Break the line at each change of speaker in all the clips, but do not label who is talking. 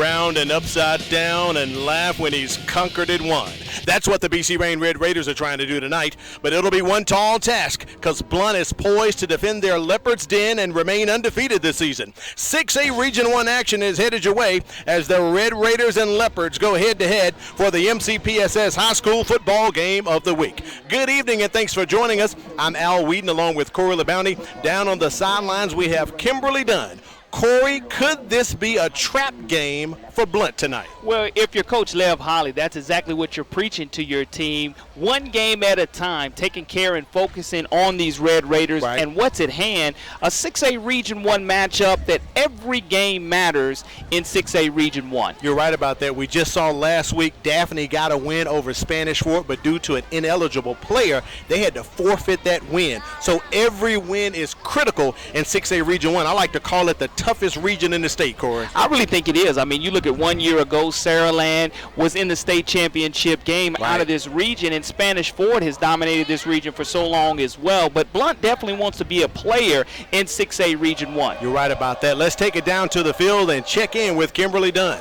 around and upside down and laugh when he's conquered it one. That's what the BC Rain Red Raiders are trying to do tonight, but it'll be one tall task because Blount is poised to defend their Leopard's Den and remain undefeated this season. 6A Region 1 action is headed your way as the Red Raiders and Leopards go head-to-head for the MCPSS High School Football Game of the Week. Good evening and thanks for joining us. I'm Al Whedon along with Corey LeBounty. Down on the sidelines we have Kimberly Dunn. Corey, could this be a trap game for Blount tonight?
Well, if you're Coach Lev Holly, that's exactly what you're preaching to your team. One game at a time, taking care and focusing on these Red Raiders and what's at hand. A 6A Region 1 matchup that every game matters in 6A Region 1.
You're right about that. We just saw last week Daphne got a win over Spanish Fort, but due to an ineligible player, they had to forfeit that win. So every win is critical in 6A Region 1. I like to call it the toughest region in the state, Corey.
I really think it is. I mean, you look at 1 year ago, Saraland was in the state championship game out of this region, and Spanish Fort has dominated this region for so long as well. But Blount definitely wants to be a player in 6A Region 1.
You're right about that. Let's take it down to the field and check in with Kimberly Dunn.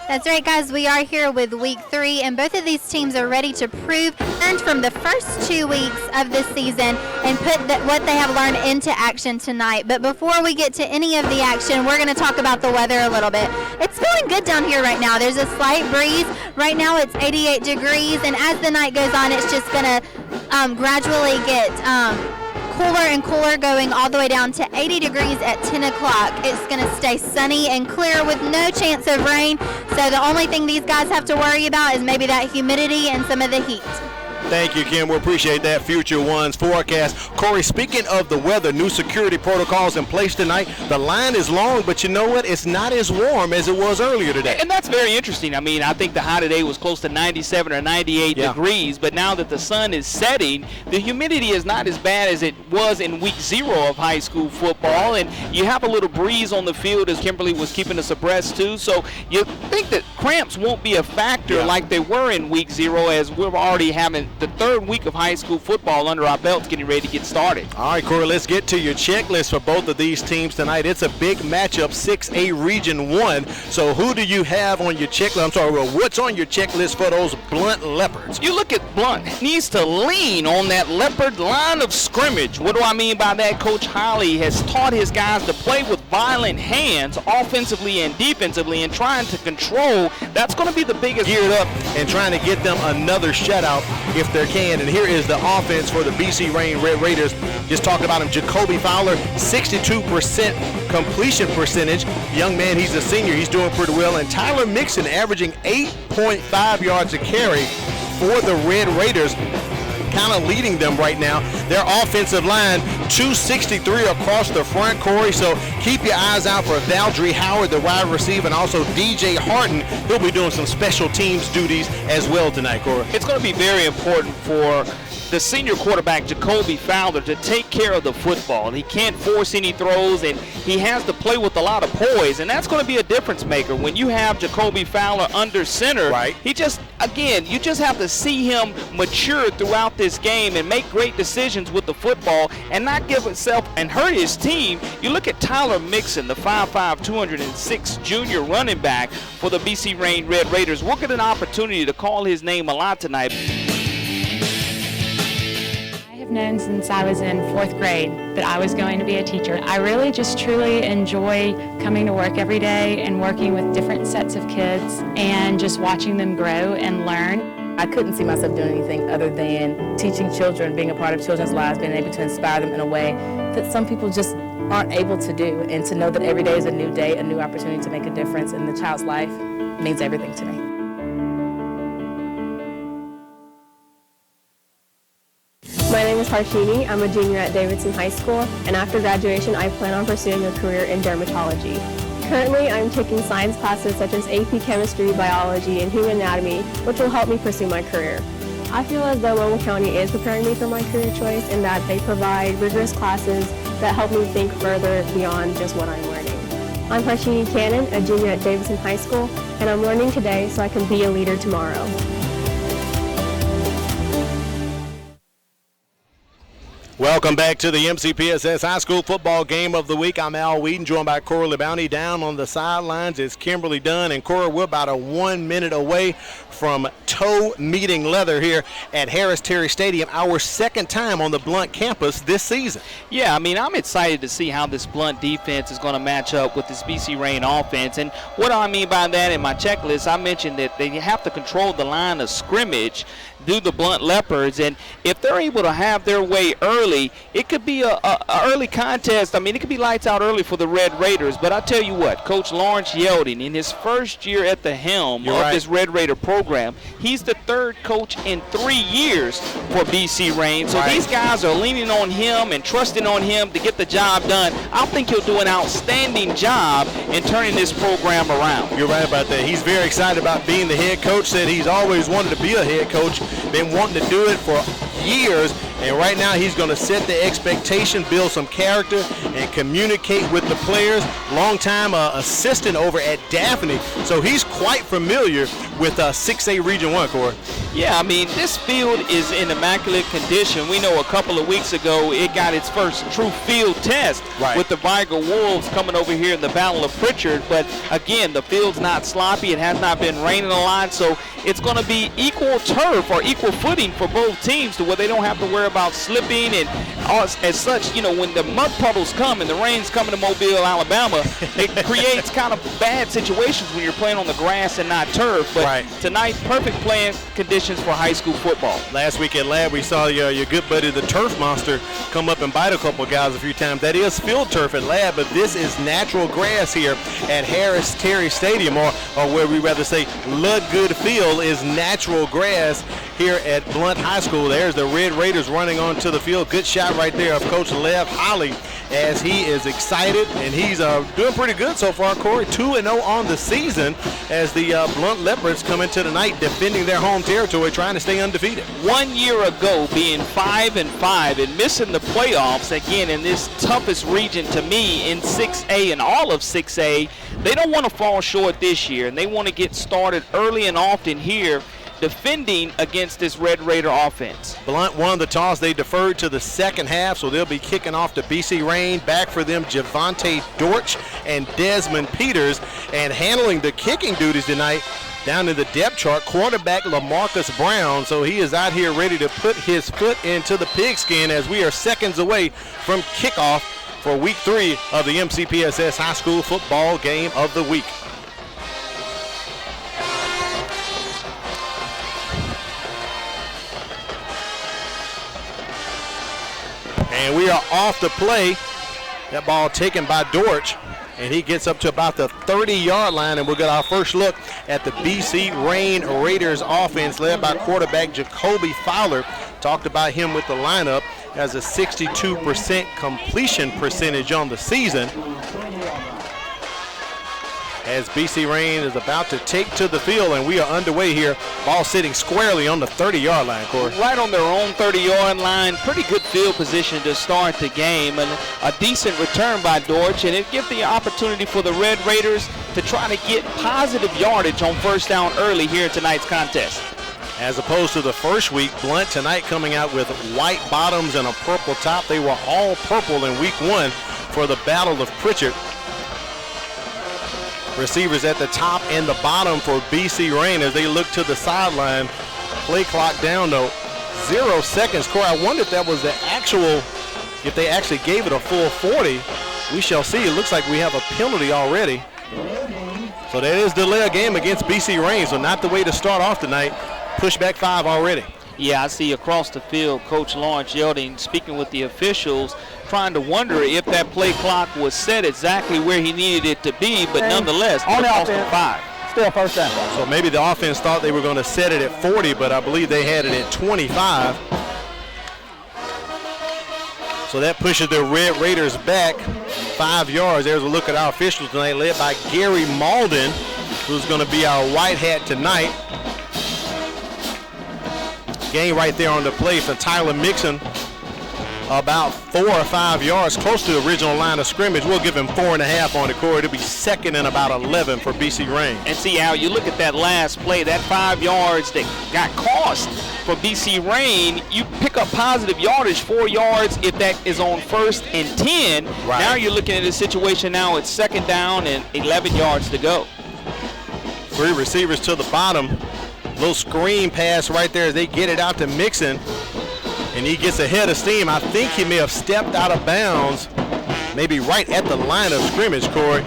That's right, guys. We are here with week 3, and both of these teams are ready to prove and from the first 2 weeks of this season and put what they have learned into action tonight. But before we get to any of the action, we're going to talk about the weather a little bit. It's feeling good down here right now. There's a slight breeze. Right now it's 88 degrees, and as the night goes on, it's just going to gradually get cooler and cooler, going all the way down to 80 degrees at 10 o'clock. It's going to stay sunny and clear with no chance of rain. So the only thing these guys have to worry about is maybe that humidity and some of the heat.
Thank you, Kim. We appreciate that. Future One's forecast. Corey, speaking of the weather, new security protocols in place tonight. The line is long, but you know what? It's not as warm as it was earlier today.
And that's very interesting. I mean, I think the high today was close to 97 or 98 degrees, but now that the sun is setting, the humidity is not as bad as it was in week 0 of high school football, and you have a little breeze on the field, as Kimberly was keeping us abreast too, so you think that cramps won't be a factor like they were in week 0, as we're already having the 3rd week of high school football under our belts, getting ready to get started.
All right, Corey, let's get to your checklist for both of these teams tonight. It's a big matchup, 6A Region 1. So who do you have on your checklist? I'm sorry, well, what's on your checklist for those Blount Leopards?
You look at Blount, needs to lean on that Leopard line of scrimmage. What do I mean by that? Coach Holly has taught his guys to play with violent hands, offensively and defensively, and trying to control. That's going to be the biggest.
Geared up and trying to get them another shutout if they can. And here is the offense for the BC Rain Red Raiders. Just talking about him, Jacoby Fowler, 62% completion percentage. Young man, he's a senior. He's doing pretty well. And Tyler Mixon averaging 8.5 yards a carry for the Red Raiders, kind of leading them right now. Their offensive line, 263 across the front, Corey. So keep your eyes out for Valdry Howard, the wide receiver, and also DJ Harton. He'll be doing some special teams duties as well tonight, Corey.
It's going to be very important for the senior quarterback, Jacoby Fowler, to take care of the football. He can't force any throws, and he has to play with a lot of poise, and that's going to be a difference maker. When you have Jacoby Fowler under center, he just, again, you just have to see him mature throughout this game and make great decisions with the football and not give himself and hurt his team. You look at Tyler Mixon, the 5'5", 206 junior running back for the BC Rain Red Raiders. We'll get an opportunity to call his name a lot tonight.
I've known since I was in 4th grade that I was going to be a teacher. I really just truly enjoy coming to work every day and working with different sets of kids and just watching them grow and learn.
I couldn't see myself doing anything other than teaching children, being a part of children's lives, being able to inspire them in a way that some people just aren't able to do. And to know that every day is a new day, a new opportunity to make a difference in the child's life means everything to me.
My name is Harshini. I'm a junior at Davidson High School, and after graduation, I plan on pursuing a career in dermatology. Currently, I'm taking science classes such as AP Chemistry, Biology, and Human Anatomy, which will help me pursue my career. I feel as though Mobile County is preparing me for my career choice in that they provide rigorous classes that help me think further beyond just what I'm learning. I'm Harshini Cannon, a junior at Davidson High School, and I'm learning today so I can be a leader tomorrow.
Welcome back to the MCPSS High School Football Game of the Week. I'm Al Wheaton, joined by Cora Bounty. Down on the sidelines is Kimberly Dunn. And Cora, we're about a 1 minute away from toe meeting leather here at Harris Terry Stadium, our second time on the Blount campus this season.
Yeah, I mean, I'm excited to see how this Blount defense is going to match up with this BC Rain offense. And what do I mean by that? In my checklist, I mentioned that they have to control the line of scrimmage do the Blount Leopards, and if they're able to have their way early, it could be a early contest. I mean, it could be lights out early for the Red Raiders, but I tell you what, Coach Lawrence Yelding, in his first year at the helm of this Red Raider program, he's the third coach in 3 years for BC Rain, so these guys are leaning on him and trusting on him to get the job done. I think he'll do an outstanding job in turning this program around.
You're right about that. He's very excited about being the head coach, said he's always wanted to be a head coach, been wanting to do it for years, and right now he's going to set the expectation, build some character, and communicate with the players. Long-time assistant over at Daphne, so he's quite familiar with 6A Region 1, Corey.
Yeah, I mean, this field is in immaculate condition. We know a couple of weeks ago it got its first true field test with the Viger Wolves coming over here in the Battle of Pritchard, but again, the field's not sloppy. It has not been raining a lot, so it's going to be equal turf or equal footing for both teams to where they don't have to worry about slipping and as such. You know, when the mud puddles come and the rain's coming to Mobile, Alabama, it creates kind of bad situations when you're playing on the grass and not turf. But tonight, perfect playing conditions for high school football.
Last week at Lab, we saw your good buddy, the Turf Monster, come up and bite a couple guys a few times. That is field turf at Lab, but this is natural grass here at Harris Terry Stadium, or where we rather say Ludgood Field is natural grass here at Blount High School. There's the Red Raiders running onto the field. Good shot right there of Coach Lev Holly as he is excited, and he's doing pretty good so far, Corey. 2-0 on the season as the Blount Leopards come into the night defending their home territory, trying to stay undefeated.
1 year ago, being 5-5 and missing the playoffs again in this toughest region to me in 6A and all of 6A, they don't want to fall short this year, and they want to get started early and often here defending against this Red Raider offense.
Blount won the toss. They deferred to the second half, so they'll be kicking off to BC Rain. Back for them, Javante Dortch and Desmond Peters. And handling the kicking duties tonight, down in the depth chart, quarterback LaMarcus Brown. So he is out here ready to put his foot into the pigskin as we are seconds away from kickoff for week 3 of the MCPSS High School Football Game of the Week. And we are off the play. That ball taken by Dortch, and he gets up to about the 30-yard line, and we'll get our first look at the BC Rain Raiders offense led by quarterback Jacoby Fowler. Talked about him with the lineup as a 62% completion percentage on the season. As BC Rain is about to take to the field, and we are underway here. Ball sitting squarely on the 30-yard line, Corey.
Right on their own 30-yard line. Pretty good field position to start the game, and a decent return by Dortch, and it gives the opportunity for the Red Raiders to try to get positive yardage on first down early here in tonight's contest.
As opposed to the first week, Blount tonight coming out with white bottoms and a purple top. They were all purple in week 1 for the Battle of Pritchard. Receivers at the top and the bottom for BC Rain as they look to the sideline. Play clock down to 0 seconds. Corey, I wonder if that was the actual, if they actually gave it a full 40. We shall see. It looks like we have a penalty already. So that is delay a game against BC Rain. So not the way to start off tonight. Pushback 5 already.
Yeah, I see across the field Coach Lawrence Yelding speaking with the officials, trying to wonder if that play clock was set exactly where he needed it to be, but nonetheless, across the 5.
Still first down.
So maybe the offense thought they were going to set it at 40, but I believe they had it at 25. So that pushes the Red Raiders back 5 yards. There's a look at our officials tonight, led by Gary Malden, who's going to be our white hat tonight. Game right there on the play for Tyler Mixon. about 4 or 5 yards close to the original line of scrimmage. We'll give him 4.5 on the Corey. It'll be second and about 11 for BC Rain.
And see, Al, you look at that last play, that 5 yards that got cost for BC Rain, you pick up positive yardage, 4 yards if that is on 1st and 10.
Right.
Now you're looking at a situation now it's 2nd down and 11 yards to go.
3 receivers to the bottom. Little screen pass right there as they get it out to Mixon. And he gets ahead of steam. I think he may have stepped out of bounds, maybe right at the line of scrimmage, Corey.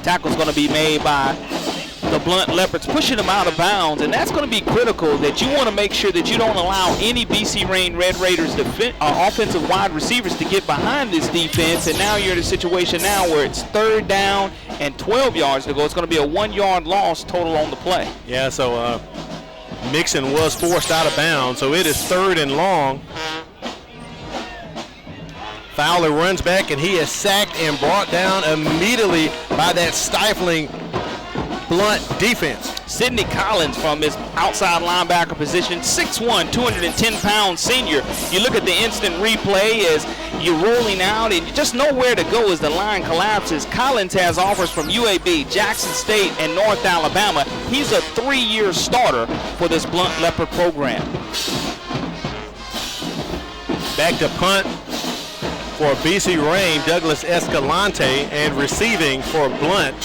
Tackle's going to be made by the Blount Leopards, pushing them out of bounds, and that's going to be critical that you want to make sure that you don't allow any BC Rain Red Raiders offensive wide receivers to get behind this defense, and now you're in a situation now where it's 3rd down and 12 yards to go. It's going to be a 1-yard loss total on the play.
Yeah, so Mixon was forced out of bounds, so it is 3rd and long. Fowler runs back, and he is sacked and brought down immediately by that stifling Blount defense.
Sidney Collins from his outside linebacker position, 6'1", 210-pound senior. You look at the instant replay as you're rolling out and you just know where to go as the line collapses. Collins has offers from UAB, Jackson State, and North Alabama. He's a 3-year starter for this Blount Leopard program.
Back to punt for BC Rain, Douglas Escalante, and receiving for Blount,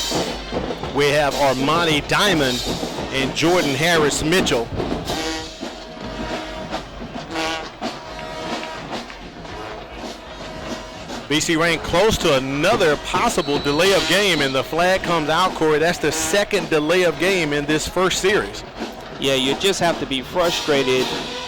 we have Armani Diamond and Jordan Harris Mitchell. BC Rain close to another possible delay of game, and the flag comes out, Corey. That's the 2nd delay of game in this first series.
Yeah, you just have to be frustrated.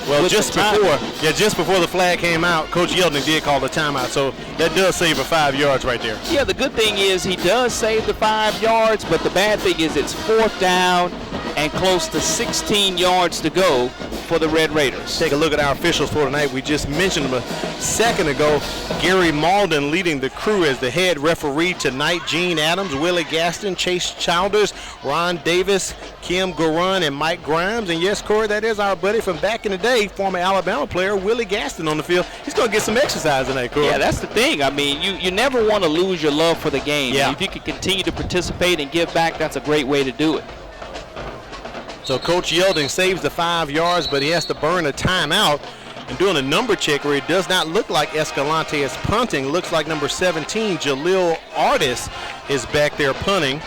Well, just before the flag came out, Coach Yeldon did call the timeout, so that does save a 5 yards right there.
Yeah, the good thing is he does save the 5 yards, but the bad thing is it's 4th down and close to 16 yards to go for the Red Raiders.
Take a look at our officials for tonight. We just mentioned them a second ago. Gary Malden leading the crew as the head referee tonight. Gene Adams, Willie Gaston, Chase Childers, Ron Davis, Kim Garun, and Mike Grimes. And yes, Corey, that is our buddy from back in the day, former Alabama player Willie Gaston on the field. He's going to get some exercise tonight, Corey.
Yeah, that's the thing. I mean, you never want to lose your love for the game.
Yeah.
If you can continue to participate and give back, that's a great way to do it.
So Coach Yeldon saves the 5 yards, but he has to burn a timeout. And doing a number check where it does not look like Escalante is punting. Looks like number 17, Jalil Artis, is back there punting.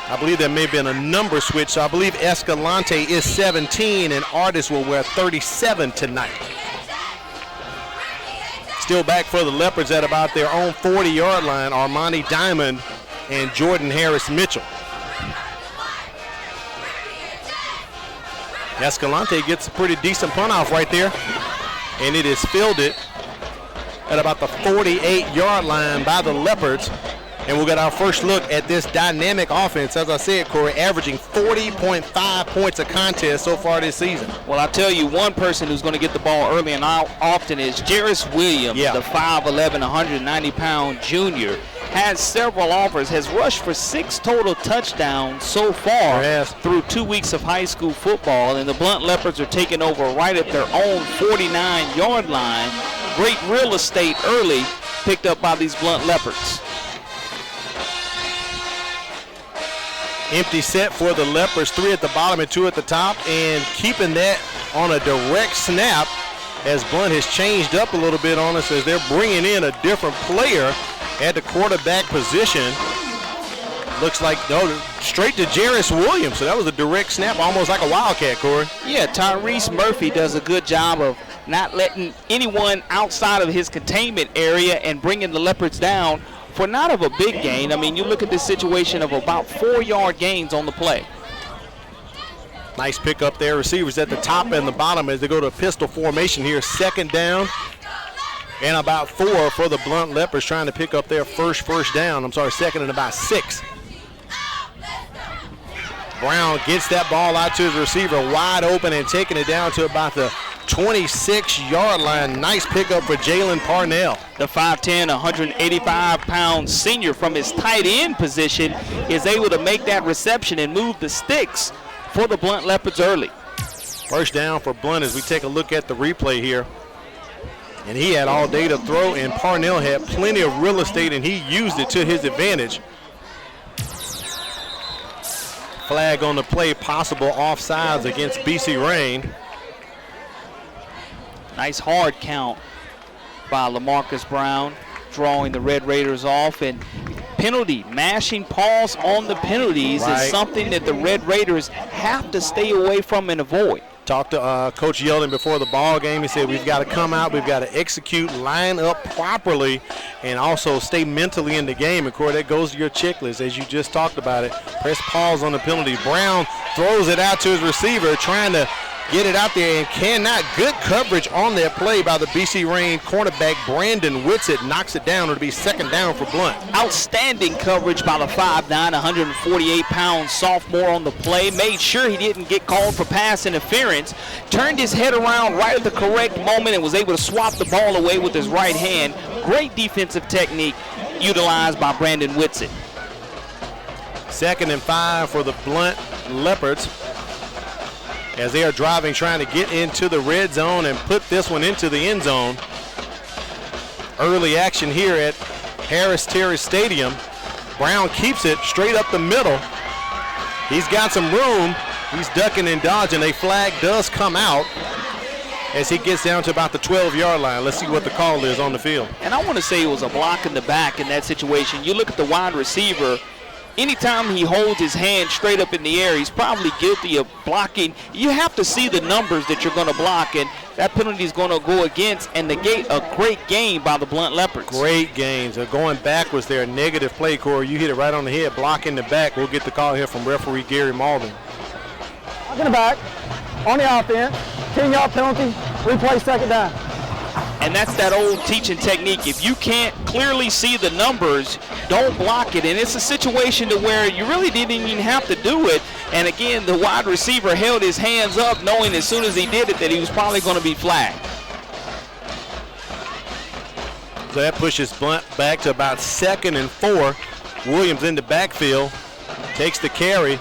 I believe there may have been a number switch, so I believe Escalante is 17 and Artis will wear 37 tonight. Still back for the Leopards at about their own 40-yard line, Armani Diamond and Jordan Harris Mitchell. Escalante gets a pretty decent punt off right there, and it is fielded at about the 48-yard line by the Leopards. And we'll get our first look at this dynamic offense. As I said, Corey, averaging 40.5 points a contest so far this season.
Well, I'll tell you, one person who's going to get the ball early and often is Jarris Williams, the 5'11", 190-pound junior. Has several offers, has rushed for 6 total touchdowns so far through 2 weeks of high school football. And the Blount Leopards are taking over right at their own 49-yard line. Great real estate early picked up by these Blount Leopards.
Empty set for the Leopards, 3 at the bottom and 2 at the top, and keeping that on a direct snap as Blount has changed up a little bit on us as they're bringing in a different player at the quarterback position. Looks like, straight to Jarris Williams, so that was a direct snap, almost like a wildcat, Corey.
Yeah, Tyrese Murphy does a good job of not letting anyone outside of his containment area and bringing the Leopards down for not of a big gain. I mean, you look at this situation of about 4-yard gains on the play.
Nice pick up there. Receivers at the top and the bottom as they go to a pistol formation here. 2nd down and about 4 for the Blount Leopards trying to pick up their first down. 2nd and about 6. Brown gets that ball out to his receiver wide open and taking it down to about the 26-yard line. Nice pickup for Jalen Parnell.
The 5'10", 185-pound senior from his tight end position is able to make that reception and move the sticks for the Blount Leopards early.
First down for Blount as we take a look at the replay here. And he had all day to throw, and Parnell had plenty of real estate, and he used it to his advantage. Flag on the play, possible offsides against BC Rain.
Nice hard count by LaMarcus Brown, drawing the Red Raiders off. And penalty, mashing paws on the penalties is something that the Red Raiders have to stay away from and avoid.
Talked to Coach Yeldon before the ball game. He said we've got to come out, we've got to execute, line up properly, and also stay mentally in the game. And Corey, that goes to your checklist as you just talked about it. Press pause on the penalty. Brown throws it out to his receiver, trying to get it out there and cannot. Good coverage on that play by the BC Rain cornerback Brandon Whitsitt. Knocks it down. It'll be second down for Blount.
Outstanding coverage by the 5'9", 148-pound sophomore on the play. Made sure he didn't get called for pass interference. Turned his head around right at the correct moment and was able to swap the ball away with his right hand. Great defensive technique utilized by Brandon Whitsitt.
2nd and 5 for the Blount Leopards, as they are driving, trying to get into the red zone and put this one into the end zone. Early action here at Harris Terry Stadium. Brown keeps it straight up the middle. He's got some room. He's ducking and dodging. A flag does come out as he gets down to about the 12-yard line. Let's see what the call is on the field.
And I want to say it was a block in the back in that situation. You look at the wide receiver. Anytime he holds his hand straight up in the air, he's probably guilty of blocking. You have to see the numbers that you're going to block, and that penalty is going to go against and negate a great game by the Blount Leopards.
Great gains. Going backwards there, negative play, Corey. You hit it right on the head, block in the back. We'll get the call here from referee Gary Malden.
Block in the back, on the offense, 10-yard penalty, replay second down.
And that's that old teaching technique. If you can't clearly see the numbers, don't block it. And it's a situation to where you really didn't even have to do it. And again, the wide receiver held his hands up, knowing as soon as he did it that he was probably going to be flagged.
So that pushes Blount back to about 2nd and 4. Williams in the backfield, takes the carry,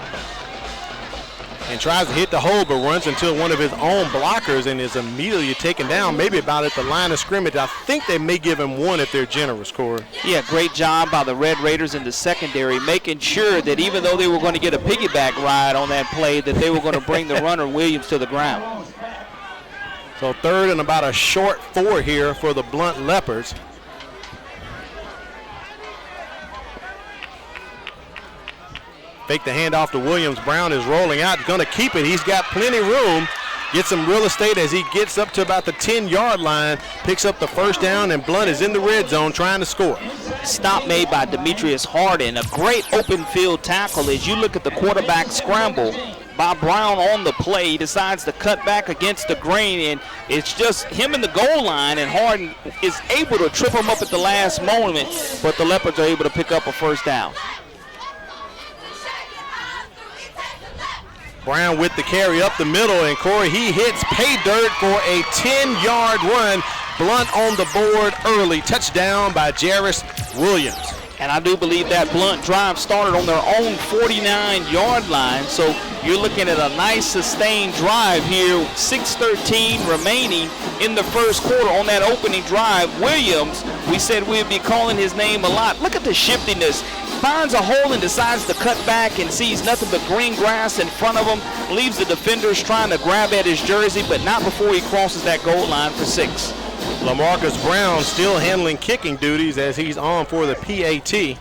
and tries to hit the hole, but runs until one of his own blockers and is immediately taken down, maybe about at the line of scrimmage. I think they may give him one if they're generous, Corey.
Yeah, great job by the Red Raiders in the secondary, making sure that even though they were going to get a piggyback ride on that play, that they were going to bring the runner Williams to the ground.
So 3rd and about a short 4 here for the Blount Leopards. Fake the handoff to Williams. Brown is rolling out, going to keep it. He's got plenty of room. Gets some real estate as he gets up to about the 10-yard line, picks up the first down, and Blount is in the red zone trying to score.
Stop made by Demetrius Harden. A great open field tackle as you look at the quarterback scramble by Brown on the play. He decides to cut back against the grain, and it's just him in the goal line, and Harden is able to trip him up at the last moment, but the Leopards are able to pick up a first down.
Brown with the carry up the middle, and Corey, he hits pay dirt for a 10-yard run. Blount on the board early. Touchdown by Jarris Williams.
And I do believe that Blount drive started on their own 49-yard line. So you're looking at a nice sustained drive here. 6:13 remaining in the first quarter on that opening drive. Williams, we said we'd be calling his name a lot. Look at the shiftiness. Finds a hole and decides to cut back and sees nothing but green grass in front of him. Leaves the defenders trying to grab at his jersey, but not before he crosses that goal line for 6.
LaMarcus Brown still handling kicking duties as he's on for the PAT.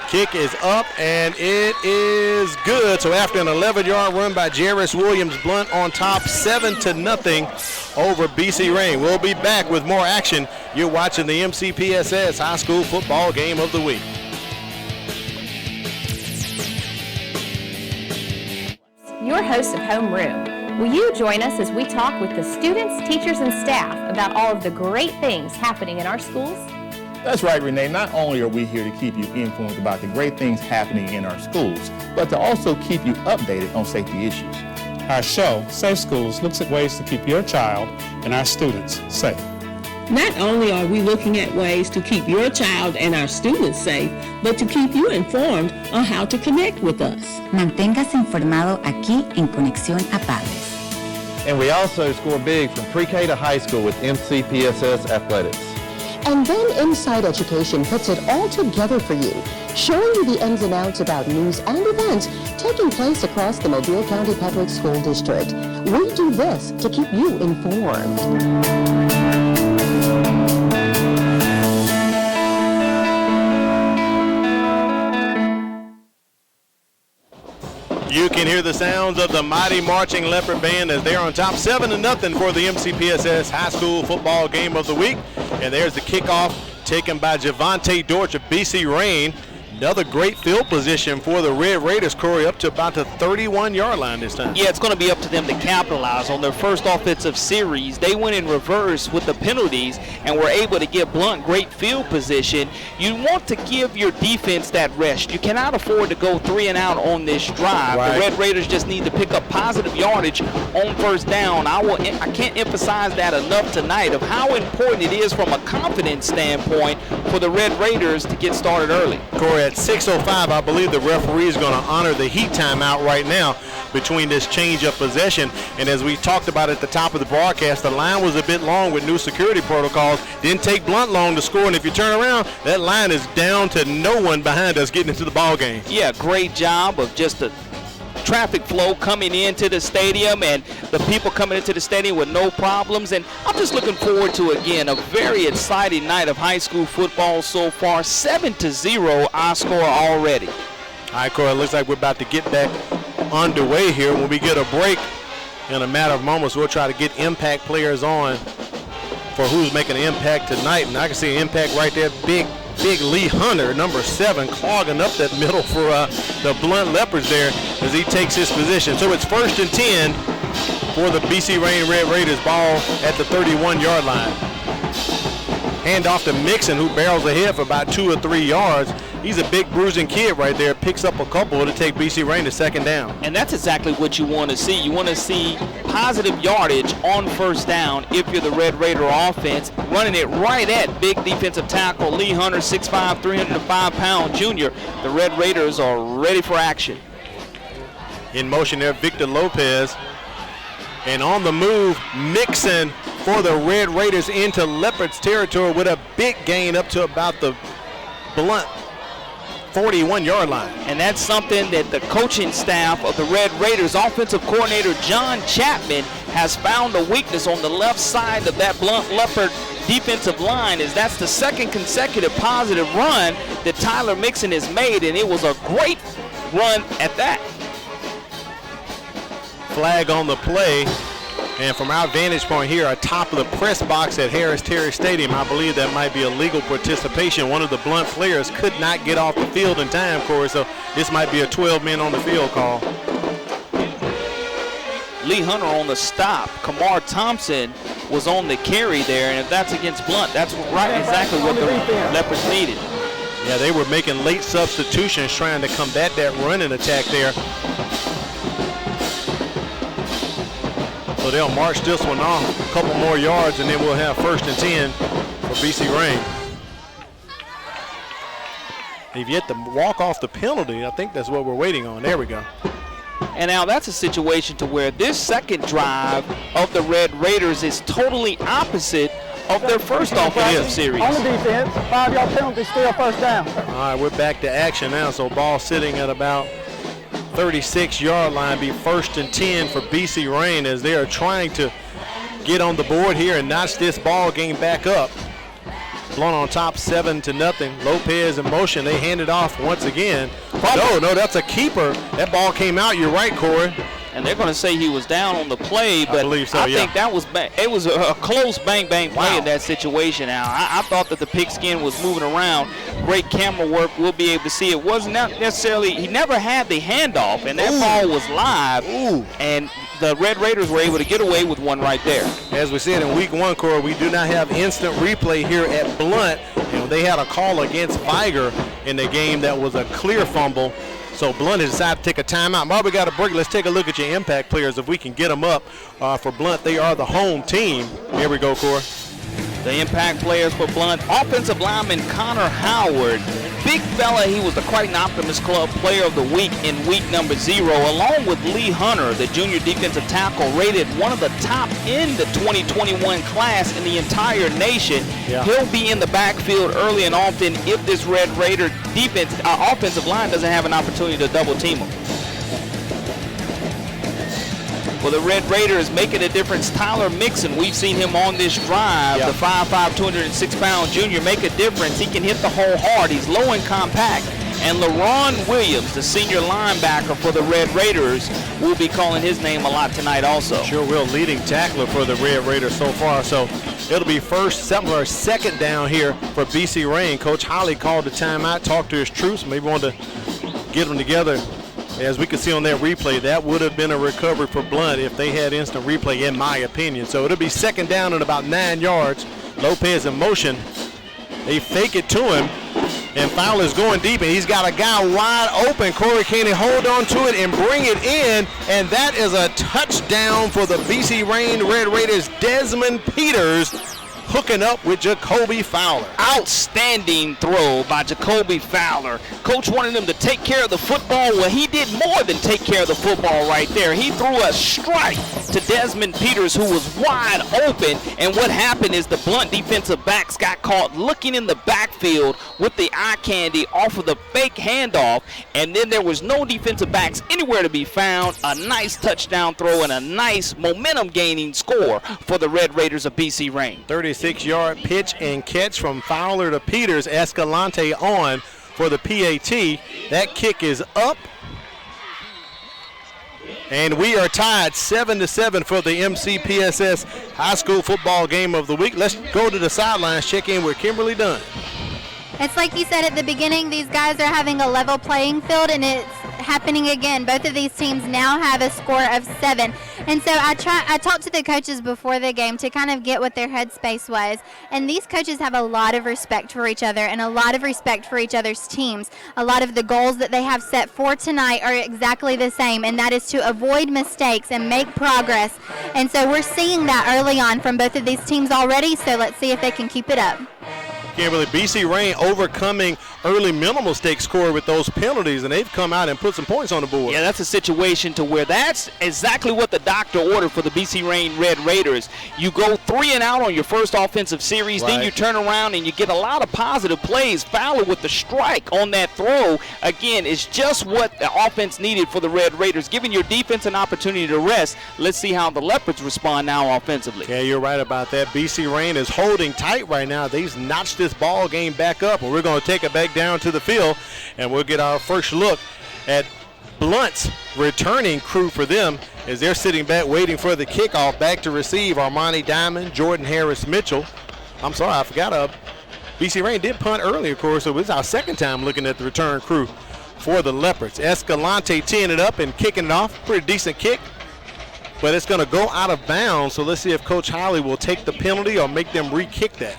Kick is up, and it is good. So after an 11-yard run by Jarris Williams, Blount on top 7-0 over BC Rain. We'll be back with more action. You're watching the MCPSS High School Football Game of the Week.
Your host of Homeroom. Will you join us as we talk with the students, teachers, and staff about all of the great things happening in our schools?
That's right, Renee. Not only are we here to keep you informed about the great things happening in our schools, but to also keep you updated on safety issues.
Our show, Safe Schools, looks at ways to keep your child and our students safe.
Not only are we looking at ways to keep your child and our students safe, but to keep you informed on how to connect with us.
Manténgase informado aquí en Conexión a Padres. And we also score big from pre-K to high school with MCPSS athletics.
And then Inside Education puts it all together for you, showing you the ins and outs about news and events taking place across the Mobile County Public School District. We do this to keep you informed.
You can hear the sounds of the mighty marching Leopard Band as they're on top 7-0 for the MCPSS High School Football Game of the Week. And there's the kickoff taken by Javante Dortch of BC Rain. Another great field position for the Red Raiders, Corey, up to about the 31-yard line this time.
Yeah, it's going to be up to them to capitalize on their first offensive series. They went in reverse with the penalties and were able to give Blount great field position. You want to give your defense that rest. You cannot afford to go 3 and out on this drive. Right. The Red Raiders just need to pick up positive yardage on first down. I can't emphasize that enough tonight of how important it is from a confidence standpoint for the Red Raiders to get started early.
Corey, at 6:05, I believe the referee is going to honor the heat timeout right now between this change of possession. And as we talked about at the top of the broadcast, the line was a bit long with new security protocols. Didn't take Blount long to score, and if you turn around, that line is down to no one behind us getting into the ball game.
Yeah, great job of just the traffic flow coming into the stadium and the people coming into the stadium with no problems. And I'm just looking forward to, again, a very exciting night of high school football so far. 7-0 our score already.
All right, Corey, it looks like we're about to get back underway here. When we get a break in a matter of moments, we'll try to get impact players on for who's making an impact tonight. And I can see an impact right there. Big Lee Hunter, number 7, clogging up that middle for the Blount Leopards there as he takes his position. So it's 1st and 10 for the BC Rain Red Raiders. Ball at the 31-yard line. Hand off to Mixon, who barrels ahead for about 2 or 3 yards. He's a big bruising kid right there. Picks up a couple to take BC Rain to 2nd down.
And that's exactly what you want to see. You want to see positive yardage on first down if you're the Red Raider offense. Running it right at big defensive tackle Lee Hunter, 6'5", 305-pound junior. The Red Raiders are ready for action.
In motion there, Victor Lopez. And on the move, Mixon for the Red Raiders into Leopards territory with a big gain up to about the Blount 41-yard line.
And that's something that the coaching staff of the Red Raiders, offensive coordinator John Chapman, has found a weakness on the left side of that Blount Leopard defensive line. Is that's the 2nd consecutive positive run that Tyler Mixon has made, and it was a great run at that.
Flag on the play. And from our vantage point here, atop of the press box at Harris Terry Stadium, I believe that might be illegal participation. One of the Blount players could not get off the field in time, Corey, so this might be a 12-men on the field call.
Lee Hunter on the stop. Kamar Thompson was on the carry there, and if that's against Blount, that's exactly what the Leopards needed.
Yeah, they were making late substitutions trying to combat that running attack there. So they'll march this one off a couple more yards, and then we'll have 1st and 10 for BC Rain. They've yet to walk off the penalty. I think that's what we're waiting on. There we go.
And now that's a situation to where this second drive of the Red Raiders is totally opposite of their first offensive series.
On the defense, 5-yard penalty, still 1st down.
All right, we're back to action now. So ball sitting at about 36-yard line, be 1st and 10 for BC Rain as they are trying to get on the board here and notch this ball game back up. Blount on top 7-0. Lopez in motion. They hand it off once again. No, that's a keeper. That ball came out. You're right, Corey.
And they're going to say he was down on the play, but I think that was it was a close bang-bang play in that situation. Now, I thought that the pigskin was moving around. Great camera work. We'll be able to see it wasn't necessarily, he never had the handoff, and that ball was live. And the Red Raiders were able to get away with one right there.
As we said in week 1, Corey, we do not have instant replay here at Blount. They had a call against Viger in the game that was a clear fumble. So Blount has decided to take a timeout. While we got a break, let's take a look at your impact players if we can get them up for Blount. They are the home team. Here we go, Corey.
The impact players for Blount, offensive lineman Connor Howard. Big fella, he was the Crichton Optimist Club Player of the Week in week number 0, along with Lee Hunter, the junior defensive tackle, rated one of the top in the 2021 class in the entire nation.
Yeah.
He'll be in the backfield early and often if this Red Raider offensive line doesn't have an opportunity to double team him. Well, the Red Raiders making a difference. Tyler Mixon, we've seen him on this drive.
Yep.
The 5'5", 206-pound junior make a difference. He can hit the hole hard. He's low and compact. And LaRon Williams, the senior linebacker for the Red Raiders, will be calling his name a lot tonight also.
Sure will. Leading tackler for the Red Raiders so far. So it'll be second down here for BC Rain. Coach Holly called the timeout, talked to his troops, maybe wanted to get them together. As we can see on that replay, that would have been a recovery for Blount if they had instant replay, in my opinion. So it'll be second down and about 9 yards. Lopez in motion. They fake it to him, and Fowler's going deep, and he's got a guy wide open. Corey, can he hold on to it and bring it in? And that is a touchdown for the BC Rain Red Raiders. Desmond Peters hooking up with Jacoby Fowler.
Outstanding throw by Jacoby Fowler. Coach wanted him to take care of the football. Well, he did more than take care of the football right there. He threw a strike to Desmond Peters, who was wide open. And what happened is the Blount defensive backs got caught looking in the backfield with the eye candy off of the fake handoff. And then there was no defensive backs anywhere to be found. A nice touchdown throw and a nice momentum-gaining score for the Red Raiders of BC Rain.
36-yard pitch and catch from Fowler to Peters. Escalante on for the PAT. That kick is up. And we are tied 7-7 for the MCPSS High School Football Game of the Week. Let's go to the sidelines, check in with Kimberly Dunn.
It's like you said at the beginning, these guys are having a level playing field, and it's happening again. Both of these teams now have a score of 7. And so I talked to the coaches before the game to kind of get what their headspace was. And these coaches have a lot of respect for each other and a lot of respect for each other's teams. A lot of the goals that they have set for tonight are exactly the same, and that is to avoid mistakes and make progress. And so we're seeing that early on from both of these teams already, so let's see if they can keep it up.
Kimberly, BC Rain overcoming early minimal stake score with those penalties, and they've come out and put some points on the board.
Yeah, that's a situation to where that's exactly what the doctor ordered for the BC Rain Red Raiders. You go 3 and out on your first offensive series,
right.
Then you turn around and you get a lot of positive plays. Fowler with the strike on that throw, again, is just what the offense needed for the Red Raiders, giving your defense an opportunity to rest. Let's see how the Leopards respond now offensively.
Yeah, you're right about that. BC Rain is holding tight right now. They've notched this ball game back up, and we're going to take it back down to the field, and we'll get our first look at Blount's returning crew for them as they're sitting back waiting for the kickoff. Back to receive Armani Diamond, Jordan Harris Mitchell. I'm sorry, I forgot. BC Rain did punt earlier, of course, so it's our second time looking at the return crew for the Leopards. Escalante teeing it up and kicking it off. Pretty decent kick, but it's going to go out of bounds, so let's see if Coach Holly will take the penalty or make them re-kick that.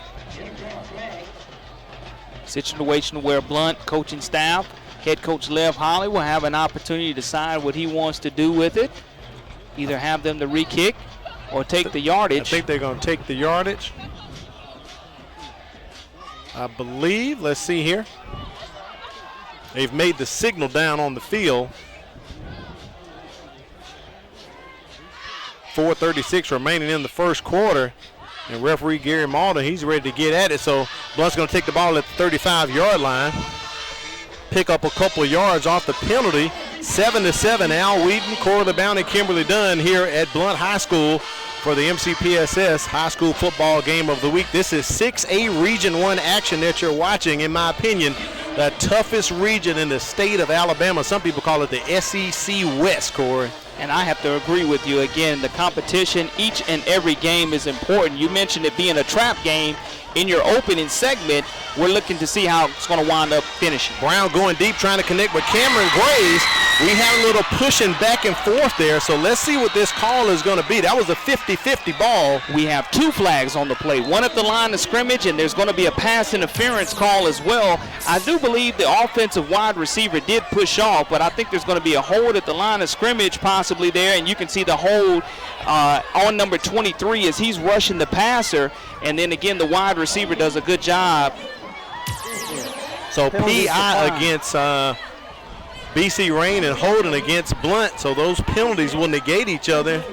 Situation where Blount coaching staff, head coach Lev Holly, will have an opportunity to decide what he wants to do with it. Either have them to re-kick or take the yardage.
I think they're going to take the yardage. I believe, let's see here. They've made the signal down on the field. 4:36 remaining in the first quarter. And referee Gary Malden, he's ready to get at it. So Blount's going to take the ball at the 35-yard line. Pick up a couple of yards off the penalty. 7-7, Al Wheaton, Corley Bounty, Kimberly Dunn here at Blount High School for the MCPSS High School Football Game of the Week. This is 6A Region 1 action that you're watching. In my opinion, the toughest region in the state of Alabama. Some people call it the SEC West, Corey.
And I have to agree with you. Again, the competition, each and every game is important. You mentioned it being a trap game. in your opening segment, we're looking to see how it's going to wind up finishing.
Brown going deep, trying to connect with Cameron Graves. We had a little pushing back and forth there, so let's see what this call is going to be. That was a 50-50 ball.
We have 2 flags on the play, one at the line of scrimmage, and there's going to be a pass interference call as well. I do believe the offensive wide receiver did push off, but I think there's going to be a hold at the line of scrimmage possibly there, and you can see the hold on number 23 as he's rushing the passer, and then again the wide receiver does a good job.
So PI against BC Rain and holding against Blount, so those penalties will negate each other.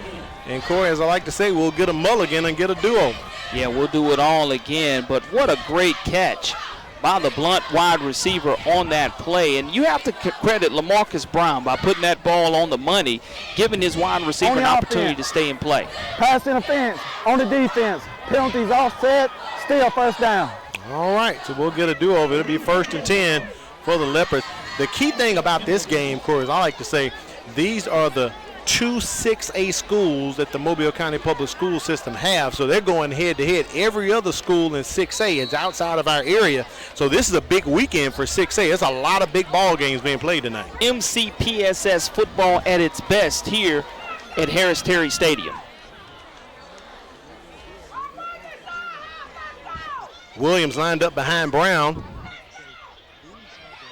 And Corey, as I like to say, we'll get a mulligan and get a do-over.
Yeah, we'll do it all again, but what a great catch by the Blount wide receiver on that play. And you have to credit LaMarcus Brown by putting that ball on the money, giving his wide receiver an opportunity to stay in play.
Pass interference on the defense. Penalties offset, still first down.
All right, so we'll get a do-over. It'll be 1st and 10 for the Leopards. The key thing about this game, Corey, is I like to say these are the 2 6A schools that the Mobile County Public School System have, so they're going head-to-head. Every other school in 6A is outside of our area, so this is a big weekend for 6A. There's a lot of big ball games being played tonight.
MCPSS football at its best here at Harris Terry Stadium.
Williams lined up behind Brown.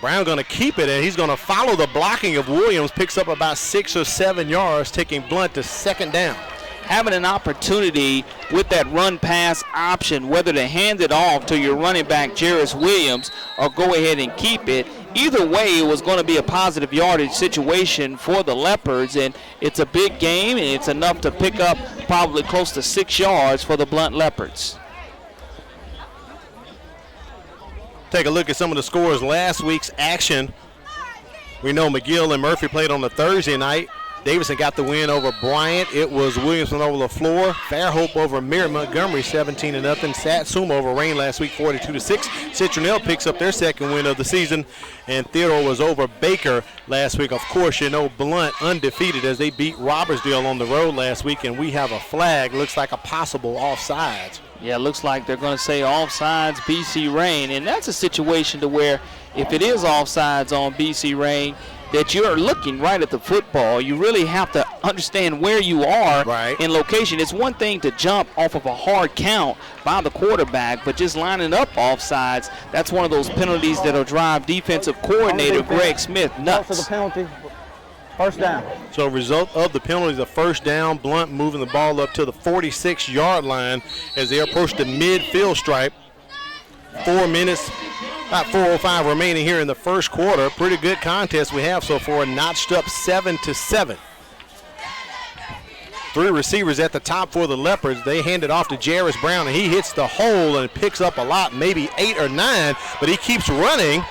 Brown going to keep it, and he's going to follow the blocking of Williams. Picks up about 6 or 7 yards, taking Blount to 2nd down.
Having an opportunity with that run-pass option, whether to hand it off to your running back, Jairus Williams, or go ahead and keep it. Either way, it was going to be a positive yardage situation for the Leopards, and it's a big game, and it's enough to pick up probably close to 6 yards for the Blount Leopards.
Take a look at some of the scores last week's action. We know McGill and Murphy played on the Thursday night. Davidson got the win over Bryant. It was Williamson over LaFleur. Fairhope over Mary Montgomery, 17-0. Satsuma over Rain last week, 42-6. Citronelle picks up their 2nd win of the season. And Theodore was over Baker last week. Of course, you know Blount undefeated as they beat Robertsdale on the road last week. And we have a flag. Looks like a possible offsides.
Yeah, it looks like they're going to say offsides BC Rain. And that's a situation to where if it is offsides on BC Rain, that you're looking right at the football. You really have to understand where you are in location. It's one thing to jump off of a hard count by the quarterback, but just lining up offsides, that's one of those penalties that'll drive defensive coordinator Greg Smith nuts.
For the penalty, first down.
So result of the penalty is a first down. Blount moving the ball up to the 46-yard line as they approach the midfield stripe. 4 minutes, about 4:05 remaining here in the first quarter. Pretty good contest we have so far, notched up 7-7. 3 receivers at the top for the Leopards. They hand it off to Jairus Brown, and he hits the hole and picks up a lot, maybe 8 or 9, but he keeps running.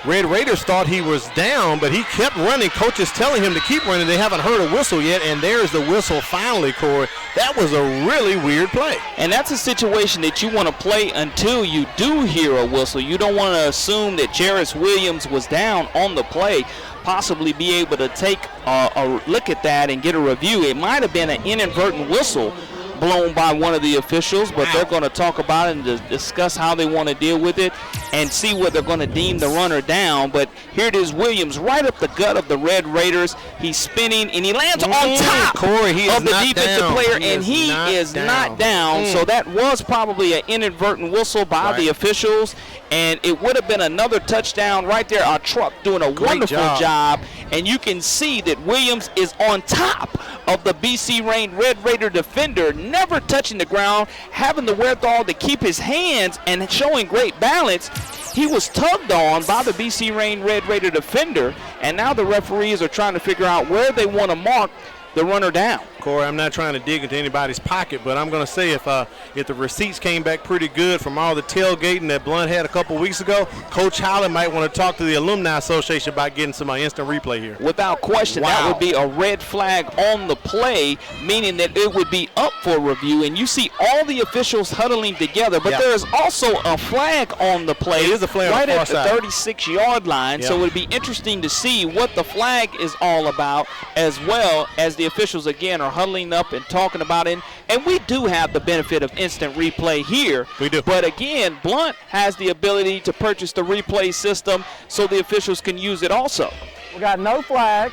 Red Raiders thought he was down, but he kept running. Coach is telling him to keep running. They haven't heard a whistle yet, and there's the whistle finally, Corey. That was a really weird play.
And that's a situation that you want to play until you do hear a whistle. You don't want to assume that Jairus Williams was down on the play, possibly be able to take a look at that and get a review. It might have been an inadvertent whistle blown by one of the officials, but they're going to talk about it and discuss how they want to deal with it and see what they're going to deem the runner down. But here it is, Williams right up the gut of the Red Raiders. He's spinning, and he lands on top
Corey,
of the defensive player, and he is not down. So that was probably an inadvertent whistle by the officials, and it would have been another touchdown right there. Our truck doing a wonderful job, and you can see that Williams is on top of the BC Rain Red Raider defender, never touching the ground, having the wherewithal to keep his hands and showing great balance. He was tugged on by the BC Rain Red Raider defender, and now the referees are trying to figure out where they want to mark the runner down.
Corey, I'm not trying to dig into anybody's pocket, but I'm going to say if the receipts came back pretty good from all the tailgating that Blount had a couple weeks ago, Coach Holland might want to talk to the Alumni Association about getting some instant replay here.
Without question, that would be a red flag on the play, meaning that it would be up for review, and you see all the officials huddling together, but there is also a flag on the play.
It is a flag
right
on the
at the 36-yard line, so it would be interesting to see what the flag is all about, as well as the officials again are huddling up and talking about it. And we do have the benefit of instant replay here.
We do.
But again, Blount has the ability to purchase the replay system so the officials can use it also.
We got no flag.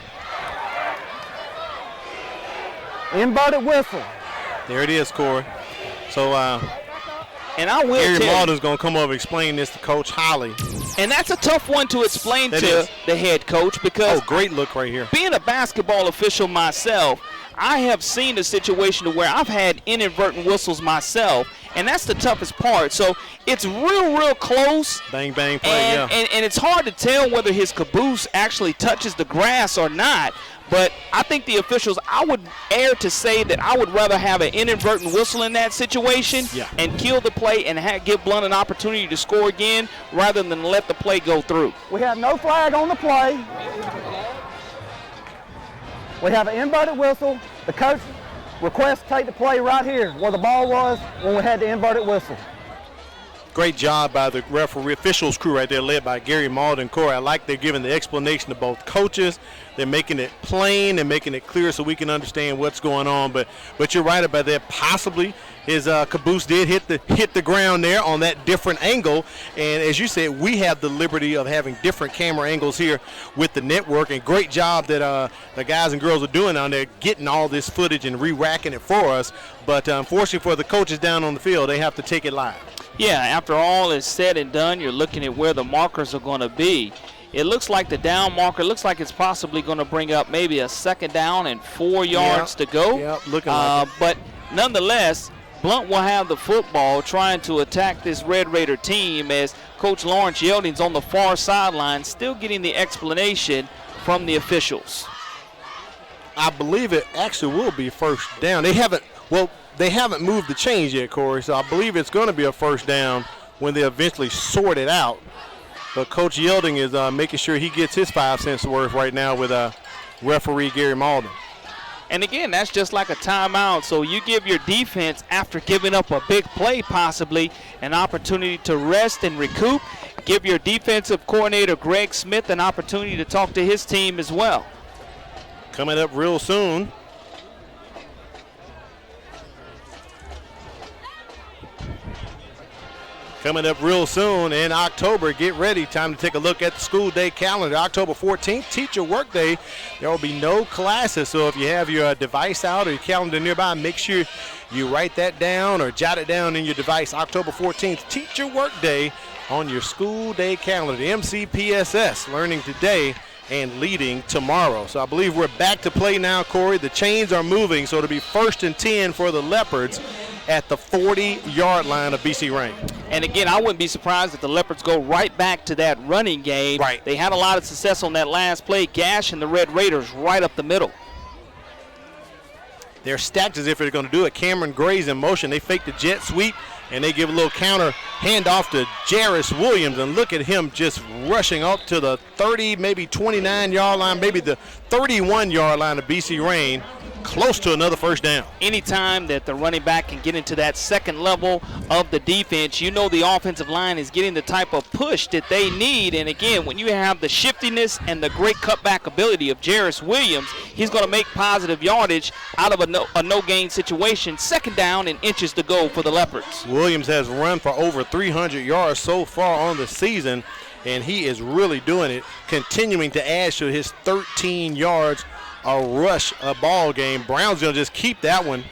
Inverted whistle.
There it is, Corey. So,
and I will
Gary
tell
Malden's going to come over and explain this to Coach Holly.
And that's a tough one to explain
That
to
is.
the head coach because
Great look right here.
being a basketball official myself, I have seen a situation where I've had inadvertent whistles myself, and that's the toughest part. So it's real close.
Bang, bang, play,
And it's hard to tell whether his caboose actually touches the grass or not. But I think the officials, I would err to say that I would rather have an inadvertent whistle in that situation and kill the play and give Blount an opportunity to score again rather than let the play go through.
We have no flag on the play. We have an inverted whistle. The coach requests to take the play right here where the ball was when we had the inverted whistle.
Great job by the referee officials crew right there, led by Gary Malden. Corey, I like they're giving the explanation to both coaches. They're making it plain and making it clear so we can understand what's going on. But you're right about that. Possibly his caboose did hit the ground there on that different angle. And as you said, we have the liberty of having different camera angles here with the network. And great job that the guys and girls are doing down there, getting all this footage and re-racking it for us. But unfortunately for the coaches down on the field, they have to take it live.
Yeah, after all is said and done, you're looking at where the markers are going to be. It looks like the down marker looks like it's possibly going to bring up maybe a second down and 4 yards to go.
Yep, looking like it.
But nonetheless, Blount will have the football trying to attack this Red Raider team as Coach Lawrence Yelding's on the far sideline, still getting the explanation from the officials.
I believe it actually will be first down. They haven't moved the chains yet, Corey, so I believe it's going to be a first down when they eventually sort it out. But Coach Yelding is making sure he gets his 5 cents worth right now with referee Gary Malden.
And again, that's just like a timeout. So you give your defense, after giving up a big play possibly, an opportunity to rest and recoup. Give your defensive coordinator, Greg Smith, an opportunity to talk to his team as well.
Coming up real soon. Coming up real soon in October. Get ready. Time to take a look at the school day calendar. October 14th, Teacher Workday. There will be no classes, so if you have your device out or your calendar nearby, make sure you write that down or jot it down in your device. October 14th, Teacher Workday on your school day calendar. The MCPSS, learning today and leading tomorrow. So I believe we're back to play now, Corey. The chains are moving, so it'll be 1st and 10 for the Leopards at the 40-yard line of BC Rain.
And again, I wouldn't be surprised if the Leopards go right back to that running game.
Right.
They had a lot of success on that last play, gashing the Red Raiders right up the middle.
They're stacked as if they're going to do it. Cameron Gray's in motion. They fake the jet sweep, and they give a little counter handoff to Jarris Williams. And look at him just rushing up to the 30, maybe 29-yard line, maybe the 31-yard line of BC Rain. Close to another first down.
Anytime that the running back can get into that second level of the defense, you know the offensive line is getting the type of push that they need. And again, when you have the shiftiness and the great cutback ability of Jarris Williams, he's going to make positive yardage out of a no-gain situation. Second down and inches to go for the Leopards.
Williams has run for over 300 yards so far on the season, and he is really doing it, continuing to add to his 13 yards a rush, a ball game. Brown's going to just keep that one.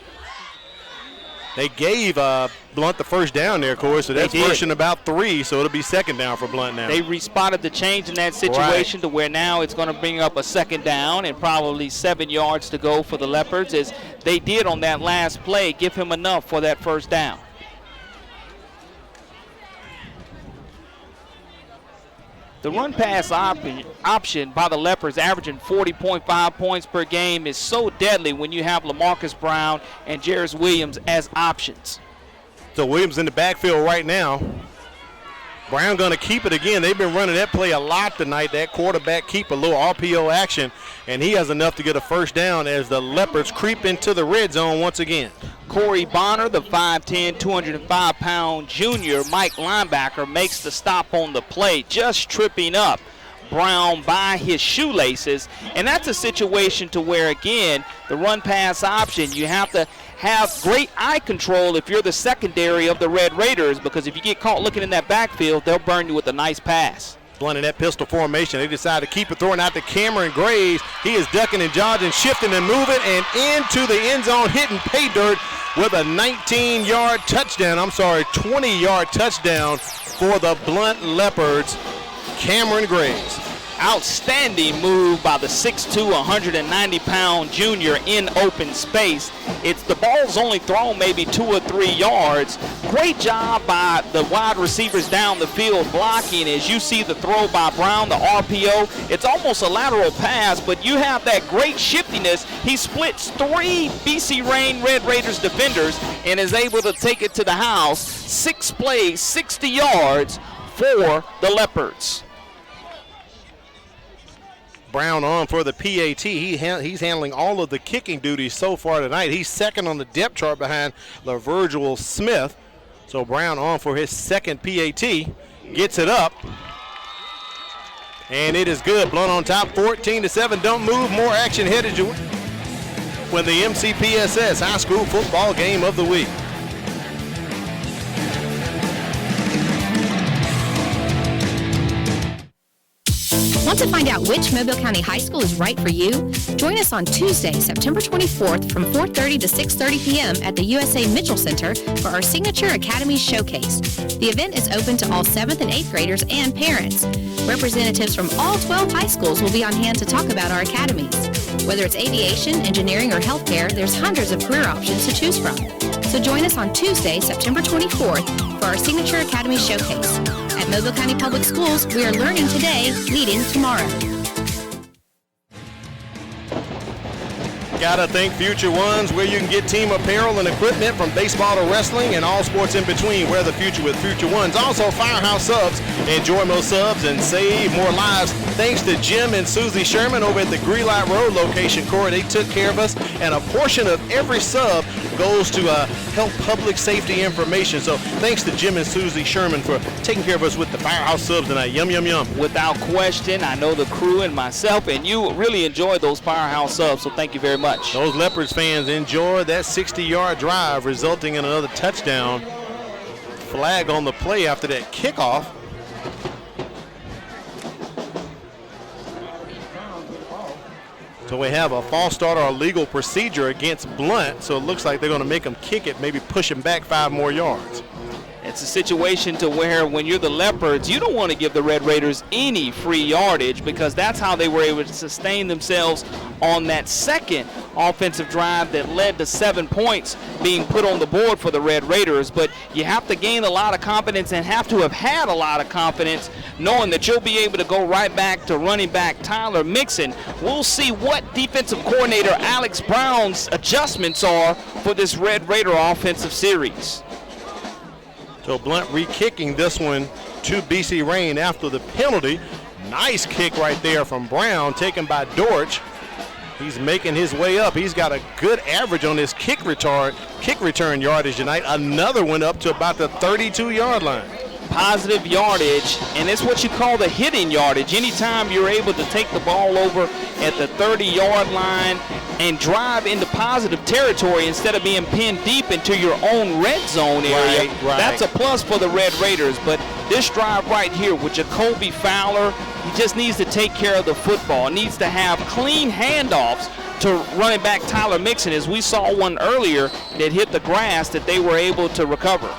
They gave Blount the first down there, Corey, so that's first and about 3, so it'll be second down for Blount now.
They respotted the change in that situation to where now it's going to bring up a second down and probably 7 yards to go for the Leopards, as they did on that last play, give him enough for that first down. The run-pass option by the Leopards, averaging 40.5 points per game, is so deadly when you have LaMarcus Brown and Jarris Williams as options.
So Williams in the backfield right now. Brown going to keep it again. They've been running that play a lot tonight, that quarterback keep, a little RPO action, and he has enough to get a first down as the Leopards creep into the red zone once again.
Corey Bonner, the 5'10", 205-pound junior Mike linebacker, makes the stop on the play, just tripping up. Brown by his shoelaces. And that's a situation to where, again, the run-pass option, you have to have great eye control if you're the secondary of the Red Raiders, because if you get caught looking in that backfield, they'll burn you with a nice pass.
Blount in that pistol formation. They decide to keep it, throwing out to Cameron Graves. He is ducking and dodging, shifting and moving, and into the end zone, hitting pay dirt with a 19-yard touchdown. 20-yard touchdown for the Blount Leopards. Cameron Graves.
Outstanding move by the 6'2", 190-pound junior in open space. The ball's only thrown maybe 2 or 3 yards. Great job by the wide receivers down the field blocking. As you see the throw by Brown, the RPO, it's almost a lateral pass, but you have that great shiftiness. He splits 3 BC Rain Red Raiders defenders and is able to take it to the house. 6 plays, 60 yards for the Leopards.
Brown on for the PAT. He's handling all of the kicking duties so far tonight. He's second on the depth chart behind LaVirgil Smith. So Brown on for his second PAT. Gets it up. And it is good. Blount on top, 14-7. Don't move. More action headed to when the MCPSS High School Football Game of the Week.
Want to find out which Mobile County High School is right for you? Join us on Tuesday, September 24th from 4:30 to 6:30 p.m. at the USA Mitchell Center for our Signature Academy Showcase. The event is open to all 7th and 8th graders and parents. Representatives from all 12 high schools will be on hand to talk about our academies. Whether it's aviation, engineering, or healthcare, there's hundreds of career options to choose from. So join us on Tuesday, September 24th for our Signature Academy Showcase. At Mobile County Public Schools, we are learning today, leading tomorrow.
Gotta think Future Ones, where you can get team apparel and equipment from baseball to wrestling and all sports in between. Wear the future with Future Ones. Also, Firehouse Subs. Enjoy more subs and save more lives. Thanks to Jim and Susie Sherman over at the Greenlight Road location, Corey. They took care of us, and a portion of every sub goes to help public safety information. So thanks to Jim and Susie Sherman for taking care of us with the Firehouse Subs tonight. Yum, yum, yum.
Without question, I know the crew and myself, and you really enjoyed those Firehouse Subs, so thank you very much.
Those Leopards fans enjoyed that 60-yard drive, resulting in another touchdown. Flag on the play after that kickoff. So we have a false start or a legal procedure against Blount, so it looks like they're going to make him kick it, maybe push him back 5 more yards.
It's a situation to where when you're the Leopards, you don't want to give the Red Raiders any free yardage, because that's how they were able to sustain themselves on that second offensive drive that led to 7 points being put on the board for the Red Raiders. But you have to gain a lot of confidence and have to have had a lot of confidence knowing that you'll be able to go right back to running back Tyler Mixon. We'll see what defensive coordinator Alex Brown's adjustments are for this Red Raider offensive series.
So Blount re-kicking this one to BC Rain after the penalty. Nice kick right there from Brown, taken by Dortch. He's making his way up. He's got a good average on his kick return yardage tonight. Another one up to about the 32-yard line.
Positive yardage, and it's what you call the hitting yardage. Anytime you're able to take the ball over at the 30-yard line and drive into positive territory instead of being pinned deep into your own red zone area, that's a plus for the Red Raiders. But this drive right here with Jacoby Fowler, he just needs to take care of the football. Needs to have clean handoffs to running back Tyler Mixon, as we saw one earlier that hit the grass that they were able to recover.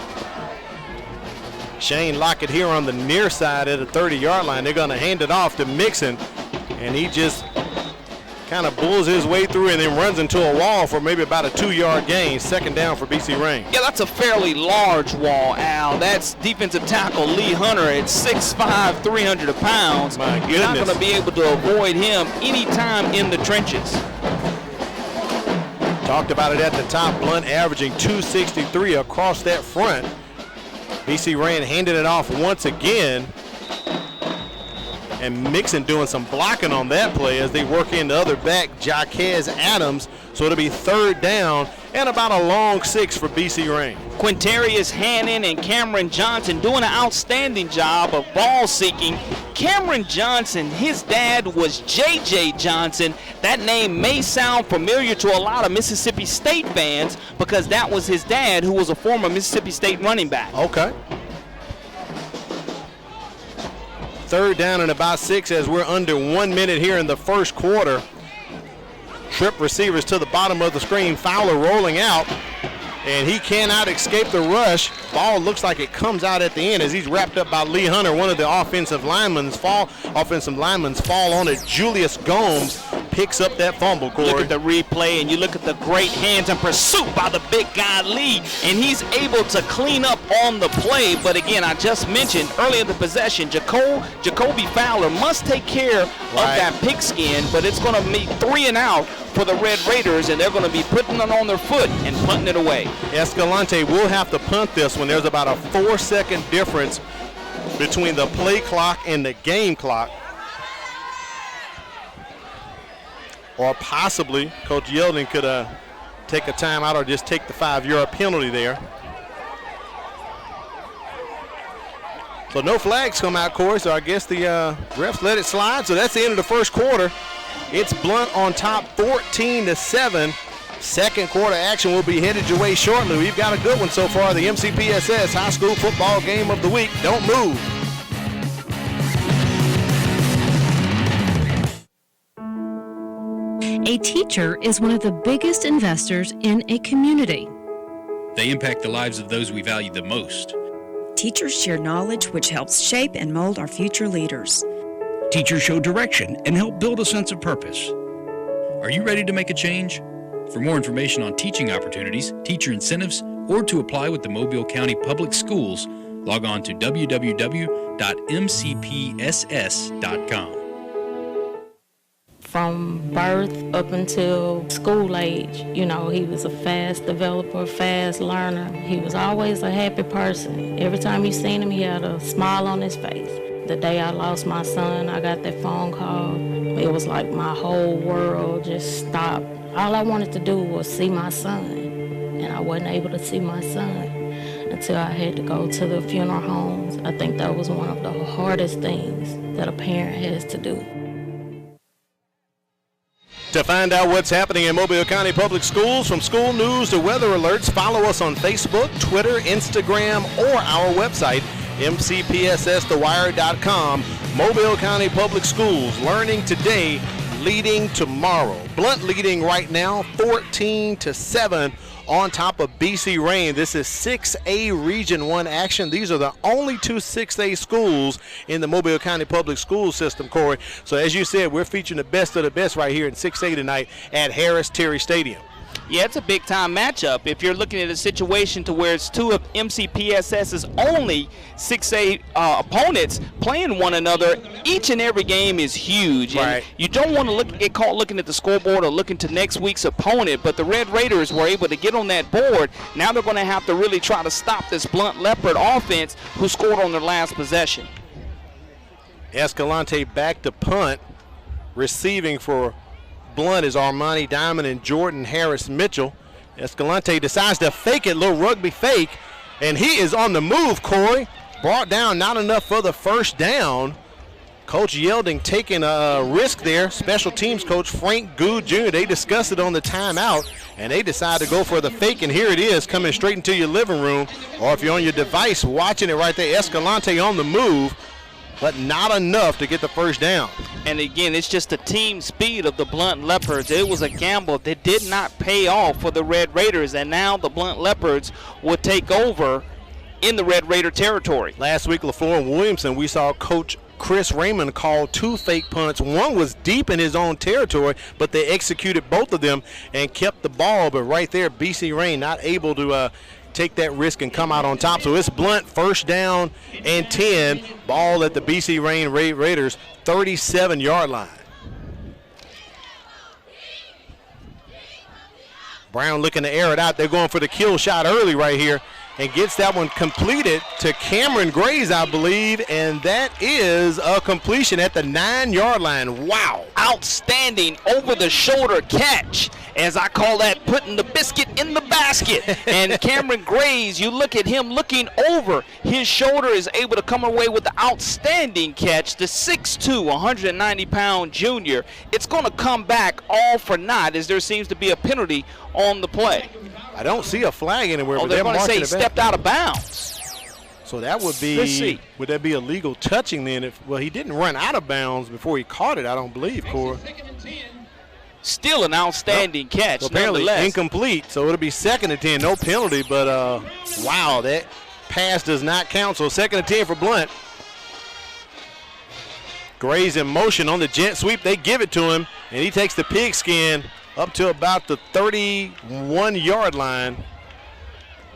Shane Lockett here on the near side at the 30-yard line. They're going to hand it off to Mixon, and he just kind of bulls his way through and then runs into a wall for maybe about a 2-yard gain. Second down for BC Rain.
Yeah, that's a fairly large wall, Al. That's defensive tackle Lee Hunter at 6'5", 300 pounds.
My goodness.
You're not going to be able to avoid him anytime in the trenches.
Talked about it at the top. Blount averaging 263 across that front. BC Rain handed it off once again. and Mixon doing some blocking on that play as they work in the other back, Jaquez Adams. So it'll be 3rd down and about a long 6 for BC Rain.
Quintarius Hannon and Cameron Johnson doing an outstanding job of ball seeking. Cameron Johnson, his dad was J.J. Johnson. That name may sound familiar to a lot of Mississippi State fans because that was his dad, who was a former Mississippi State running back.
Okay. 3rd down and about 6 as we're under 1 minute here in the first quarter. Trip receivers to the bottom of the screen. Fowler rolling out, and he cannot escape the rush. Ball looks like it comes out at the end as he's wrapped up by Lee Hunter. One of the offensive linemen fall on it. Julius Gomes picks up that fumble, Corey.
Look at the replay, and you look at the great hands in pursuit by the big guy Lee, and he's able to clean up on the play. But again, I just mentioned early in the possession, Jacoby Fowler must take care of that pigskin, but it's going to be 3 and out for the Red Raiders, and they're going to be putting it on their foot and punting it away.
Escalante will have to punt this one. There's about a 4-second difference between the play clock and the game clock. Or possibly Coach Yeldon could take a timeout or just take the 5-yard penalty there. So no flags come out, Corey, so I guess the refs let it slide. So that's the end of the first quarter. It's Blount on top 14-7. Second quarter action will be headed your way shortly. We've got a good one so far, the MCPSS High School Football Game of the Week. Don't move.
A teacher is one of the biggest investors in a community.
They impact the lives of those we value the most.
Teachers share knowledge which helps shape and mold our future leaders.
Teachers show direction and help build a sense of purpose. Are you ready to make a change? For more information on teaching opportunities, teacher incentives, or to apply with the Mobile County Public Schools, log on to www.mcpss.com.
From birth up until school age, he was a fast developer, fast learner. He was always a happy person. Every time you seen him, he had a smile on his face. The day I lost my son, I got that phone call. It was like my whole world just stopped. All I wanted to do was see my son, and I wasn't able to see my son until I had to go to the funeral homes. I think that was one of the hardest things that a parent has to do.
To find out what's happening in Mobile County Public Schools, from school news to weather alerts, follow us on Facebook, Twitter, Instagram, or our website, mcpssthewire.com. Mobile County Public Schools, learning today, leading tomorrow. Blount leading right now 14-7 on top of BC Rain. This is 6A Region 1 action. These are the only 2 6A schools in the Mobile County Public School system, Corey. So as you said, we're featuring the best of the best right here in 6A tonight at Harris Terry Stadium.
Yeah, it's a big-time matchup. If you're looking at a situation to where it's 2 of MCPSS's only 6A opponents playing one another, each and every game is huge.
Right.
And you don't want to get caught looking at the scoreboard or looking to next week's opponent, but the Red Raiders were able to get on that board. Now they're going to have to really try to stop this Blount Leopard offense who scored on their last possession.
Escalante back to punt. Receiving for Blount is Armani Diamond and Jordan Harris Mitchell. Escalante decides to fake it, little rugby fake, and he is on the move, Corey. Brought down, not enough for the first down. Coach Yelding taking a risk there. Special teams coach Frank Good Jr., they discussed it on the timeout, and they decide to go for the fake, and here it is coming straight into your living room, or if you're on your device watching it right there, Escalante on the move, but not enough to get the first down.
And again, it's just the team speed of the Blount Leopards. It was a gamble that did not pay off for the Red Raiders, and now the Blount Leopards will take over in the Red Raider territory.
Last week, LaFleur and Williamson, we saw Coach Chris Raymond call 2 fake punts. One was deep in his own territory, but they executed both of them and kept the ball. But right there, BC Rain not able to take that risk and come out on top. So it's Blount, first down and 10. Ball at the BC Rain Raiders 37-yard line. Brown looking to air it out. They're going for the kill shot early right here. and gets that one completed to Cameron Grays, I believe, and that is a completion at the 9-yard line. Wow.
Outstanding over-the-shoulder catch, as I call that, putting the biscuit in the basket. And Cameron Grays, you look at him looking over his shoulder, is able to come away with the outstanding catch. The 6'2", 190-pound junior. It's going to come back all for naught, as there seems to be a penalty on the play.
I don't see a flag anywhere.
Oh,
but
they're going to say he
it
stepped out of bounds.
So that would be,
Let's see.
Would that be illegal touching then? Well, he didn't run out of bounds before he caught it, I don't believe, Corey.
Still an outstanding catch,
so apparently
nonetheless.
incomplete, so it'll be 2nd and 10, no penalty, but wow, that pass does not count, so 2nd and 10 for Blount. Gray's in motion on the jet sweep, they give it to him, and he takes the pigskin up to about the 31-yard line.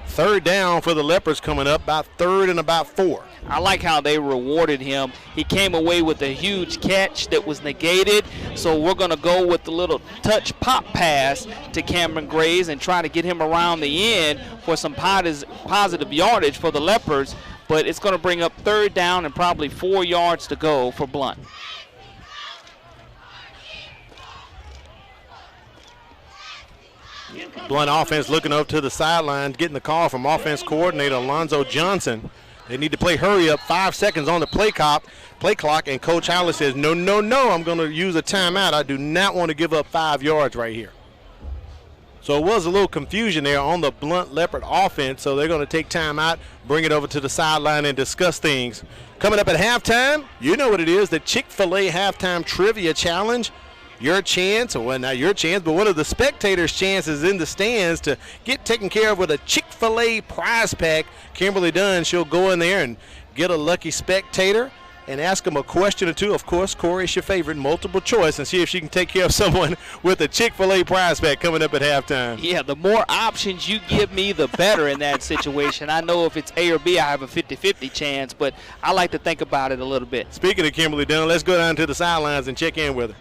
3rd down for the Leopards coming up, about 3rd and about 4.
I like how they rewarded him. He came away with a huge catch that was negated, so we're going to go with the little touch pop pass to Cameron Grays and try to get him around the end for some positive yardage for the Leopards, but it's going to bring up 3rd down and probably 4 yards to go for Blount.
Blount offense looking over to the sideline, getting the call from offense coordinator Alonzo Johnson. They need to play hurry up, 5 seconds on the play clock, and Coach Howlett says, no, I'm going to use a timeout. I do not want to give up 5 yards right here. So it was a little confusion there on the Blount Leopard offense, so they're going to take time out, bring it over to the sideline and discuss things. Coming up at halftime, you know what it is, the Chick-fil-A Halftime Trivia Challenge. Your chance, well, not your chance, but one of the spectators' chances in the stands to get taken care of with a Chick-fil-A prize pack. Kimberly Dunn, she'll go in there and get a lucky spectator and ask them a question or two. Of course, Corey, it's your favorite, multiple choice, and see if she can take care of someone with a Chick-fil-A prize pack coming up at halftime.
Yeah, the more options you give me, the better in that situation. I know if it's A or B, I have a 50-50 chance, but I like to think about it a little bit.
Speaking of Kimberly Dunn, let's go down to the sidelines and check in with her.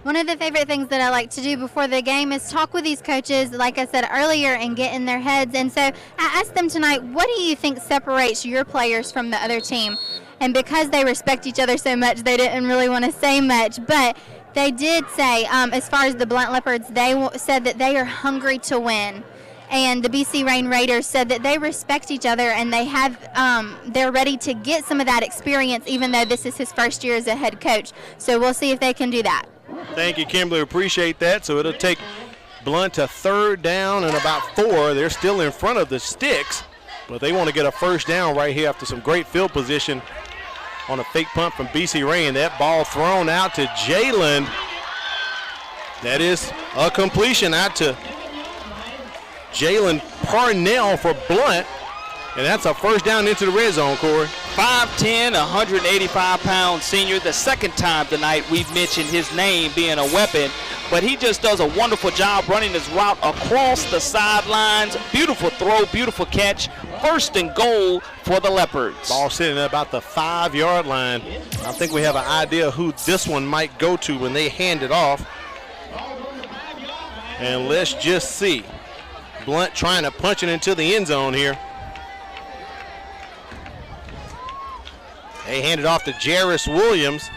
One of the favorite things that I like to do before the game is talk with these coaches, like I said earlier, and get in their heads. And so I asked them tonight, what do you think separates your players from the other team? And because they respect each other so much, they didn't really want to say much. But they did say, as far as the Blount Leopards, they said that they are hungry to win. And the BC Rain Raiders said that they respect each other and they're ready to get some of that experience, even though this is his first year as a head coach. So we'll see if they can do that.
Thank you, Kimberly. Appreciate that. So it'll take Blount to 3rd down and about 4. They're still in front of the sticks, but they want to get a 1st down right here after some great field position on a fake punt from BC Rain. That ball thrown out to Jalen. That is a completion out to Jalen Parnell for Blount. And that's a 1st down into the red zone, Corey.
5'10", 185-pound senior. The 2nd time tonight we've mentioned his name being a weapon, but he just does a wonderful job running his route across the sidelines. Beautiful throw, beautiful catch. 1st and goal for the Leopards.
Ball sitting at about the 5-yard line. I think we have an idea who this one might go to when they hand it off. And let's just see. Blount trying to punch it into the end zone here. They hand it off to Jarris Williams.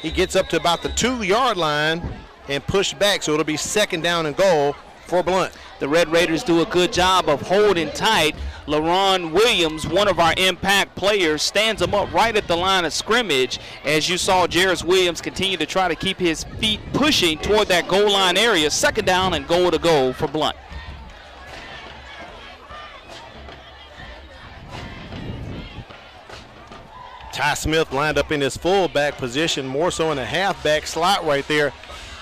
He gets up to about the 2-yard line and pushed back, so it'll be 2nd down and goal for Blount.
The Red Raiders do a good job of holding tight. LaRon Williams, one of our impact players, stands him up right at the line of scrimmage. As you saw, Jarris Williams continue to try to keep his feet pushing toward that goal line area. 2nd down and goal to go for Blount.
Ty Smith lined up in his fullback position, more so in a halfback slot right there,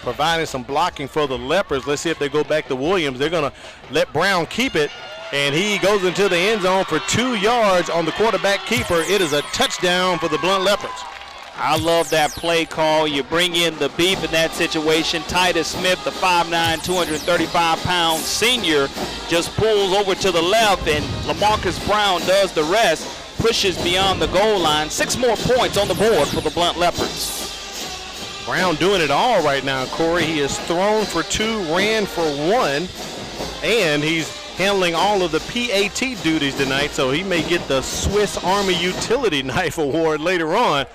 providing some blocking for the Leopards. Let's see if they go back to Williams. They're going to let Brown keep it, and he goes into the end zone for 2 yards on the quarterback keeper. It is a touchdown for the Blount Leopards.
I love that play call. You bring in the beef in that situation. Titus Smith, the 5'9", 235-pound senior, just pulls over to the left, and LaMarcus Brown does the rest. Pushes beyond the goal line. 6 more points on the board for the Blount Leopards.
Brown doing it all right now, Corey. He has thrown for 2, ran for 1, and he's handling all of the PAT duties tonight, so he may get the Swiss Army Utility Knife Award later on.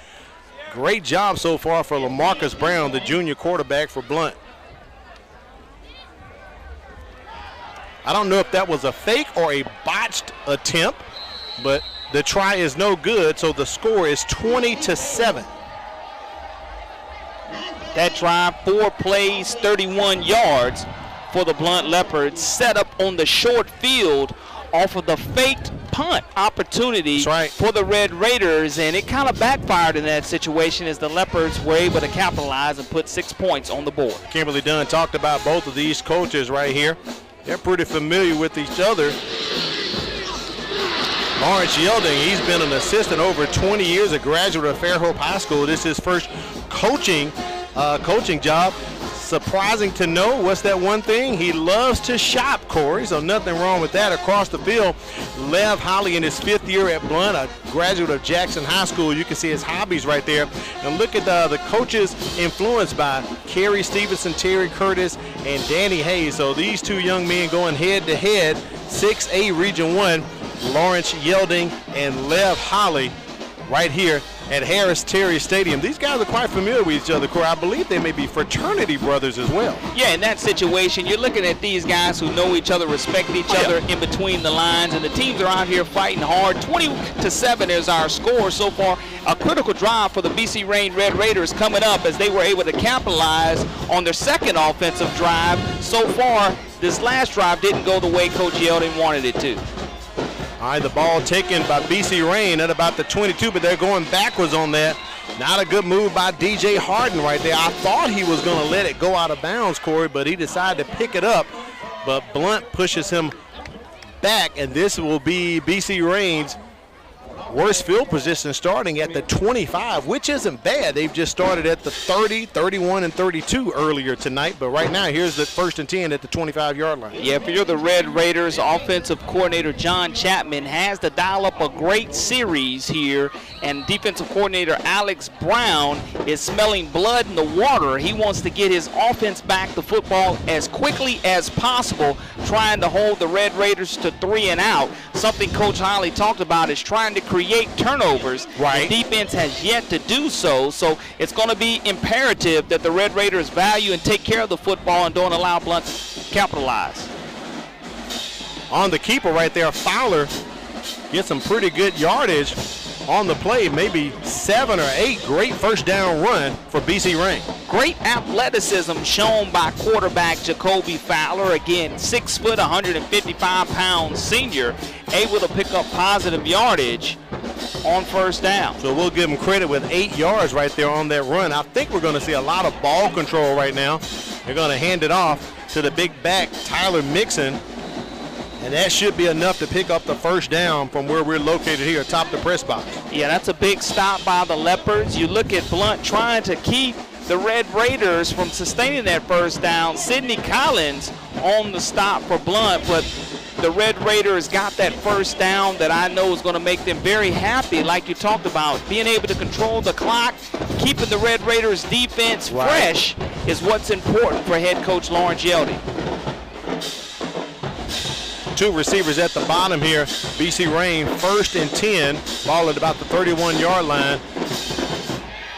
Great job so far for LaMarcus Brown, the junior quarterback for Blount. I don't know if that was a fake or a botched attempt, but the try is no good, so the score is 20-7.
That drive, 4 plays, 31 yards for the Blount Leopards, set up on the short field off of the faked punt opportunity for the Red Raiders, and it kind of backfired in that situation as the Leopards were able to capitalize and put 6 points on the board.
Kimberly Dunn talked about both of these coaches right here. They're pretty familiar with each other. Lawrence Yelding, he's been an assistant over 20 years, a graduate of Fairhope High School. This is his first coaching job. Surprising to know, what's that one thing? He loves to shop, Corey, so nothing wrong with that. Across the field, Lev Holly in his 5th year at Blount, a graduate of Jackson High School. You can see his hobbies right there. And look at the coaches influenced by Kerry Stevenson, Terry Curtis, and Danny Hayes. So these two young men going head-to-head, 6A Region 1, Lawrence Yelding and Lev Holly right here at Harris Terry Stadium. These guys are quite familiar with each other, Corey. I believe they may be fraternity brothers as well.
Yeah, in that situation, you're looking at these guys who know each other, respect each other in between the lines, and the teams are out here fighting hard. 20-7 is our score so far. A critical drive for the BC Rain Red Raiders coming up as they were able to capitalize on their second offensive drive. So far, this last drive didn't go the way Coach Yelding wanted it to.
All right, the ball taken by BC Rain at about the 22, but they're going backwards on that. Not a good move by DJ Harden right there. I thought he was going to let it go out of bounds, Corey, but he decided to pick it up. But Blount pushes him back, and this will be BC Rain's worst field position starting at the 25, which isn't bad. They've just started at the 30, 31, and 32 earlier tonight, but right now here's the 1st and 10 at the 25-yard line.
Yeah, if you're the Red Raiders, offensive coordinator John Chapman has to dial up a great series here, and defensive coordinator Alex Brown is smelling blood in the water. He wants to get his offense back to football as quickly as possible, trying to hold the Red Raiders to 3 and out. Something Coach Holly talked about is trying to create turnovers.
Right.
The defense has yet to do so, so it's going to be imperative that the Red Raiders value and take care of the football and don't allow Blount to capitalize.
On the keeper right there, Fowler gets some pretty good yardage on the play, maybe 7 or 8. Great first down run for BC Rain.
Great athleticism shown by quarterback Jacoby Fowler. Again, 6 foot, 155-pound senior, able to pick up positive yardage on first down.
So we'll give him credit with 8 yards right there on that run. I think we're going to see a lot of ball control right now. They're going to hand it off to the big back, Tyler Mixon. And that should be enough to pick up the first down from where we're located here atop the press box.
Yeah, that's a big stop by the Leopards. You look at Blount trying to keep the Red Raiders from sustaining that first down. Sidney Collins on the stop for Blount, but the Red Raiders got that first down that I know is going to make them very happy, like you talked about. Being able to control the clock, keeping the Red Raiders defense fresh is what's important for head coach Lawrence Yelding.
2 receivers at the bottom here. BC Rain 1st and 10. Ball at about the 31-yard line.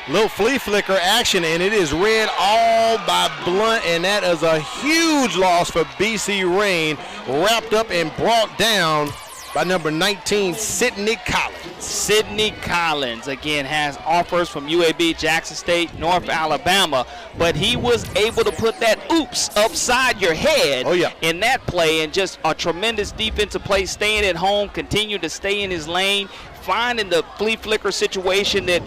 Little flea flicker action, and it is read all by Blount, and that is a huge loss for BC Rain. Wrapped up and brought down by number 19, Sidney Collins.
Sidney Collins, again, has offers from UAB, Jackson State, North Alabama, but he was able to put that oops upside your head in that play, and just a tremendous defensive play, staying at home, continue to stay in his lane, finding the flea flicker situation that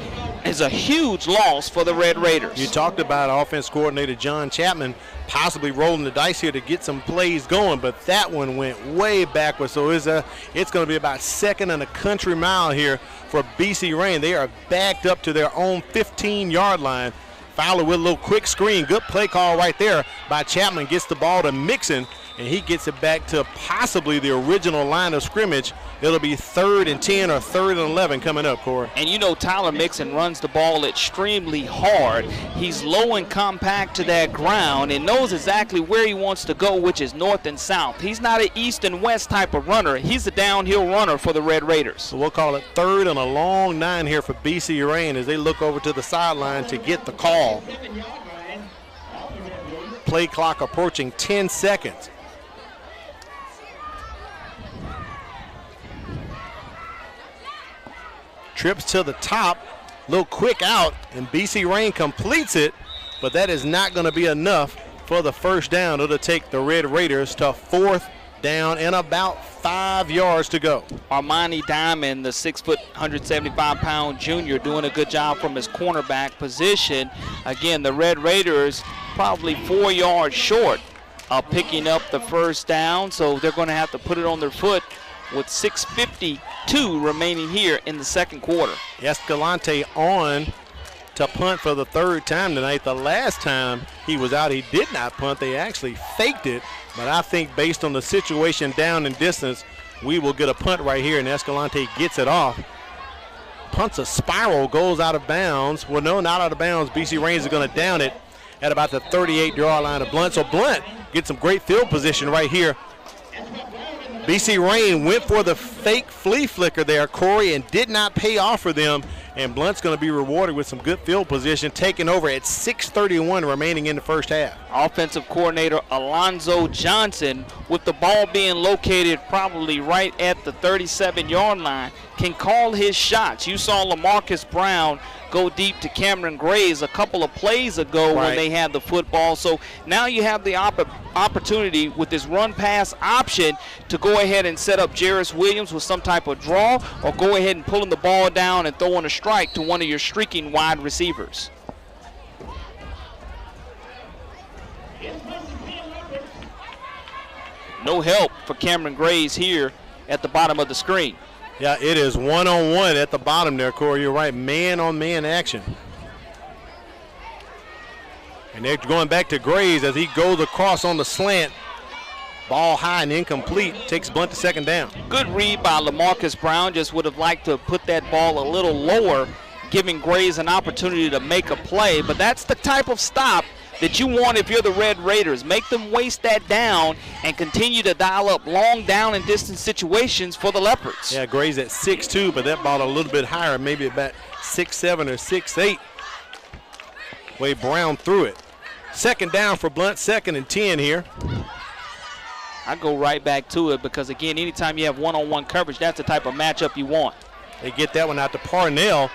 is a huge loss for the Red Raiders.
You talked about offense coordinator John Chapman possibly rolling the dice here to get some plays going, but that one went way backwards. So it's going to be about 2nd and a country mile here for BC Rain. They are backed up to their own 15-yard line. Fowler with a little quick screen. Good play call right there by Chapman. Gets the ball to Mixon, and he gets it back to possibly the original line of scrimmage. It'll be 3rd and 10 or 3rd and 11 coming up, Corey.
And you know Tyler Mixon runs the ball extremely hard. He's low and compact to that ground and knows exactly where he wants to go, which is north and south. He's not an east and west type of runner. He's a downhill runner for the Red Raiders.
So we'll call it 3rd and a long 9 here for BC Rain as they look over to the sideline to get the call. Play clock approaching 10 seconds. Trips to the top, little quick out, and BC Rain completes it, but that is not going to be enough for the first down. It'll take the Red Raiders to 4th down and about 5 yards to go.
Armani Diamond, the 6', 175-pound junior, doing a good job from his cornerback position. Again, the Red Raiders probably 4 yards short of picking up the first down, so they're going to have to put it on their foot with 6:52 remaining here in the second quarter.
Escalante on to punt for the 3rd time tonight. The last time he was out, he did not punt. They actually faked it, but I think based on the situation down and distance, we will get a punt right here, and Escalante gets it off. Punts a spiral, goes out of bounds. Well, no, not out of bounds. BC Rain is going to down it at about the 38-yard line of Blount. So Blount gets some great field position right here. BC Rain went for the fake flea flicker there, Corey, and did not pay off for them. And Blount's going to be rewarded with some good field position, taking over at 6:31 remaining in the first half.
Offensive coordinator Alonzo Johnson, with the ball being located probably right at the 37-yard line, can call his shots. You saw LaMarcus Brown go deep to Cameron Graves a couple of plays ago when they had the football. So now you have the opportunity with this run-pass option to go ahead and set up Jarris Williams with some type of draw, or go ahead and pulling the ball down and throwing a strike to one of your streaking wide receivers. No help for Cameron Graves here at the bottom of the screen.
Yeah, it is one-on-one at the bottom there, Corey. You're right, man-on-man action. And they're going back to Graves as he goes across on the slant. Ball high and incomplete, takes Blount to 2nd down.
Good read by LaMarcus Brown. Just would have liked to put that ball a little lower, giving Graves an opportunity to make a play. But that's the type of stop that you want if you're the Red Raiders. Make them waste that down and continue to dial up long down and distance situations for the Leopards.
Yeah, Graves at 6'2", but that ball a little bit higher, maybe about 6'7" or 6'8". Way Brown threw it. 2nd down for Blount, 2nd and 10 here.
I go right back to it because, again, anytime you have one-on-one coverage, that's the type of matchup you want.
They get that one out to Parnell.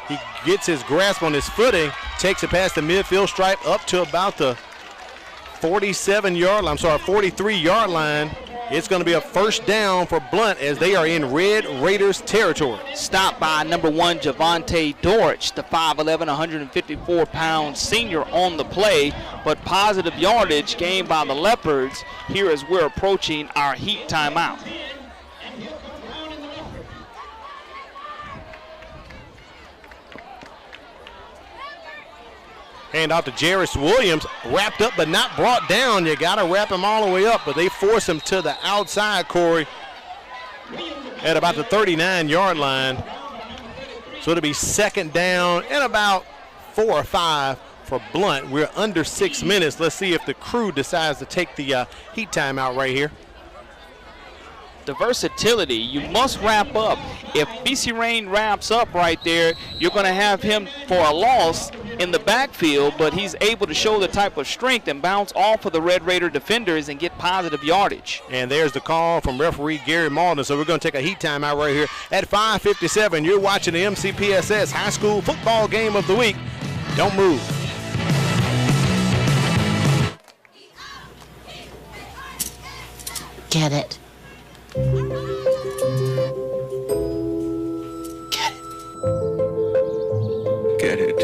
He gets his grasp on his footing, takes it past the midfield stripe up to about the 43-yard line. It's going to be a first down for Blount as they are in Red Raiders territory.
Stopped by number 1, Javante Dorich, the 5'11", 154-pound senior on the play, but positive yardage gained by the Leopards here as we're approaching our heat timeout.
Hand out to Jarris Williams, wrapped up but not brought down. You got to wrap him all the way up, but they force him to the outside, Corey, at about the 39-yard line. So it'll be 2nd down and about 4 or 5 for Blount. We're under 6 minutes. Let's see if the crew decides to take the heat timeout right here.
The versatility, you must wrap up. If BC Rain wraps up right there, you're going to have him for a loss in the backfield, but he's able to show the type of strength and bounce off of the Red Raider defenders and get positive yardage.
And there's the call from referee Gary Malden. So we're going to take a heat timeout right here at 5:57. You're watching the MCPSS High School Football Game of the Week. Don't move.
Get it.
Get it.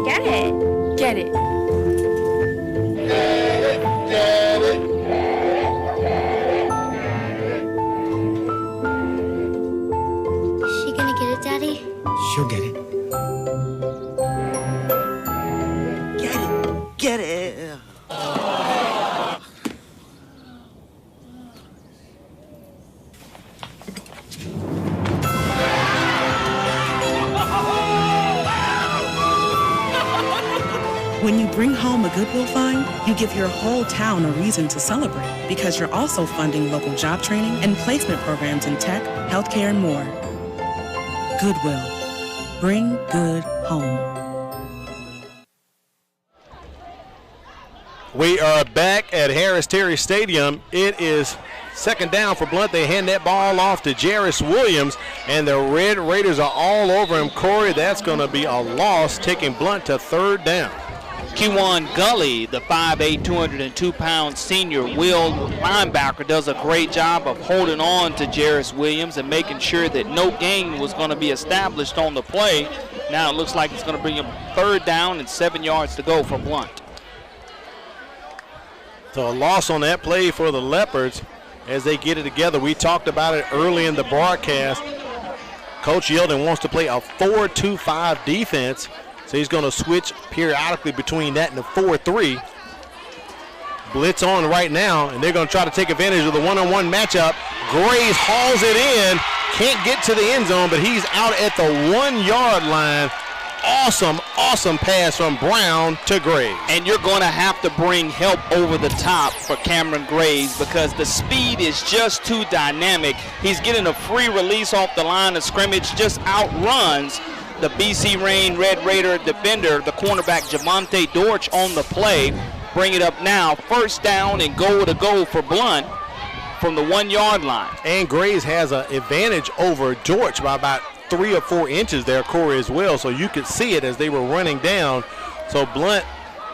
Get it.
Get it.
Is she gonna get it, Daddy?
She'll get it. Get it. Get it.
When you bring home a Goodwill find, you give your whole town a reason to celebrate because you're also funding local job training and placement programs in tech, healthcare, and more. Goodwill. Bring good home.
We are back at Harris Terry Stadium. It is second down for Blount. They hand that ball off to Jarris Williams, and the Red Raiders are all over him. Corey, that's going to be a loss, taking Blount to third down.
Kewan Gully, the 5'8", 202-pound senior will linebacker, does a great job of holding on to Jarris Williams and making sure that no gain was going to be established on the play. Now it looks like it's going to bring him third down and 7 yards to go for Blount.
So a loss on that play for the Leopards as they get it together. We talked about it early in the broadcast. Coach Yelden wants to play a 4-2-5 defense, so he's going to switch periodically between that and the 4-3. Blitz on right now, and they're going to try to take advantage of the one-on-one matchup. Graves hauls it in, can't get to the end zone, but he's out at the 1 yard line. Awesome, awesome pass from Brown to Graves.
And you're going to have to bring help over the top for Cameron Graves because the speed is just too dynamic. He's getting a free release off the line of scrimmage, just outruns the BC Reign Red Raider defender, the cornerback Javonte Dortch on the play. Bring it up now, first down and goal to go for Blount from the 1 yard line.
And Graves has an advantage over Dortch by about 3 or 4 inches there, Corey, as well, so you could see it as they were running down. So Blount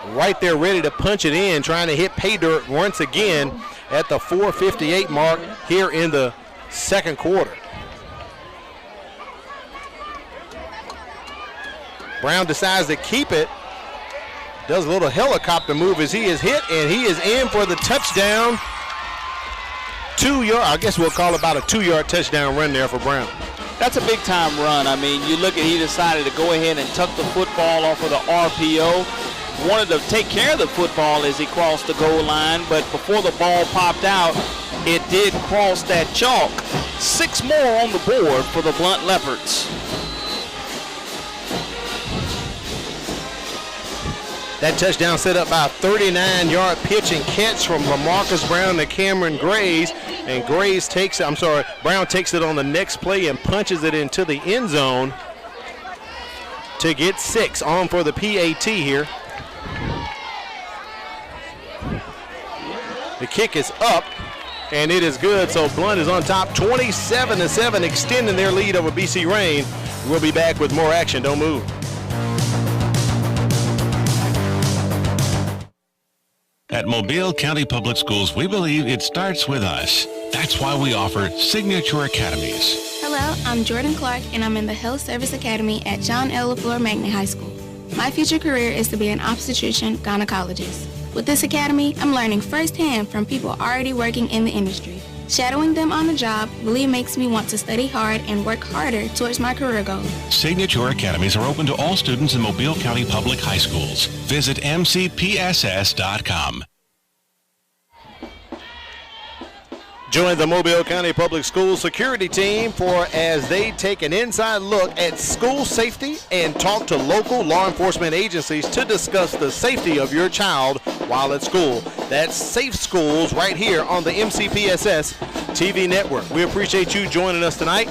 right there ready to punch it in, trying to hit pay dirt once again at the 4:58 mark here in the second quarter. Brown decides to keep it, does a little helicopter move as he is hit, and he is in for the touchdown. 2 yard, I guess we'll call it about a 2 yard touchdown run there for Brown.
That's a big-time run. I mean, you look at, he decided to go ahead and tuck the football off of the RPO. Wanted to take care of the football as he crossed the goal line, but before the ball popped out, it did cross that chalk. 6 more on the board for the Blount Leopards.
That touchdown set up by a 39-yard pitch and catch from LaMarcus Brown to Cameron Graves. And Graves takes it, Brown takes it on the next play and punches it into the end zone to get 6 on for the PAT here. The kick is up, and it is good. So Blount is on top 27-7, extending their lead over BC Reign. We'll be back with more action. Don't move.
At Mobile County Public Schools, we believe it starts with us. That's why we offer Signature Academies.
Hello, I'm Jordan Clark, and I'm in the Health Service Academy at John L. LaFleur Magnet High School. My future career is to be an obstetrician gynecologist. With this academy, I'm learning firsthand from people already working in the industry. Shadowing them on the job really makes me want to study hard and work harder towards my career goals.
Signature Academies are open to all students in Mobile County Public High Schools. Visit mcpss.com.
Join the Mobile County Public Schools security team as they take an inside look at school safety and talk to local law enforcement agencies to discuss the safety of your child while at school. That's Safe Schools right here on the MCPSS TV network. We appreciate you joining us tonight.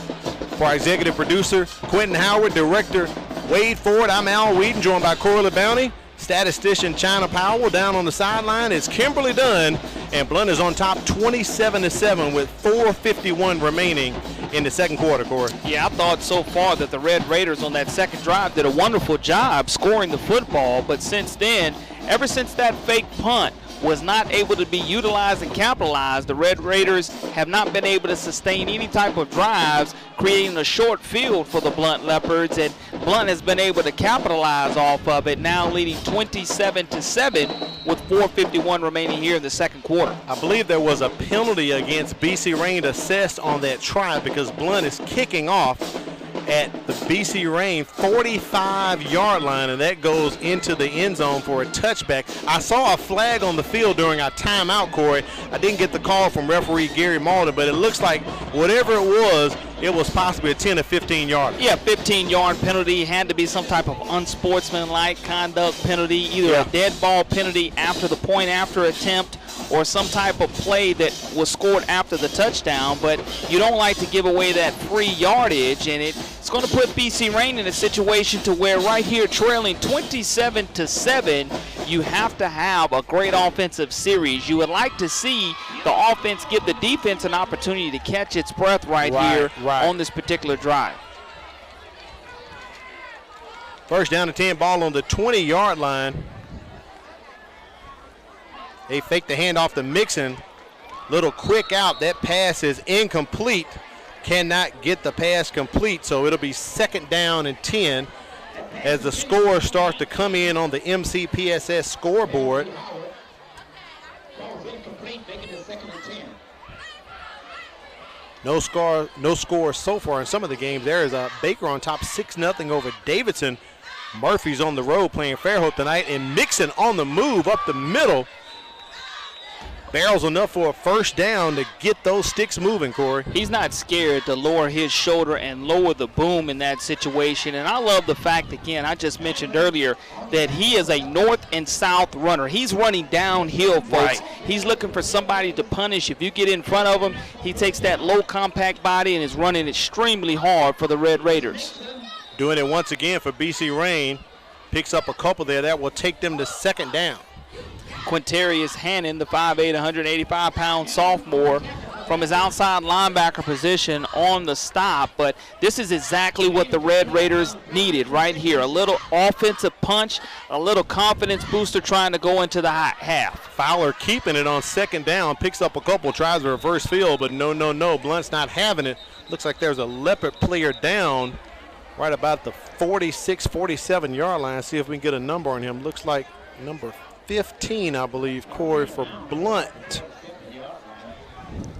For our executive producer, Quentin Howard, director Wade Ford, I'm Al Whedon, joined by Corley Bounty. Statistician China Powell down on the sideline is Kimberly Dunn, and Blount is on top 27-7 with 4:51 remaining in the second quarter, Corey.
Yeah, I thought so far that the Red Raiders on that second drive did a wonderful job scoring the football, but since then, ever since that fake punt was not able to be utilized and capitalized, the Red Raiders have not been able to sustain any type of drives, creating a short field for the Blount Leopards, and Blount has been able to capitalize off of it, now leading 27-7 with 4:51 remaining here in the second quarter.
I believe there was a penalty against BC Reign assessed on that try because Blount is kicking off, at the BC Reign 45-yard line, and that goes into the end zone for a touchback. I saw a flag on the field during our timeout, Corey. I didn't get the call from referee Gary Malden, but it looks like whatever it was possibly a 10 or 15-yard.
Yeah, 15-yard penalty. Had to be some type of unsportsmanlike conduct penalty, either a dead ball penalty after the point after attempt or some type of play that was scored after the touchdown. But you don't like to give away that free yardage, and it's going to put BC Reign in a situation to where right here trailing 27-7, you have to have a great offensive series. You would like to see the offense give the defense an opportunity to catch its breath right here on this particular drive.
First down and 10, ball on the 20-yard line. They fake the handoff to Mixon. Little quick out. That pass is incomplete. Cannot get the pass complete, so it'll be second down and 10 as the score starts to come in on the MCPSS scoreboard. No score so far in some of the games. There is a Baker on top 6-0 over Davidson. Murphy's on the road playing Fairhope tonight, and Mixon on the move up the middle. Barrels enough for a first down to get those sticks moving, Corey.
He's not scared to lower his shoulder and lower the boom in that situation. And I love the fact, again, I just mentioned earlier that he is a north and south runner. He's running downhill, folks. He's looking for somebody to punish. If you get in front of him, he takes that low compact body and is running extremely hard for the Red Raiders.
Doing it once again for BC Reign. Picks up a couple there. That will take them to second down.
Quintarius Hannon, the 5'8", 185-pound sophomore, from his outside linebacker position on the stop. But this is exactly what the Red Raiders needed right here. A little offensive punch, a little confidence booster trying to go into the half.
Fowler keeping it on second down, picks up a couple, tries a reverse field, but no. Blount's not having it. Looks like there's a Leopard player down right about the 46, 47-yard line. See if we can get a number on him. Looks like number 15, I believe, Corey, for Blount.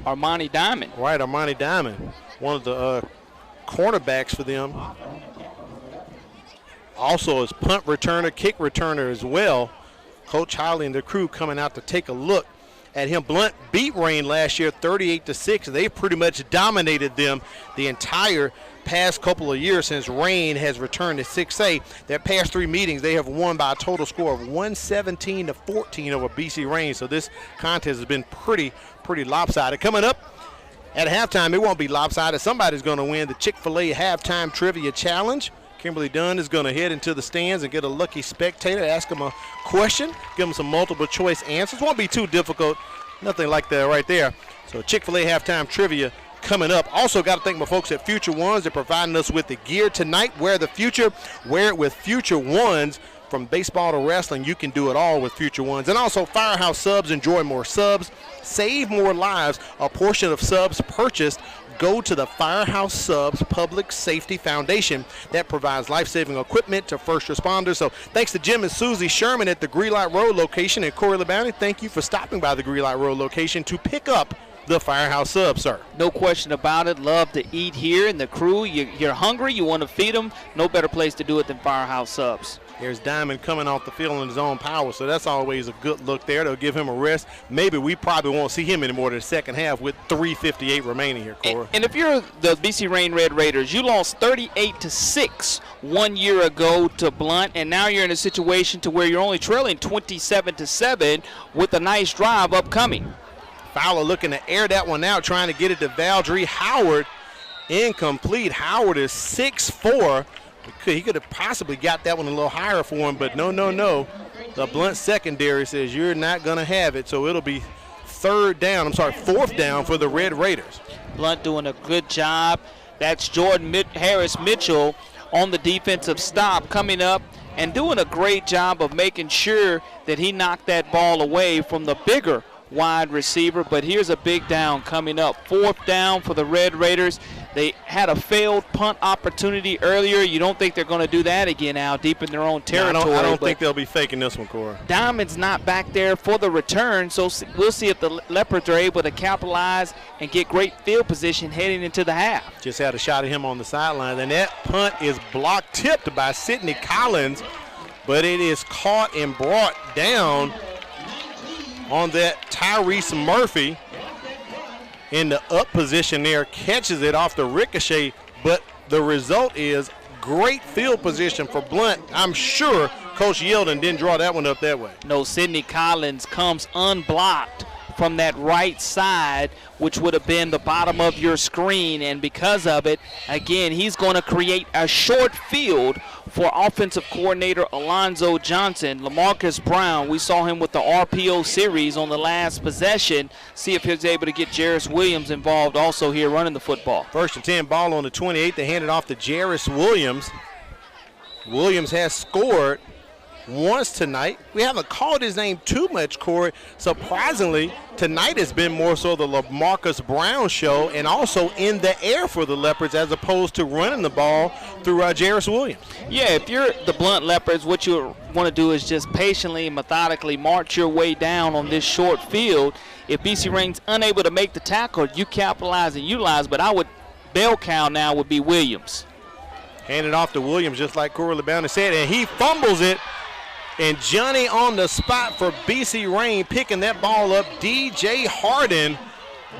Armani Diamond.
Right, Armani Diamond, one of the cornerbacks for them. Also is punt returner, kick returner as well. Coach Holly and the crew coming out to take a look at him. Blount beat Reign last year 38-6. They pretty much dominated them the entire past couple of years since Reign has returned to 6A. Their past three meetings, they have won by a total score of 117-14 over BC Reign. So this contest has been pretty lopsided. Coming up at halftime, it won't be lopsided. Somebody's going to win the Chick-fil-A Halftime Trivia Challenge. Kimberly Dunn is going to head into the stands and get a lucky spectator, ask him a question, give him some multiple choice answers. Won't be too difficult. Nothing like that right there. So Chick-fil-A Halftime Trivia coming up. Also got to thank my folks at Future Ones. They're providing us with the gear tonight. Wear the future. Wear it with Future Ones. From baseball to wrestling, you can do it all with Future Ones. And also Firehouse Subs. Enjoy more subs. Save more lives. A portion of subs purchased go to the Firehouse Subs Public Safety Foundation that provides life-saving equipment to first responders. So thanks to Jim and Susie Sherman at the Greenlight Road location and Corey LeBounty. Thank you for stopping by the Greenlight Road location to pick up the Firehouse Sub, sir.
No question about it. Love to eat here, and the crew, you're hungry, you want to feed them. No better place to do it than Firehouse Subs.
There's Diamond coming off the field in his own power, so that's always a good look there. They'll give him a rest. Maybe we probably won't see him anymore in the second half with 3:58 remaining here, Corey.
And if you're the BC Reign Red Raiders, you lost 38-6 1 year ago to Blount, and now you're in a situation to where you're only trailing 27-7 with a nice drive upcoming.
Fowler looking to air that one out, trying to get it to Valdry Howard. Incomplete. Howard is 6'4". He could have possibly got that one a little higher for him, but no. The Blount secondary says you're not going to have it, so it'll be fourth down for the Red Raiders.
Blount doing a good job. That's Jordan Harris Mitchell on the defensive stop coming up and doing a great job of making sure that he knocked that ball away from the bigger wide receiver. But here's a big down coming up. 4th down for the Red Raiders. They had a failed punt opportunity earlier. You don't think they're going to do that again now, deep in their own territory.
I don't think they'll be faking this one, Corey.
Diamond's not back there for the return, so we'll see if the Leopards are able to capitalize and get great field position heading into the half.
Just had a shot at him on the sideline, and that punt is blocked, tipped by Sidney Collins, but it is caught and brought down on that Tyrese Murphy in the up position there, catches it off the ricochet, but the result is great field position for Blount. I'm sure Coach Yeldon didn't draw that one up that way.
No, Sidney Collins comes unblocked from that right side, which would have been the bottom of your screen, and because of it, again, he's going to create a short field for offensive coordinator Alonzo Johnson. LaMarcus Brown, we saw him with the RPO series on the last possession. See if he's able to get Jarris Williams involved also here running the football.
1st and 10, ball on the 28. They hand it off to Jarris Williams. Williams has scored once tonight. We haven't called his name too much, Corey. Surprisingly, tonight has been more so the LaMarcus Brown show, and also in the air for the Leopards as opposed to running the ball through Jarris Williams.
Yeah, if you're the Blount Leopards, what you want to do is just patiently and methodically march your way down on this short field. If BC Rain's unable to make the tackle, you capitalize and utilize, but bell cow now would be Williams.
Hand it off to Williams, just like Corey LeBound said, and he fumbles it. And Johnny on the spot for BC Rain, picking that ball up. DJ Harden,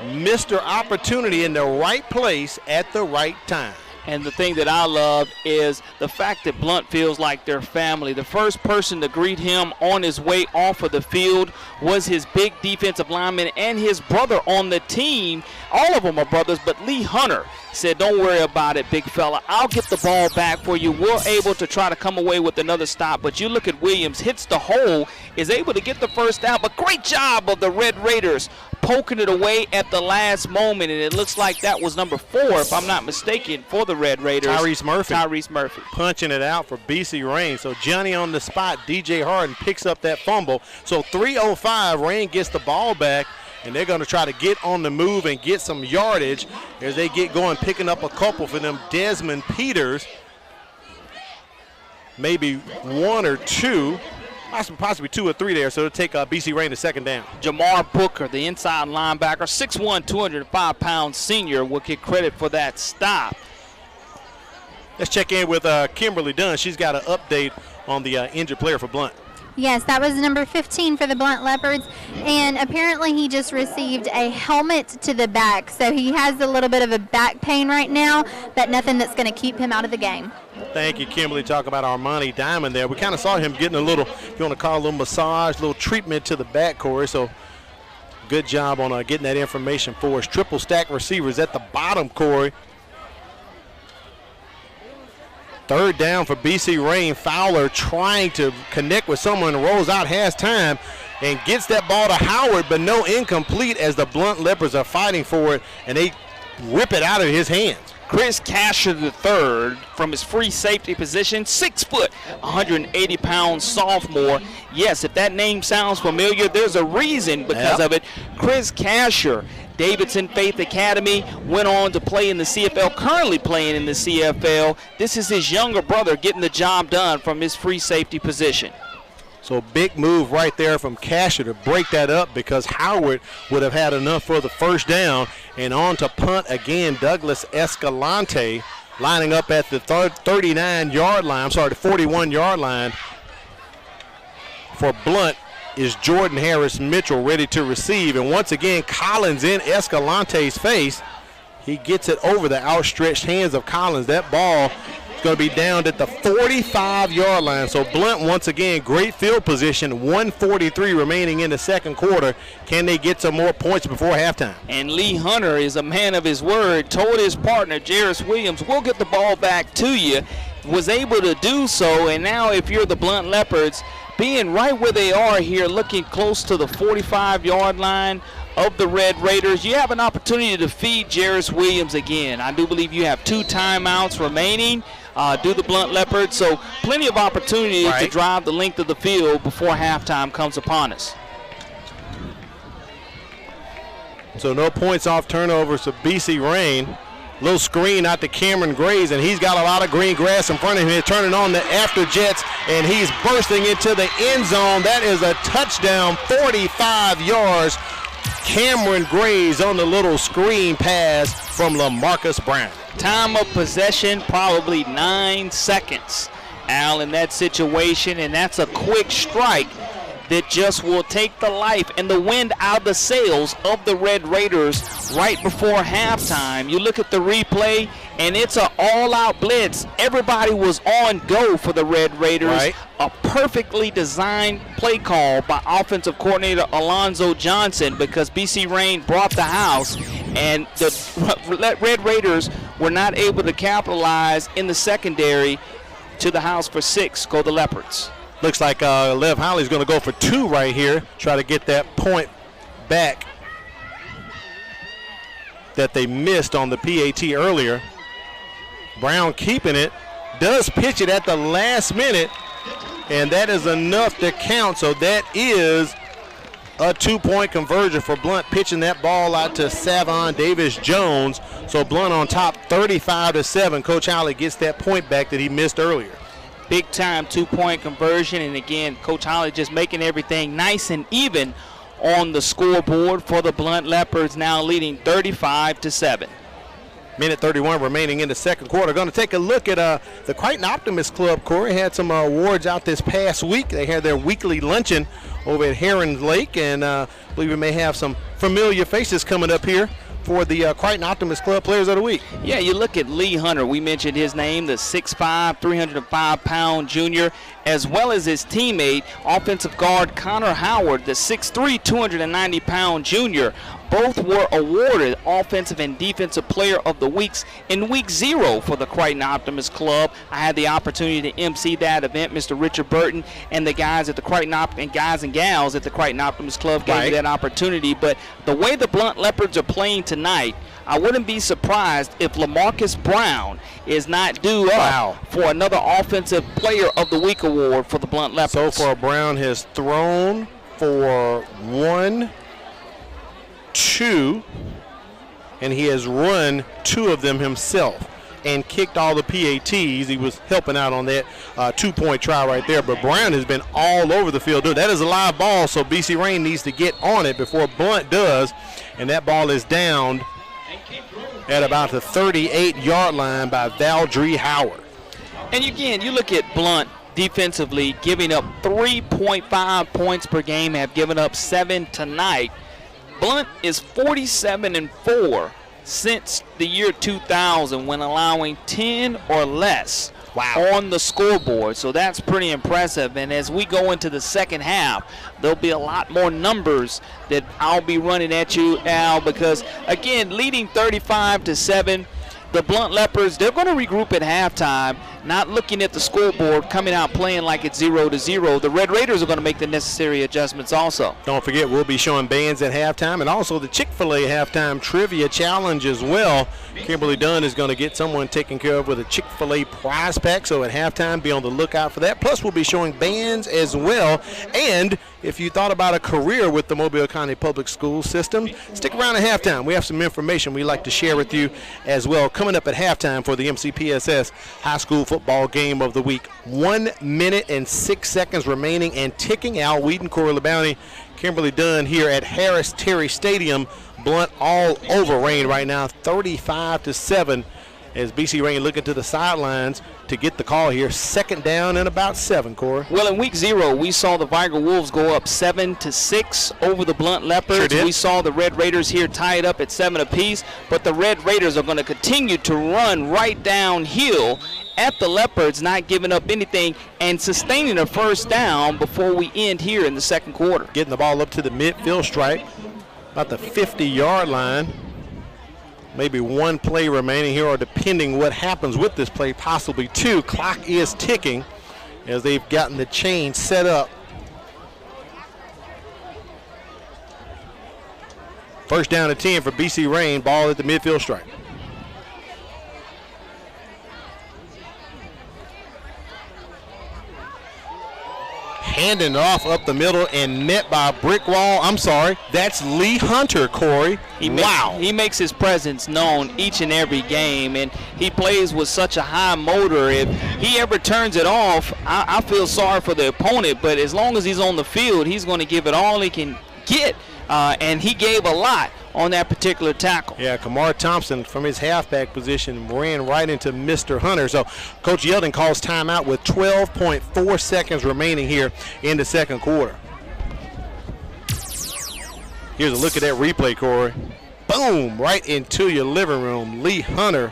Mr. Opportunity in the right place at the right time.
And the thing that I love is the fact that Blount feels like their family. The first person to greet him on his way off of the field was his big defensive lineman and his brother on the team. All of them are brothers, but Lee Hunter said, "Don't worry about it, big fella. I'll get the ball back for you." We're able to try to come away with another stop, but you look at Williams, hits the hole, is able to get the first down, but great job of the Red Raiders poking it away at the last moment, and it looks like that was number 4, if I'm not mistaken, for the Red Raiders.
Tyrese Murphy.
Punching
it out for BC Rain. So Johnny on the spot, DJ Harden picks up that fumble. So 3:05, Rain gets the ball back, and they're going to try to get on the move and get some yardage as they get going, picking up a couple for them. Desmond Peters, maybe 1 or 2. Possibly 2 or 3 there, so it'll take BC Rain to 2nd down.
Jamar Booker, the inside linebacker, 6'1", 205-pound senior, will get credit for that stop.
Let's check in with Kimberly Dunn. She's got an update on the injured player for Blount.
Yes, that was number 15 for the Blount Leopards, and apparently he just received a helmet to the back, so he has a little bit of a back pain right now, but nothing that's going to keep him out of the game.
Thank you, Kimberly. Talk about Armani Diamond there. We kind of saw him getting a little, if you want to call it a little massage, a little treatment to the back, Corey, so good job on getting that information for us. Triple stack receivers at the bottom, Corey. 3rd down for BC Rain. Fowler trying to connect with someone, rolls out, has time, and gets that ball to Howard, but no incomplete as the Blount Leopards are fighting for it, and they rip it out of his hands.
Chris Casher III from his free safety position, 6 foot, 180-pound sophomore. Yes, if that name sounds familiar, there's a reason because of it. Chris Casher, Davidson Faith Academy, went on to play in the CFL, currently playing in the CFL. This is his younger brother getting the job done from his free safety position.
So big move right there from Casher to break that up because Howard would have had enough for the 1st down. And on to punt again, Douglas Escalante lining up at the 39-yard line. I'm sorry, the 41-yard line. For Blount is Jordan Harris Mitchell ready to receive. And once again, Collins in Escalante's face. He gets it over the outstretched hands of Collins. That ball going to be down at the 45-yard line. So Blount, once again, great field position. 1:43 remaining in the 2nd quarter. Can they get some more points before halftime?
And Lee Hunter is a man of his word. Told his partner, Jarris Williams, we'll get the ball back to you. Was able to do so. And now if you're the Blount Leopards, being right where they are here, looking close to the 45-yard line of the Red Raiders, you have an opportunity to feed Jarris Williams again. I do believe you have 2 timeouts remaining. Do the Blount Leopards, so plenty of opportunity to drive the length of the field before halftime comes upon us.
So no points off turnovers to BC Rain. Little screen out to Cameron Graves, and he's got a lot of green grass in front of him. He's turning on the after jets, and he's bursting into the end zone. That is a touchdown, 45 yards. Cameron Graves on the little screen pass from LaMarcus Brown.
Time of possession, probably 9 seconds, Al, in that situation, and that's a quick strike that just will take the life and the wind out of the sails of the Red Raiders right before halftime. You look at the replay, and it's an all-out blitz. Everybody was on go for the Red Raiders.
Right.
A perfectly designed play call by offensive coordinator Alonzo Johnson, because BC Rain brought the house, and the Red Raiders were not able to capitalize in the secondary to the house for 6. Go the Leopards.
Looks like Lev Howley's going to go for 2 right here, try to get that point back that they missed on the PAT earlier. Brown keeping it, does pitch it at the last minute, and that is enough to count. So that is a 2-point conversion for Blount, pitching that ball out to Savon Davis-Jones. So Blount on top 35-7. Coach Howley gets that point back that he missed earlier.
Big time 2-point conversion, and again, Coach Howley just making everything nice and even on the scoreboard for the Blount Leopards, now leading 35-7.
Minute 31 remaining in the second quarter. Going to take a look at the Crichton Optimist Club. Corey had some awards out this past week. They had their weekly luncheon over at Heron Lake, and I believe we may have some familiar faces coming up here for the Crichton Optimist Club Players of the Week.
Yeah, you look at Lee Hunter. We mentioned his name, the 6'5", 305-pound junior, as well as his teammate, offensive guard Connor Howard, the 6'3", 290-pound junior. Both were awarded Offensive and Defensive Player of the Weeks in Week 0 for the Crichton Optimist Club. I had the opportunity to MC that event. Mr. Richard Burton and the guys at the Crichton and guys and gals at the Crichton Optimist Club gave me that opportunity. But the way the Blount Leopards are playing tonight, I wouldn't be surprised if LaMarcus Brown is not due up for another Offensive Player of the Week award for the Blount Leopards.
So far, Brown has thrown for 1, 2, and he has run 2 of them himself and kicked all the PATs. He was helping out on that 2-point try right there, but Brown has been all over the field. Dude, that is a live ball, so BC Rain needs to get on it before Blount does, and that ball is downed at about the 38-yard line by Valdree Howard.
And again, you look at Blount defensively, giving up 3.5 points per game, have given up 7 tonight. Blount is 47-4 since the year 2000 when allowing 10 or less on the scoreboard. So that's pretty impressive. And as we go into the second half, there'll be a lot more numbers that I'll be running at you, Al, because, again, leading 35-7, the Blount Leopards, they're going to regroup at halftime, not looking at the scoreboard, coming out playing like it's 0-0. The Red Raiders are going to make the necessary adjustments also.
Don't forget, we'll be showing bands at halftime and also the Chick-fil-A halftime trivia challenge as well. Kimberly Dunn is going to get someone taken care of with a Chick-fil-A prize pack, so at halftime, be on the lookout for that. Plus, we'll be showing bands as well. And if you thought about a career with the Mobile County Public School System, stick around at halftime. We have some information we'd like to share with you as well. Coming up at halftime for the MCPSS High School Football Game of the Week. 1 minute and 6 seconds remaining and ticking. Al Wheaton, Corey LeBounty, Kimberly Dunn here at Harris Terry Stadium. Blount all over Rain right now, 35-7. As BC Rain looking to the sidelines to get the call here. Second down and about 7, Corey.
Well, in Week 0, we saw the Viger Wolves go up 7-6 over the Blount Leopards.
Sure did.
We saw the Red Raiders here tied up at 7 apiece, but the Red Raiders are going to continue to run right downhill at the Leopards, not giving up anything and sustaining a first down before we end here in the second quarter.
Getting the ball up to the midfield stripe, about the 50-yard line. Maybe 1 play remaining here, or depending what happens with this play, possibly 2. Clock is ticking as they've gotten the chain set up. First down and 10 for BC Rain, ball at the midfield stripe. Handing off up the middle and met by a brick wall. I'm sorry, that's Lee Hunter, Corey.
He makes his presence known each and every game, and he plays with such a high motor. If he ever turns it off, I feel sorry for the opponent, but as long as he's on the field, he's going to give it all he can get, and he gave a lot on that particular tackle.
Yeah, Kamar Thompson from his halfback position ran right into Mr. Hunter. So Coach Yeldon calls timeout with 12.4 seconds remaining here in the second quarter. Here's a look at that replay, Corey. Boom, right into your living room. Lee Hunter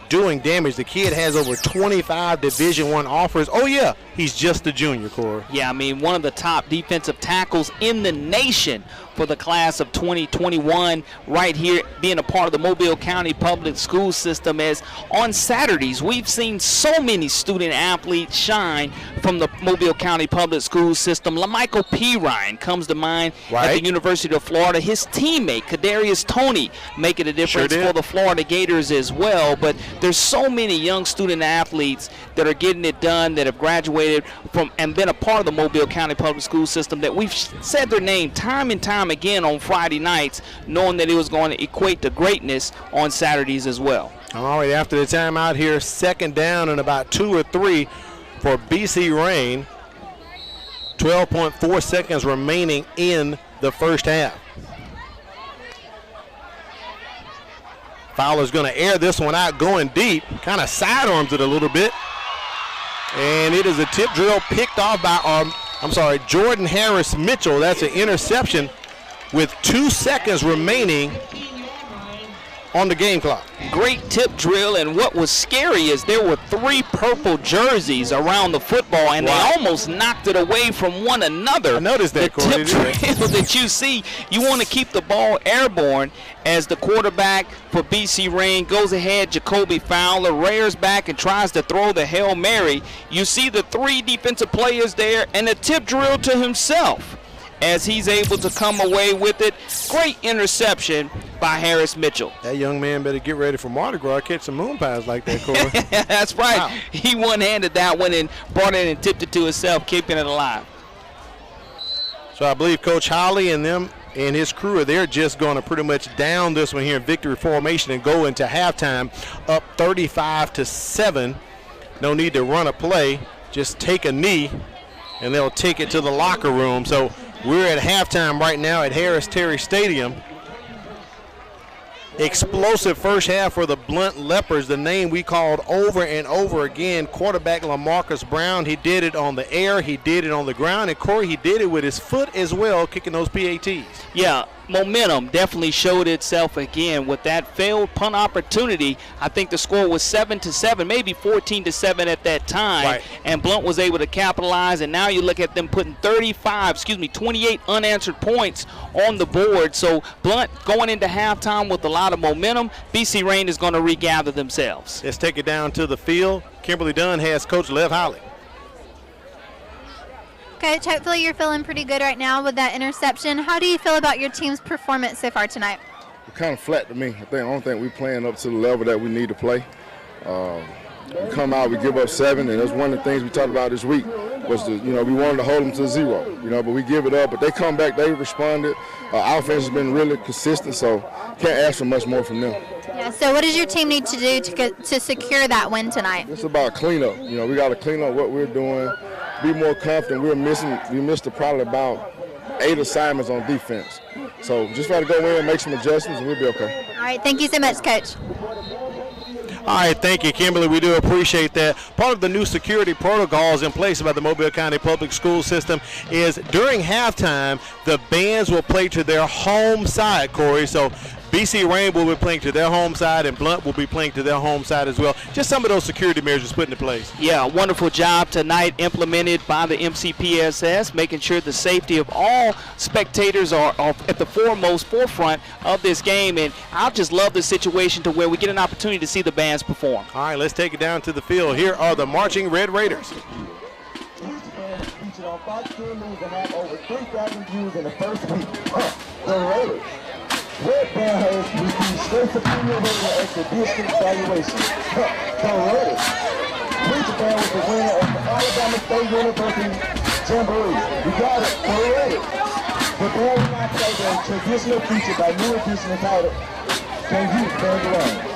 doing damage. The kid has over 25 Division I offers. Oh, yeah, he's just a junior, Corey.
Yeah, I mean, one of the top defensive tackles in the nation for the class of 2021 right here, being a part of the Mobile County Public School System. As on Saturdays, we've seen so many student athletes shine from the Mobile County Public School System. LaMichael P. Ryan comes to mind at the University of Florida. His teammate, Kadarius Toney, making a difference for the Florida Gators as well. But there's so many young student athletes that are getting it done, that have graduated from and been a part of the Mobile County Public School System, that we've said their name time and time again on Friday nights, knowing that it was going to equate to greatness on Saturdays as well.
All right, after the timeout here, second down and about 2 or 3 for BC Rain. 12.4 seconds remaining in the first half. Fowler's going to air this one out, going deep, kind of sidearms it a little bit. And it is a tip drill picked off by, Jordan Harris Mitchell. That's an interception with 2 seconds remaining on the game clock.
Great tip drill, and what was scary is there were 3 purple jerseys around the football, and they almost knocked it away from one another.
I noticed that, Corey.
The tip drill that you see, you want to keep the ball airborne as the quarterback for BC Rain goes ahead. Jacoby Fowler rears back and tries to throw the Hail Mary. You see the 3 defensive players there, and a tip drill to himself as he's able to come away with it. Great interception by Harris Mitchell.
That young man better get ready for Mardi Gras, catch some moon pies like that, Corey.
That's right.
Wow.
He one-handed that one and brought it and tipped it to himself, keeping it alive.
So I believe Coach Holly and them and his crew, they're just going to pretty much down this one here in victory formation and go into halftime up 35-7. No need to run a play, just take a knee, and they'll take it to the locker room. So we're at halftime right now at Harris Terry Stadium. Explosive first half for the Blount Leopards, the name we called over and over again. Quarterback LaMarcus Brown, he did it on the air, he did it on the ground, and Corey, he did it with his foot as well, kicking those PATs.
Yeah, momentum definitely showed itself again with that failed punt opportunity. I think the score was 7-7, maybe 14-7 at that time, and Blount was able to capitalize, and now you look at them putting 28 unanswered points on the board. So Blount going into halftime with a lot of momentum. BC Rain is going to regather themselves.
Let's take it down to the field. Kimberly Dunn has Coach Lev Holly.
Coach, hopefully you're feeling pretty good right now with that interception. How do you feel about your team's performance so far tonight?
It's kind of flat to me. I think the only thing we're playing up to the level that we need to play. We come out, we give up 7, and that's one of the things we talked about this week was we wanted to hold them to 0, but we give it up. But they come back, they responded. Our offense has been really consistent, so can't ask for much more from them.
Yeah, so what does your team need to do to secure that win tonight?
It's about cleanup. We got to clean up what we're doing, be more confident. We missed probably about 8 assignments on defense. So just got to go in and make some adjustments, and we'll be okay.
All right, thank you so much, Coach.
All right, thank you, Kimberly. We do appreciate that. Part of the new security protocols in place by the Mobile County Public School System is during halftime, the bands will play to their home side, Corey. So BC Rain will be playing to their home side, and Blount will be playing to their home side as well. Just some of those security measures put into place.
Yeah, wonderful job tonight implemented by the MCPSS, making sure the safety of all spectators are at the forefront of this game. And I just love the situation to where we get an opportunity to see the bands perform.
All right, let's take it down to the field. Here are the marching Red Raiders.
Featured on Fox 10 News and have over 3,000 views in the first week. The Raiders. Red Band has received straight superior rating at the district evaluation. The Raiders. Preacher Band was the winner of the Alabama State University Jamboree. We got it. The Raiders. Prepare will not play the traditional feature by new edition entitled Can You Stand Alone?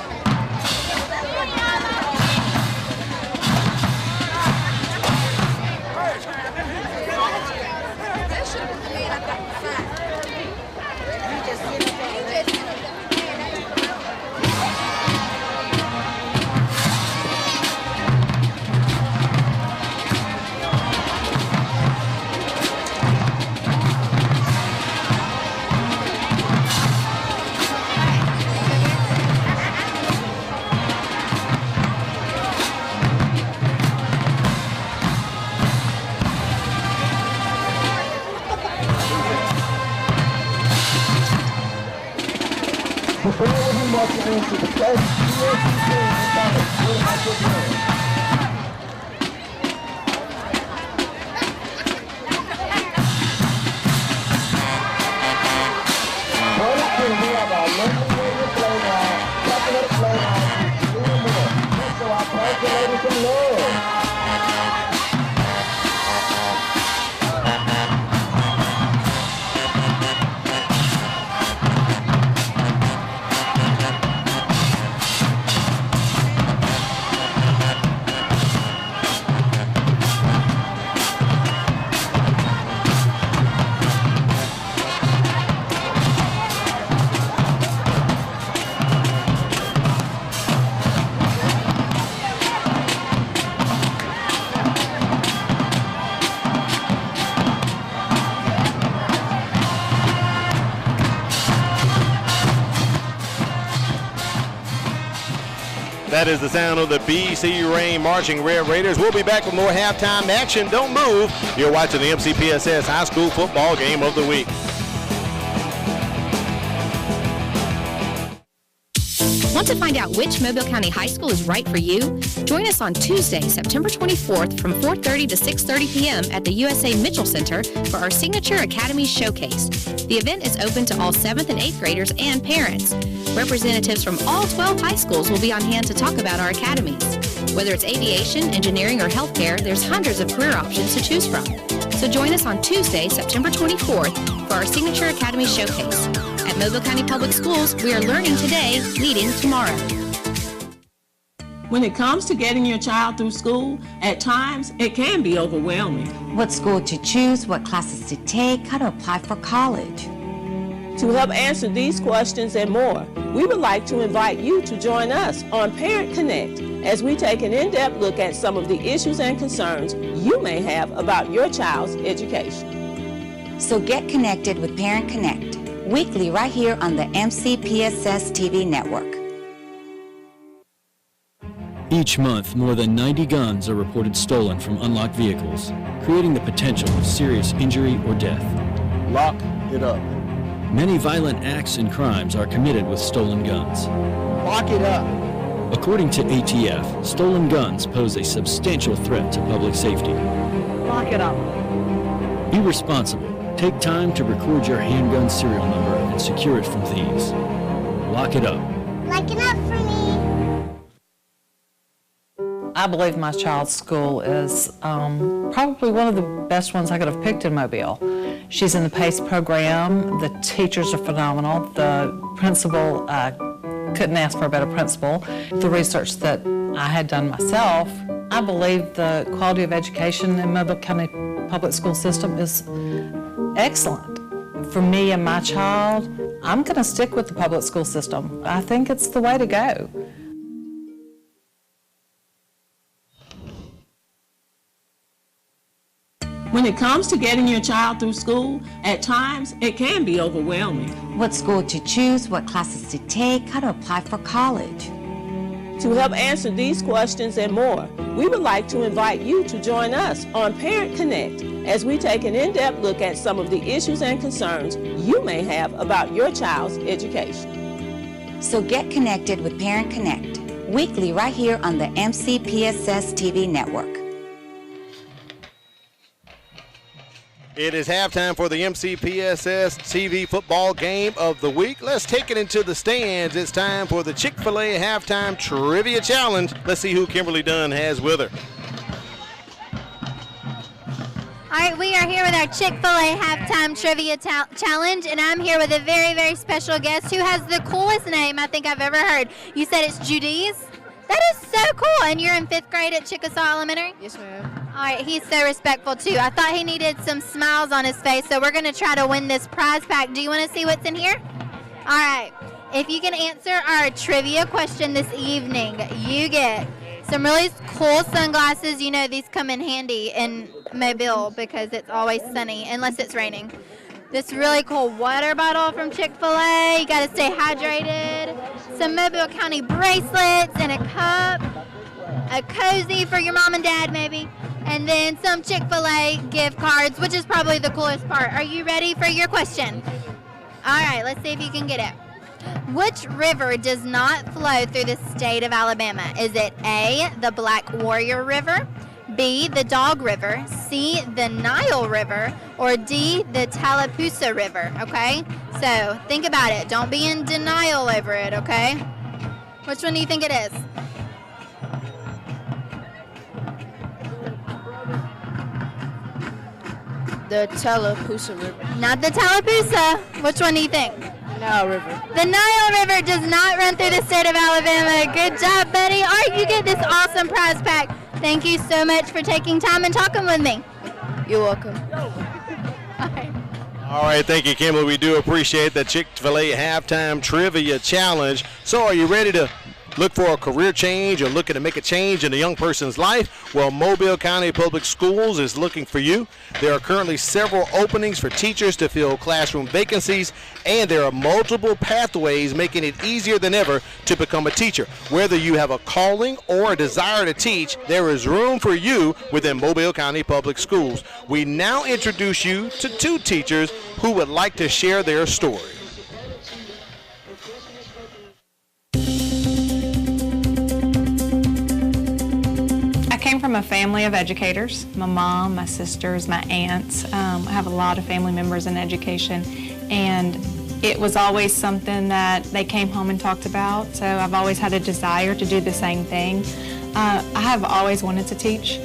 Before we march into the place, we have our legendary play line, top of the play line, a little more. So I thank you, ladies and lords.
That is the sound of the BC Rain Marching Red Raiders. We'll be back with more halftime action. Don't move. You're watching the MCPSS High School Football Game of the Week.
Want to find out which Mobile County High School is right for you? Join us on Tuesday, September 24th from 4:30 to 6:30 p.m. at the USA Mitchell Center for our Signature Academy Showcase. The event is open to all 7th and 8th graders and parents. Representatives from all 12 high schools will be on hand to talk about our academies. Whether it's aviation, engineering, or healthcare, there's hundreds of career options to choose from. So join us on Tuesday, September 24th for our Signature Academy Showcase. At Mobile County Public Schools, we are learning today, leading tomorrow.
When it comes to getting your child through school, at times it can be overwhelming.
What school to choose, what classes to take, how to apply for college.
To help answer these questions and more, we would like to invite you to join us on Parent Connect as we take an in-depth look at some of the issues and concerns you may have about your child's education.
So get connected with Parent Connect, weekly right here on the MCPSS TV network.
Each month, more than 90 guns are reported stolen from unlocked vehicles, creating the potential of serious injury or death.
Lock it up.
Many violent acts and crimes are committed with stolen guns.
Lock it up.
According to ATF, stolen guns pose a substantial threat to public safety.
Lock it up.
Be responsible. Take time to record your handgun serial number and secure it from thieves. Lock it up.
Lock it up for me.
I believe my child's school is probably one of the best ones I could have picked in Mobile. She's in the PACE program. The teachers are phenomenal. The principal, couldn't ask for a better principal. The research that I had done myself, I believe the quality of education in Mobile County Public School System is excellent. For me and my child, I'm going to stick with the public school system. I think it's the way to go.
When it comes to getting your child through school, at times it can be overwhelming.
What school to choose, what classes to take, how to apply for college.
To help answer these questions and more, we would like to invite you to join us on Parent Connect as we take an in-depth look at some of the issues and concerns you may have about your child's education.
So get connected with Parent Connect, weekly right here on the MCPSS TV network.
It is halftime for the MCPSS TV Football Game of the Week. Let's take it into the stands. It's time for the Chick-fil-A Halftime Trivia Challenge. Let's see who Kimberly Dunn has with her.
All right, we are here with our Chick-fil-A halftime trivia challenge, and I'm here with a very, very special guest who has the coolest name I think I've ever heard. You said it's Judy's? That is so cool, and you're in 5th grade at Chickasaw Elementary?
Yes, ma'am.
All right, he's so respectful, too. I thought he needed some smiles on his face, so we're going to try to win this prize pack. Do you want to see what's in here? All right. If you can answer our trivia question this evening, you get some really cool sunglasses. You know these come in handy in Mobile because it's always sunny, unless it's raining. This really cool water bottle from Chick-fil-A. You got to stay hydrated. Some Mobile County bracelets and a cup. A cozy for your mom and dad, maybe. And then some Chick-fil-A gift cards, which is probably the coolest part. Are you ready for your question? All right, let's see if you can get it. Which river does not flow through the state of Alabama? Is it A, the Black Warrior River, B, the Dog River, C, the Nile River, or D, the Tallapoosa River, okay? So think about it. Don't be in denial over it, okay? Which one do you think it is?
The Tallapoosa River.
Not the Tallapoosa. Which one do you think?
Nile River.
The Nile River does not run through the state of Alabama. Good job, buddy. All right, you get this awesome prize pack. Thank you so much for taking time and talking with me.
You're welcome.
All right, thank you, Kimberly. We do appreciate the Chick-fil-A halftime trivia challenge. So are you ready to look for a career change or looking to make a change in a young person's life? Well, Mobile County Public Schools is looking for you. There are currently several openings for teachers to fill classroom vacancies, and there are multiple pathways making it easier than ever to become a teacher. Whether you have a calling or a desire to teach, there is room for you within Mobile County Public Schools. We now introduce you to 2 teachers who would like to share their story.
I came from a family of educators. My mom, my sisters, my aunts. I have a lot of family members in education, and it was always something that they came home and talked about, so I've always had a desire to do the same thing. I have always wanted to teach.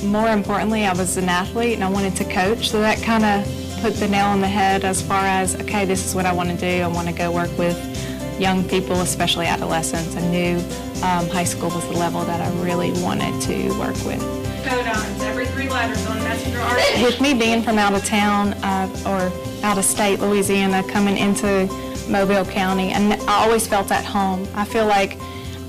More importantly, I was an athlete and I wanted to coach, so that kind of put the nail on the head as far as, okay, this is what I want to do. I want to go work with young people, especially adolescents. I knew high school was the level that I really wanted to work with. Codons, every 3 letters on messenger art. With me being from out of town or out of state, Louisiana, coming into Mobile County, and I always felt at home. I feel like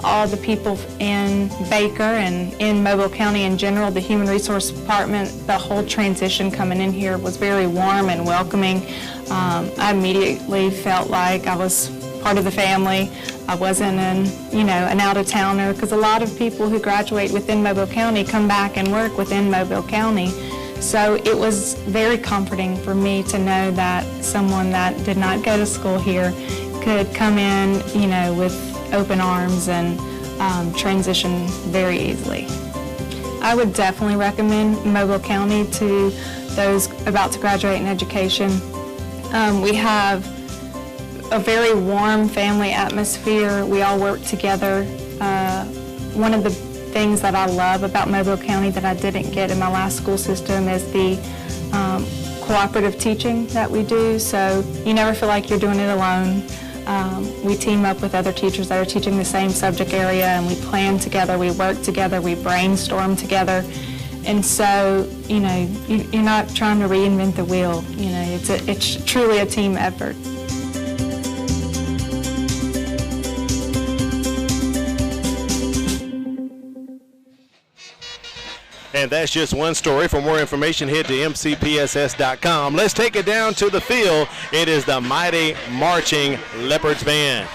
all the people in Baker and in Mobile County in general, the Human Resource Department, the whole transition coming in here was very warm and welcoming. I immediately felt like I was part of the family. I wasn't an out-of-towner, because a lot of people who graduate within Mobile County come back and work within Mobile County. So it was very comforting for me to know that someone that did not go to school here could come in, with open arms and transition very easily. I would definitely recommend Mobile County to those about to graduate in education. We have a very warm family atmosphere. We all work together. One of the things that I love about Mobile County that I didn't get in my last school system is the cooperative teaching that we do. So you never feel like you're doing it alone. We team up with other teachers that are teaching the same subject area, and we plan together, we work together, we brainstorm together. And so, you're not trying to reinvent the wheel. It's truly a team effort.
And that's just one story. For more information, head to mcpss.com. Let's take it down to the field. It is the mighty marching Leopards Band.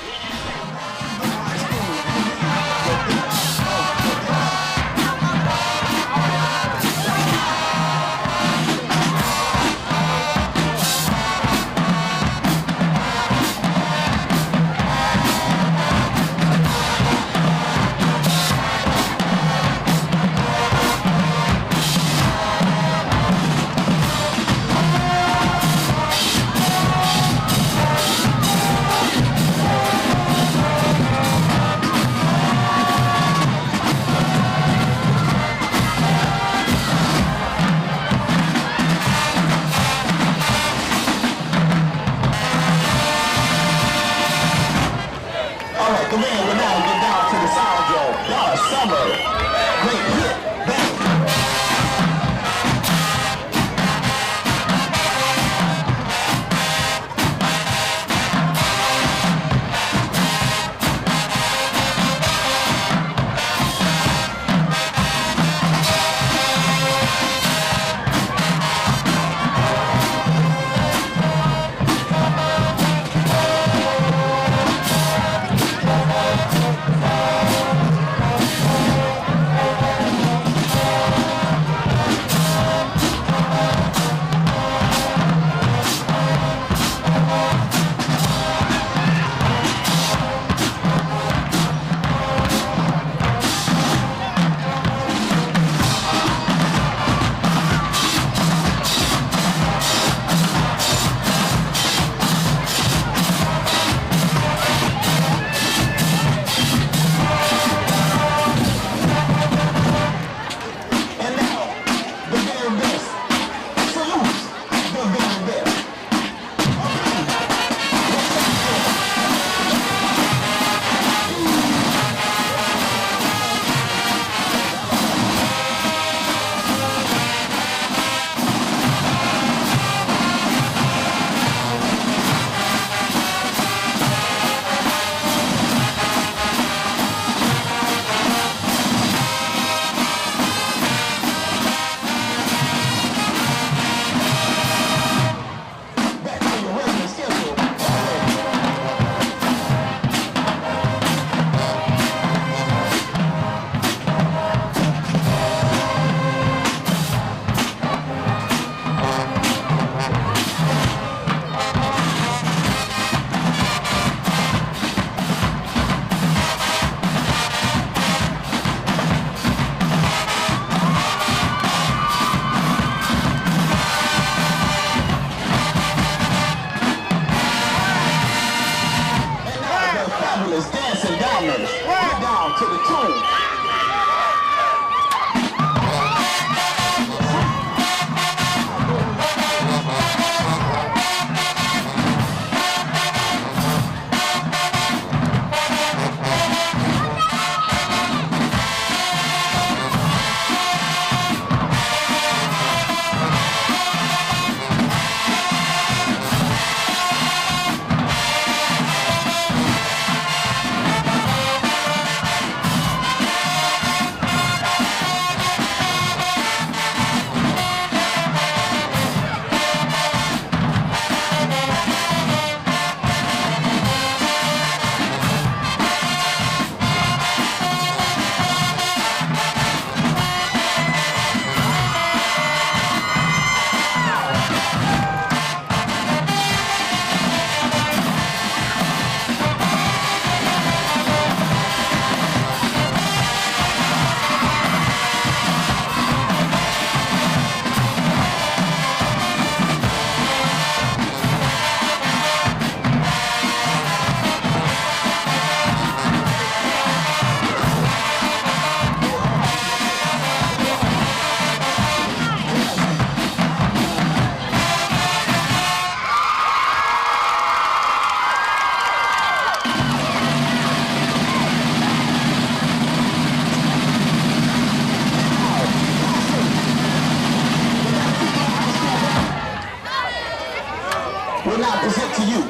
now present to you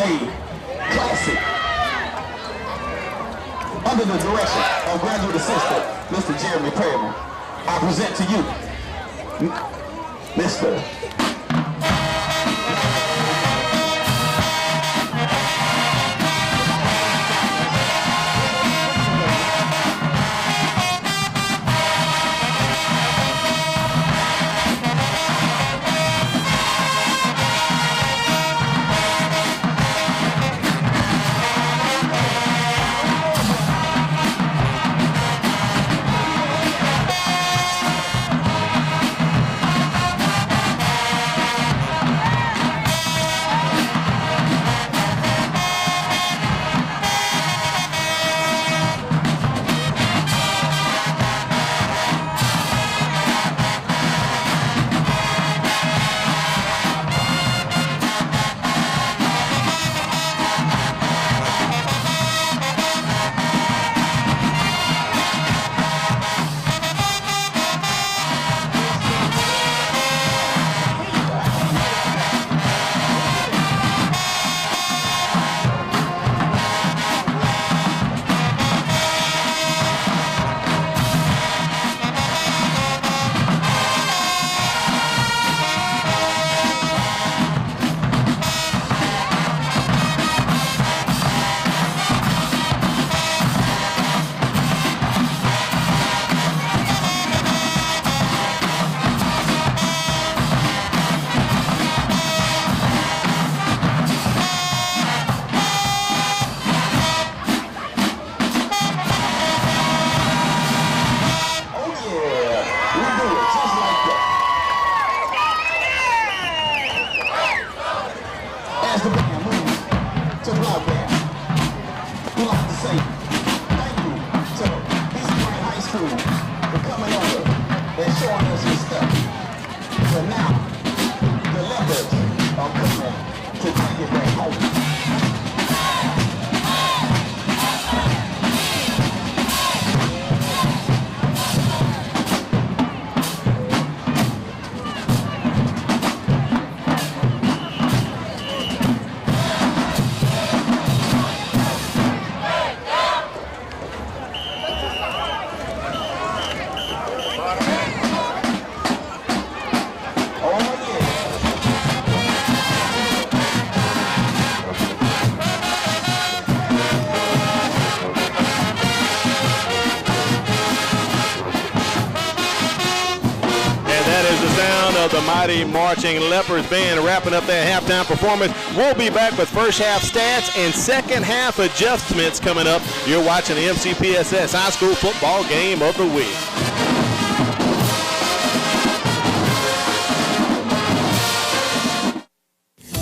a classic under the direction of graduate assistant Mr. Jeremy Perryman. I present to you Mr.
The mighty marching Leopards band wrapping up their halftime performance. We'll be back with first half stats and second half adjustments coming up. You're watching the MCPSS High School Football Game of the Week.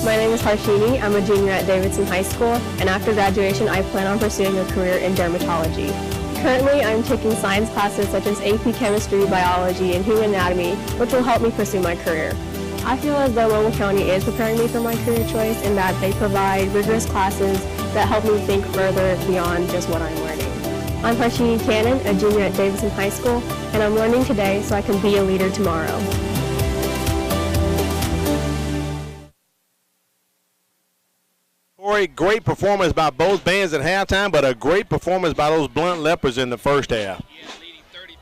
My name is Harshini. I'm a junior at Davidson High School, and after graduation, I plan on pursuing a career in dermatology. Currently, I'm taking science classes such as AP Chemistry, Biology, and Human Anatomy, which will help me pursue my career. I feel as though Mobile County is preparing me for my career choice in that they provide rigorous classes that help me think further beyond just what I'm learning. I'm Harshini Cannon, a junior at Davidson High School, and I'm learning today so I can be a leader tomorrow.
Great performance by both bands at halftime, but a great performance by those Blount Leopards in the first half.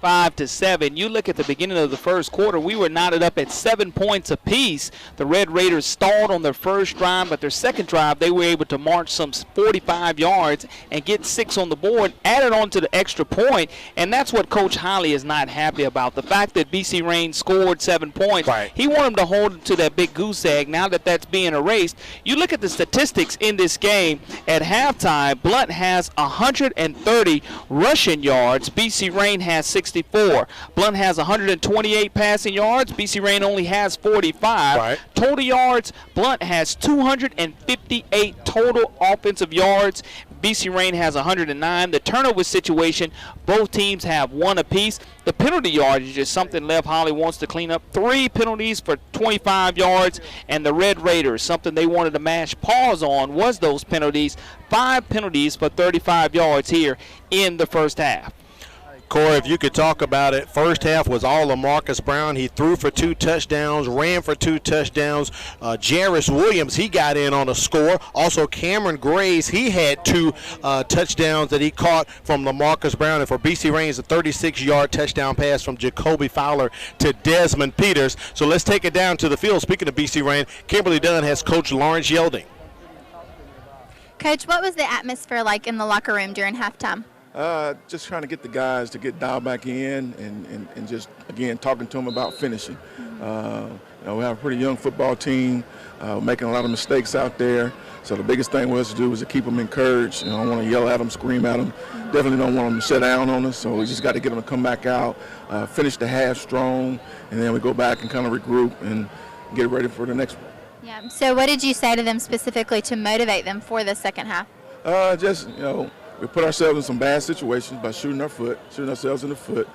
5-7. You look at the beginning of the first quarter, we were knotted up at 7 points apiece. The Red Raiders stalled on their first drive, but their second drive, they were able to march some 45 yards and get 6 on the board, added on to the extra point, and that's what Coach Holly is not happy about. The fact that BC Rain scored 7 points, he wanted them to hold it to that big goose egg. Now that that's being erased, you look at the statistics in this game. At halftime, Blount has 130 rushing yards. BC Rain has 64. Blount has 128 passing yards. BC Rain only has 45. Total yards, Blount has 258 total offensive yards. BC Rain has 109. The turnover situation, both teams have 1 apiece. The penalty yardage is something Lev Holly wants to clean up. 3 penalties for 25 yards, and the Red Raiders, something they wanted to mash pause on was those penalties. 5 penalties for 35 yards here in the first half.
Corey, if you could talk about it, first half was all of Marcus Brown. He threw for 2 touchdowns, ran for 2 touchdowns. Jarris Williams, he got in on a score. Also, Cameron Grays, he had 2 touchdowns that he caught from LaMarcus Brown. And for BC Reigns, a 36-yard touchdown pass from Jacoby Fowler to Desmond Peters. So let's take it down to the field. Speaking of BC Reigns, Kimberly Dunn has Coach Lawrence Yelding.
Coach, what was the atmosphere like in the locker room during halftime?
Just trying to get the guys to get dialed back in and just, again, talking to them about finishing. We have a pretty young football team, making a lot of mistakes out there. So the biggest thing was to do was to keep them encouraged. I don't want to yell at them, scream at them. Definitely don't want them to shut down on us. So we just got to get them to come back out, finish the half strong, and then we go back and kind of regroup and get ready for the next one.
Yeah. So what did you say to them specifically to motivate them for the second half?
We put ourselves in some bad situations by shooting ourselves in the foot,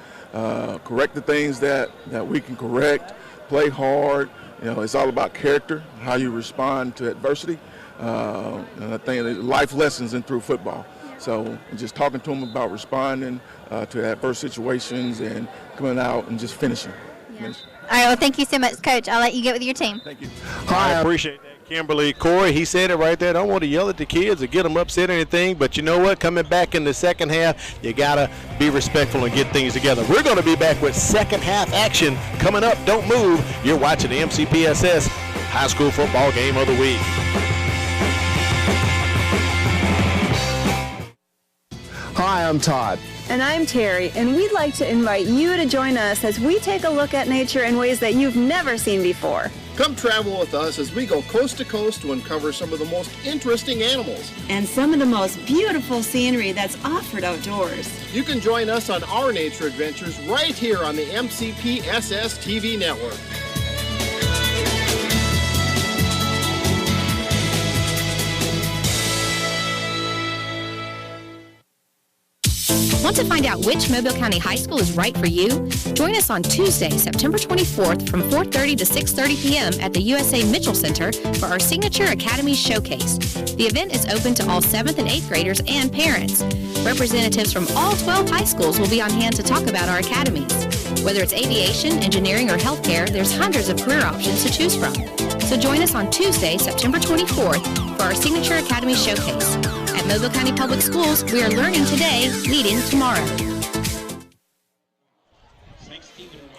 correct the things that we can correct, play hard. It's all about character, how you respond to adversity. And I think there's life lessons in through football. So just talking to them about responding to adverse situations and coming out and just finishing.
Yeah. All right, well, thank you so much, Coach. I'll let you get with your team.
Thank you.
I appreciate that, Kimberly. Corey, he said it right there. Don't want to yell at the kids or get them upset or anything, but you know what? Coming back in the second half, you got to be respectful and get things together. We're going to be back with second half action coming up. Don't move. You're watching the MCPSS High School Football Game of the Week.
Hi, I'm Todd.
And I'm Terry, and we'd like to invite you to join us as we take a look at nature in ways that you've never seen before.
Come travel with us as we go coast to coast to uncover some of the most interesting animals.
And some of the most beautiful scenery that's offered outdoors.
You can join us on our nature adventures right here on the MCPSS TV network.
Want to find out which Mobile County High School is right for you? Join us on Tuesday, September 24th from 4:30 to 6:30 p.m. at the USA Mitchell Center for our Signature Academy Showcase. The event is open to all 7th and 8th graders and parents. Representatives from all 12 high schools will be on hand to talk about our academies. Whether it's aviation, engineering, or healthcare, there's hundreds of career options to choose from. So join us on Tuesday, September 24th for our Signature Academy Showcase. At Mobile County Public Schools, we are learning today, leading tomorrow.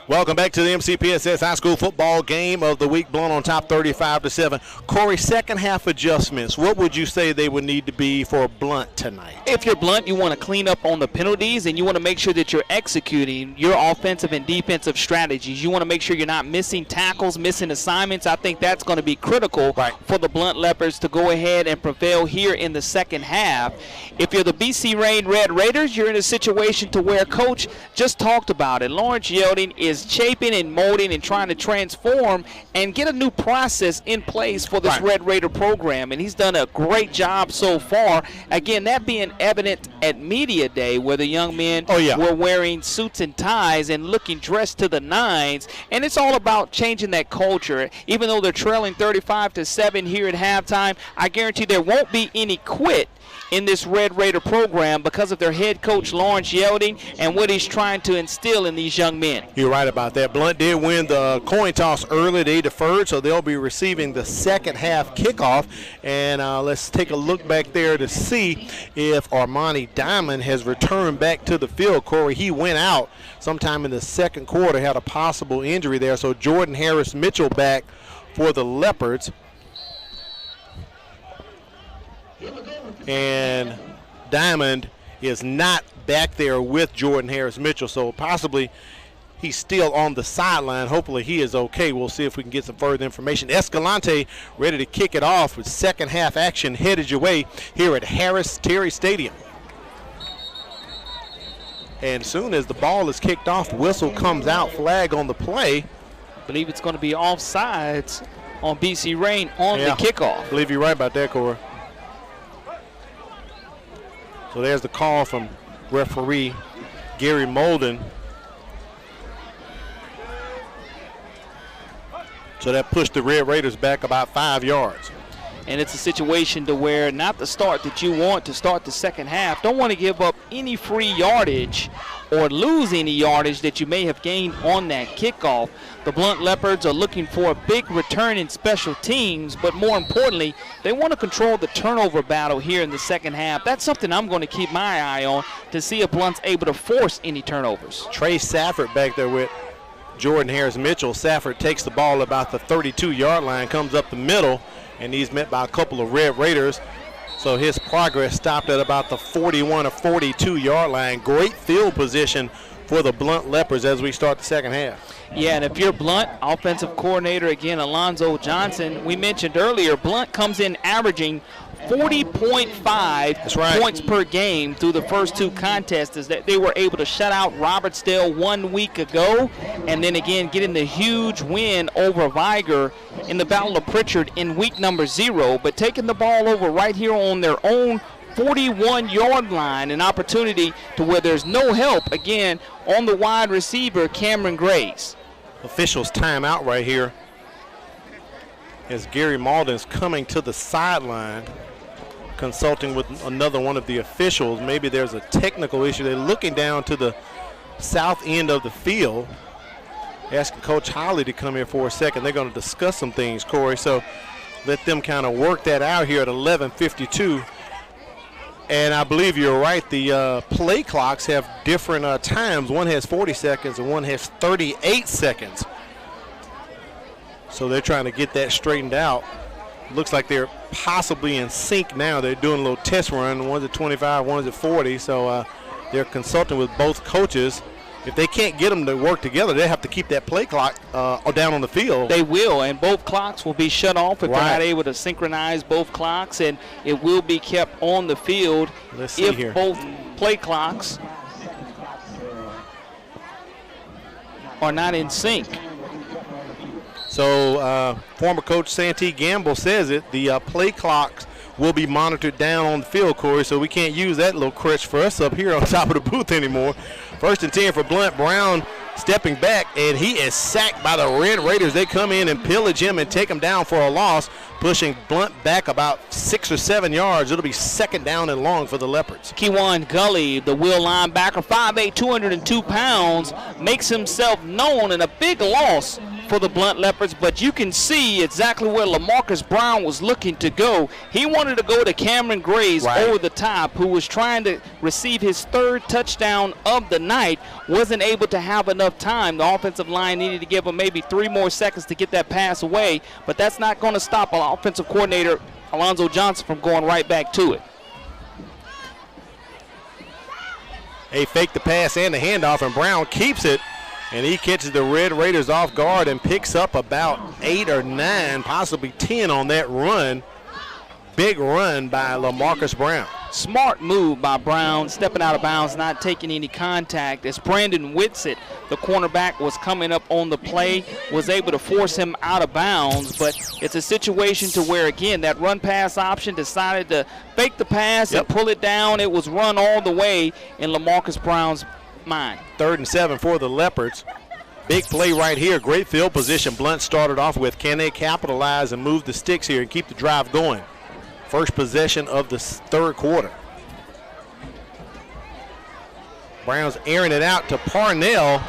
Welcome back to the MCPSS High School Football Game of the Week, Blount on top 35-7. Corey, second half adjustments, what would you say they would need to be for Blount tonight?
If you're Blount, you want to clean up on the penalties, and you want to make sure that you're executing your offensive and defensive strategies. You want to make sure you're not missing tackles, missing assignments. I think that's going to be critical for the Blount Leopards to go ahead and prevail here in the second half. If you're the BC Reign Red Raiders, you're in a situation to where Coach just talked about it. Lawrence Yelding is shaping and molding and trying to transform and get a new process in place for this Red Raider program, and he's done a great job so far. Again, that being evident at Media Day, where the young men were wearing suits and ties and looking dressed to the nines, and it's all about changing that culture. Even though they're trailing 35-7 here at halftime, I guarantee there won't be any quit in this Red Raider program because of their head coach Lawrence Yelding and what he's trying to instill in these young men.
You're right about that. Blount did win the coin toss early. They deferred, so they'll be receiving the second half kickoff. And let's take a look back there to see if Armani Diamond has returned back to the field. Corey, he went out sometime in the second quarter, had a possible injury there. So Jordan Harris Mitchell back for the Leopards. And Diamond is not back there with Jordan Harris Mitchell, so possibly he's still on the sideline. Hopefully he is okay. We'll see if we can get some further information. Escalante ready to kick it off with second half action headed your way here at Harris Terry Stadium. And soon as the ball is kicked off, whistle comes out, flag on the play.
I believe it's going to be offsides on BC Reign on the kickoff.
I believe you're right about that, Corey. So there's the call from referee Gary Molden. So that pushed the Red Raiders back about 5 yards.
And it's a situation to where not the start that you want to start the second half. Don't want to give up any free yardage or lose any yardage that you may have gained on that kickoff. The Blount Leopards are looking for a big return in special teams, but more importantly, they want to control the turnover battle here in the second half. That's something I'm going to keep my eye on to see if Blount's able to force any turnovers.
Trey Safford back there with Jordan Harris-Mitchell. Safford takes the ball about the 32-yard line, comes up the middle, and he's met by a couple of Red Raiders. So his progress stopped at about the 41 or 42-yard line. Great field position for the Blount Leopards as we start the second half.
Yeah, and if you're Blount, offensive coordinator, again, Alonzo Johnson, we mentioned earlier, Blount comes in averaging 40.5 points per game through the first two contests. Is that they were able to shut out Robertsdale 1 week ago, and then again getting the huge win over Viger in the Battle of Pritchard in week number 0, but taking the ball over right here on their own 41-yard line, an opportunity to where there's no help, again, on the wide receiver, Cameron Graves.
Officials timeout right here as Gary Malden's coming to the sideline, consulting with another one of the officials. Maybe there's a technical issue. They're looking down to the south end of the field, asking Coach Holly to come here for a second. They're going to discuss some things, Corey, so let them kind of work that out here at 11:52. And I believe you're right, the play clocks have different times. One has 40 seconds and one has 38 seconds. So they're trying to get that straightened out. Looks like they're possibly in sync now. They're doing a little test run. One's at 25, one's at 40. So they're consulting with both coaches. If they can't get them to work together, they have to keep that play clock down on the field.
They will, and both clocks will be shut off if they're not able to synchronize both clocks, and it will be kept on the field if both play clocks are not in sync.
So former coach Santee Gamble says it, the play clocks will be monitored down on the field, Corey, so we can't use that little crutch for us up here on top of the booth anymore. 1st and 10 for Blount. Brown stepping back, and he is sacked by the Red Raiders. They come in and pillage him and take him down for a loss, pushing Blount back about 6 or 7 yards. It'll be 2nd down and long for the Leopards.
Kewan Gully, the will linebacker, 5'8", 202 pounds, makes himself known in a big loss for the Blount Leopards, but you can see exactly where LaMarcus Brown was looking to go. He wanted to go to Cameron Graves over the top, who was trying to receive his 3rd touchdown of the night, wasn't able to have enough time. The offensive line needed to give him maybe 3 more seconds to get that pass away, but that's not going to stop an offensive coordinator, Alonzo Johnson, from going right back to it.
They fake the pass and the handoff, and Brown keeps it. And he catches the Red Raiders off guard and picks up about 8 or 9, possibly 10 on that run. Big run by LaMarcus Brown.
Smart move by Brown, stepping out of bounds, not taking any contact. As Brandon Whitsitt, the cornerback, was coming up on the play, was able to force him out of bounds. But it's a situation to where, again, that run-pass option decided to fake the pass and pull it down. It was run all the way in LaMarcus Brown's mind.
3rd and 7 for the Leopards. Big play right here. Great field position Blount started off with. Can they capitalize and move the sticks here and keep the drive going? First possession of the 3rd quarter. Brown's airing it out to Parnell.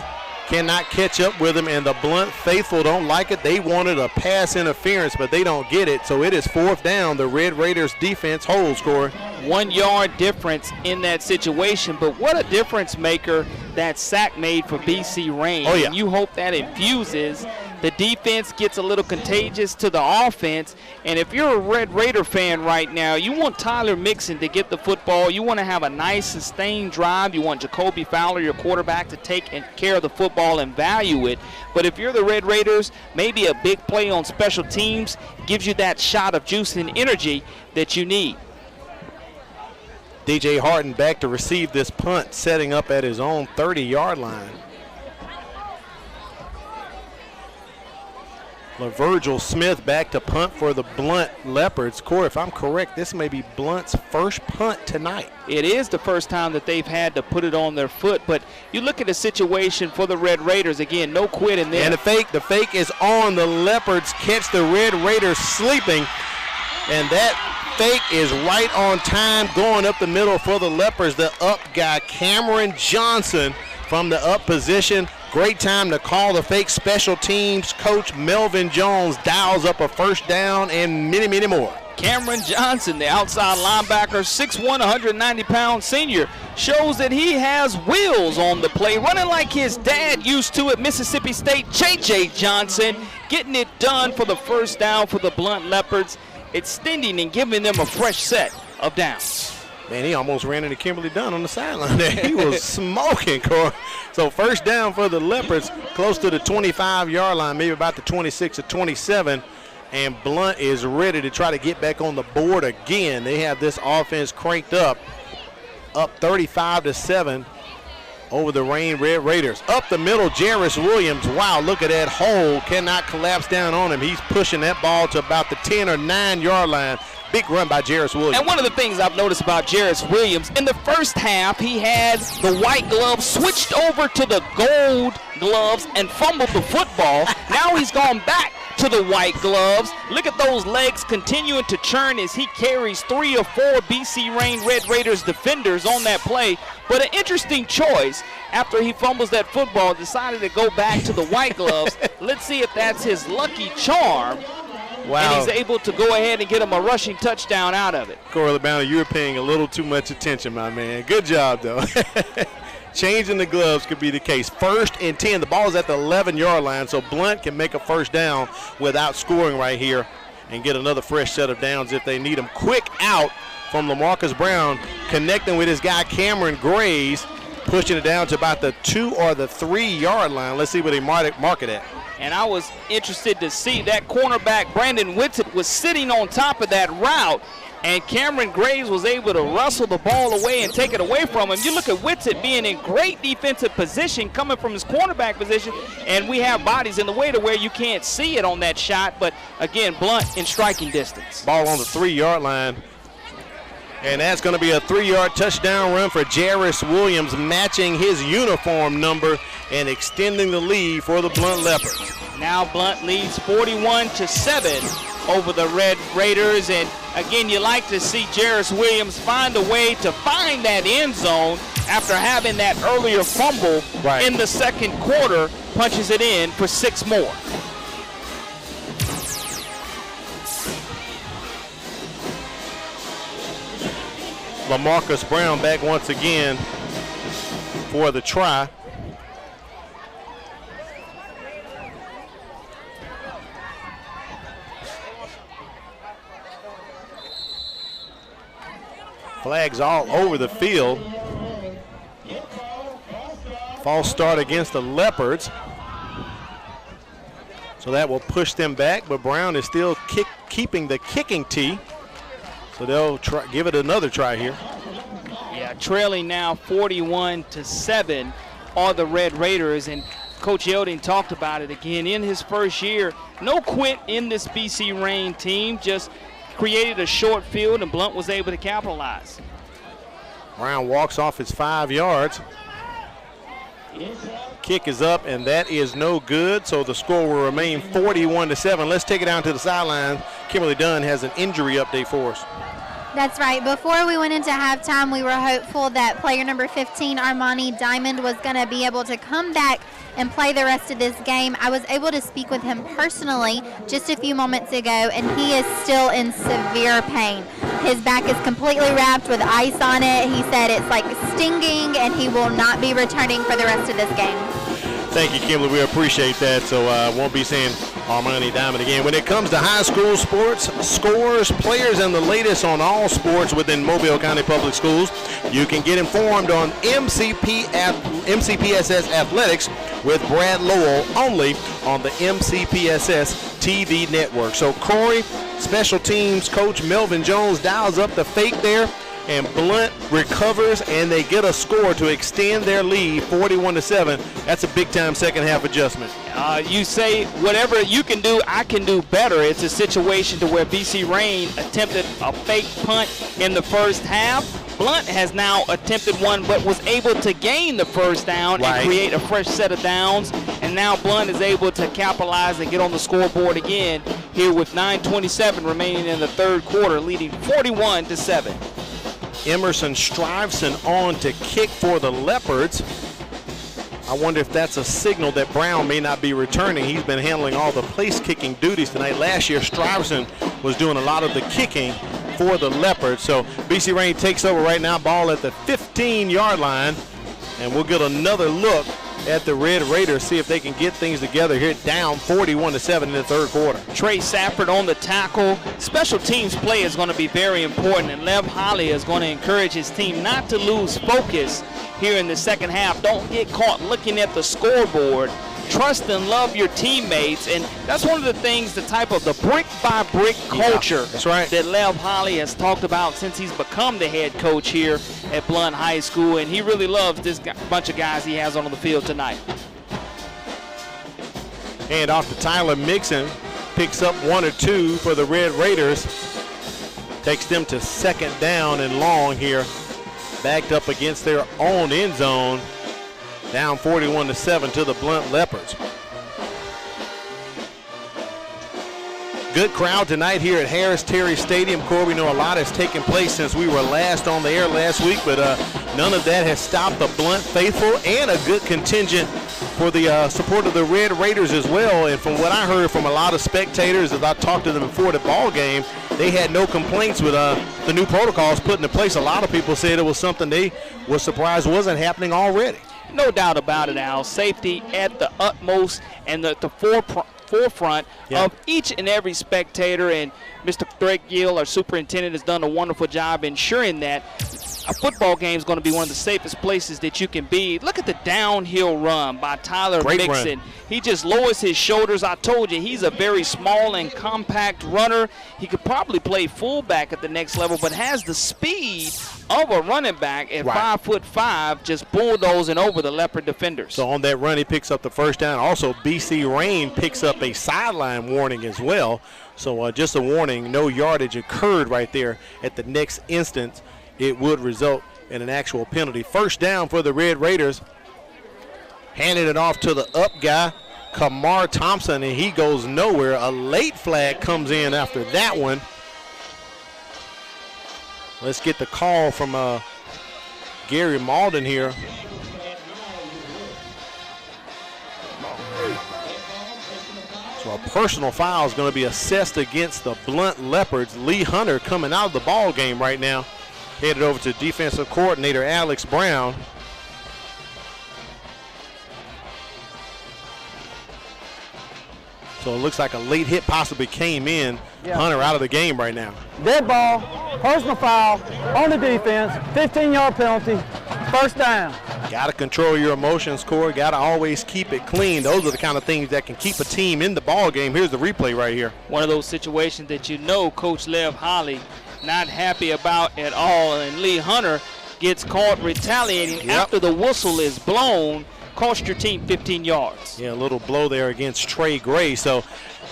Cannot catch up with him, and the Blount faithful don't like it. They wanted a pass interference, but they don't get it. So it is 4th down. The Red Raiders defense holds, Corey.
1 yard difference in that situation, but what a difference maker that sack made for BC Rain.
Oh, yeah.
And you hope that infuses. The defense gets a little contagious to the offense, and if you're a Red Raider fan right now, you want Tyler Mixon to get the football. You want to have a nice, sustained drive. You want Jacoby Fowler, your quarterback, to take care of the football and value it. But if you're the Red Raiders, maybe a big play on special teams gives you that shot of juice and energy that you need.
DJ Harden back to receive this punt, setting up at his own 30-yard line. LaVirgil Smith back to punt for the Blount Leopards. Corey, if I'm correct, this may be Blount's first punt tonight.
It is the first time that they've had to put it on their foot, but you look at the situation for the Red Raiders, again, no quit in there.
And the fake is on. The Leopards catch the Red Raiders sleeping. And that fake is right on time, going up the middle for the Leopards. The up guy, Cameron Johnson, from the up position. Great time to call the fake. Special teams coach Melvin Jones dials up a first down and many, many more.
Cameron Johnson, the outside linebacker, 6'1", 190-pound senior, shows that he has wheels on the play, running like his dad used to at Mississippi State. J.J. Johnson getting it done for the first down for the Blount Leopards, extending and giving them a fresh set of downs.
Man, he almost ran into Kimberly Dunn on the sideline there. He was smoking, Corey. So first down for the Leopards, close to the 25-yard line, maybe about the 26 or 27. And Blount is ready to try to get back on the board again. They have this offense cranked up 35-7 over the Rain Red Raiders. Up the middle, Jarris Williams. Wow, look at that hole. Cannot collapse down on him. He's pushing that ball to about the 10 or 9-yard line. Big run by Jarris Williams.
And one of the things I've noticed about Jarris Williams, in the first half, he had the white gloves switched over to the gold gloves and fumbled the football. Now he's gone back to the white gloves. Look at those legs continuing to churn as he carries 3 or 4 BC Rain Red Raiders defenders on that play. But an interesting choice after he fumbles that football, decided to go back to the white gloves. Let's see if that's his lucky charm.
Wow.
And he's able to go ahead and get him a rushing touchdown out of it.
Corey Alabama, you're paying a little too much attention, my man. Good job, though. Changing the gloves could be the case. 1st and 10. The ball is at the 11-yard line, so Blount can make a first down without scoring right here and get another fresh set of downs if they need them. Quick out from LaMarcus Brown, connecting with his guy Cameron Grays, pushing it down to about the 2 or the 3-yard line. Let's see what they mark it at.
And I was interested to see that cornerback, Brandon Whitsitt, was sitting on top of that route, and Cameron Graves was able to wrestle the ball away and take it away from him. You look at Whitsitt being in great defensive position, coming from his cornerback position, and we have bodies in the way to where you can't see it on that shot, but again, Blount in striking distance.
Ball on the 3-yard line. And that's going to be a 3-yard touchdown run for Jarris Williams, matching his uniform number and extending the lead for the Blount Leopards.
Now Blount leads 41-7 over the Red Raiders. And again, you like to see Jarris Williams find a way to find that end zone after having that earlier fumble in the second quarter, punches it in for 6 more.
LaMarcus Brown back once again for the try. Flags all over the field. False start against the Leopards. So that will push them back, but Brown is still keeping the kicking tee. So they'll give it another try here.
Yeah, trailing now 41-7 are the Red Raiders, and Coach Yelding talked about it again in his first year. No quit in this BC Rain team, just created a short field, and Blount was able to capitalize.
Brown walks off his 5 yards. Kick is up, and that is no good, so the score will remain 41-7. Let's take it down to the sideline. Kimberly Dunn has an injury update for us.
That's right. Before we went into halftime, we were hopeful that player number 15, Armani Diamond, was going to be able to come back and play the rest of this game. I was able to speak with him personally just a few moments ago, and he is still in severe pain. His back is completely wrapped with ice on it. He said it's like stinging, and he will not be returning for the rest of this game.
Thank you, Kimberly. We appreciate that. So I won't be saying Armani Diamond again. When it comes to high school sports, scores, players, and the latest on all sports within Mobile County Public Schools, you can get informed on MCPSS Athletics with Brad Lowell only on the MCPSS TV network. So Corey, special teams coach Melvin Jones dials up the fake there, and Blount recovers, and they get a score to extend their lead 41-7. That's a big-time second-half adjustment.
You say whatever you can do, I can do better. It's a situation to where BC Rain attempted a fake punt in the first half. Blount has now attempted one, but was able to gain the first down and create a fresh set of downs. And now Blount is able to capitalize and get on the scoreboard again here with 9:27 remaining in the third quarter, leading 41-7.
Emerson Stuyvesant on to kick for the Leopards. I wonder if that's a signal that Brown may not be returning. He's been handling all the place kicking duties tonight. Last year, Stuyvesant was doing a lot of the kicking for the Leopards. So BC Rain takes over right now, ball at the 15-yard line. And we'll get another look at the Red Raiders, see if they can get things together here, down 41-7 in the third quarter.
Trey Safford on the tackle. Special teams play is going to be very important, and Lev Holly is going to encourage his team not to lose focus here in the second half. Don't get caught looking at the scoreboard. Trust and love your teammates, and that's one of the things, the type of the brick-by-brick culture
that's right,
that Lev Holly has talked about since he's become the head coach here at Blount High School, and he really loves this bunch of guys he has on the field tonight.
And off to Tyler Mixon, picks up 1 or 2 for the Red Raiders. Takes them to second down and long here, backed up against their own end zone. Down 41-7 to the Blount Leopards. Good crowd tonight here at Harris Terry Stadium. Corey, we know a lot has taken place since we were last on the air last week, but none of that has stopped the Blount faithful, and a good contingent for the support of the Red Raiders as well. And from what I heard from a lot of spectators as I talked to them before the ball game, they had no complaints with the new protocols put into place. A lot of people said it was something they were surprised wasn't happening already.
No doubt about it, Al. Safety at the utmost and the forefront of each and every spectator. And Mr. Drake Gill, our superintendent, has done a wonderful job ensuring that a football game is going to be one of the safest places that you can be. Look at the downhill run by Tyler Mixon. He just lowers his shoulders. I told you, he's a very small and compact runner. He could probably play fullback at the next level, but has the speed of a running back at 5'5", just bulldozing over the Leopard defenders.
So on that run, he picks up the first down. Also, BC Rain picks up a sideline warning as well. So just a warning, no yardage occurred right there. At the next instance, it would result in an actual penalty. First down for the Red Raiders. Handed it off to the up guy, Kamar Thompson, and he goes nowhere. A late flag comes in after that one. Let's get the call from Gary Malden here. So a personal foul is going to be assessed against the Blount Leopards. Lee Hunter coming out of the ball game right now. Headed over to defensive coordinator Alex Brown. So it looks like a late hit possibly came in. Hunter out of the game right now.
Dead ball, personal foul on the defense, 15-yard penalty, first down.
Got to control your emotions, Corey. Got to always keep it clean. Those are the kind of things that can keep a team in the ball game. Here's the replay right here.
One of those situations that you know Coach Lev Holly not happy about at all, and Lee Hunter gets caught retaliating after the whistle is blown. Cost your team 15 yards.
Yeah, a little blow there against Trey Gray. So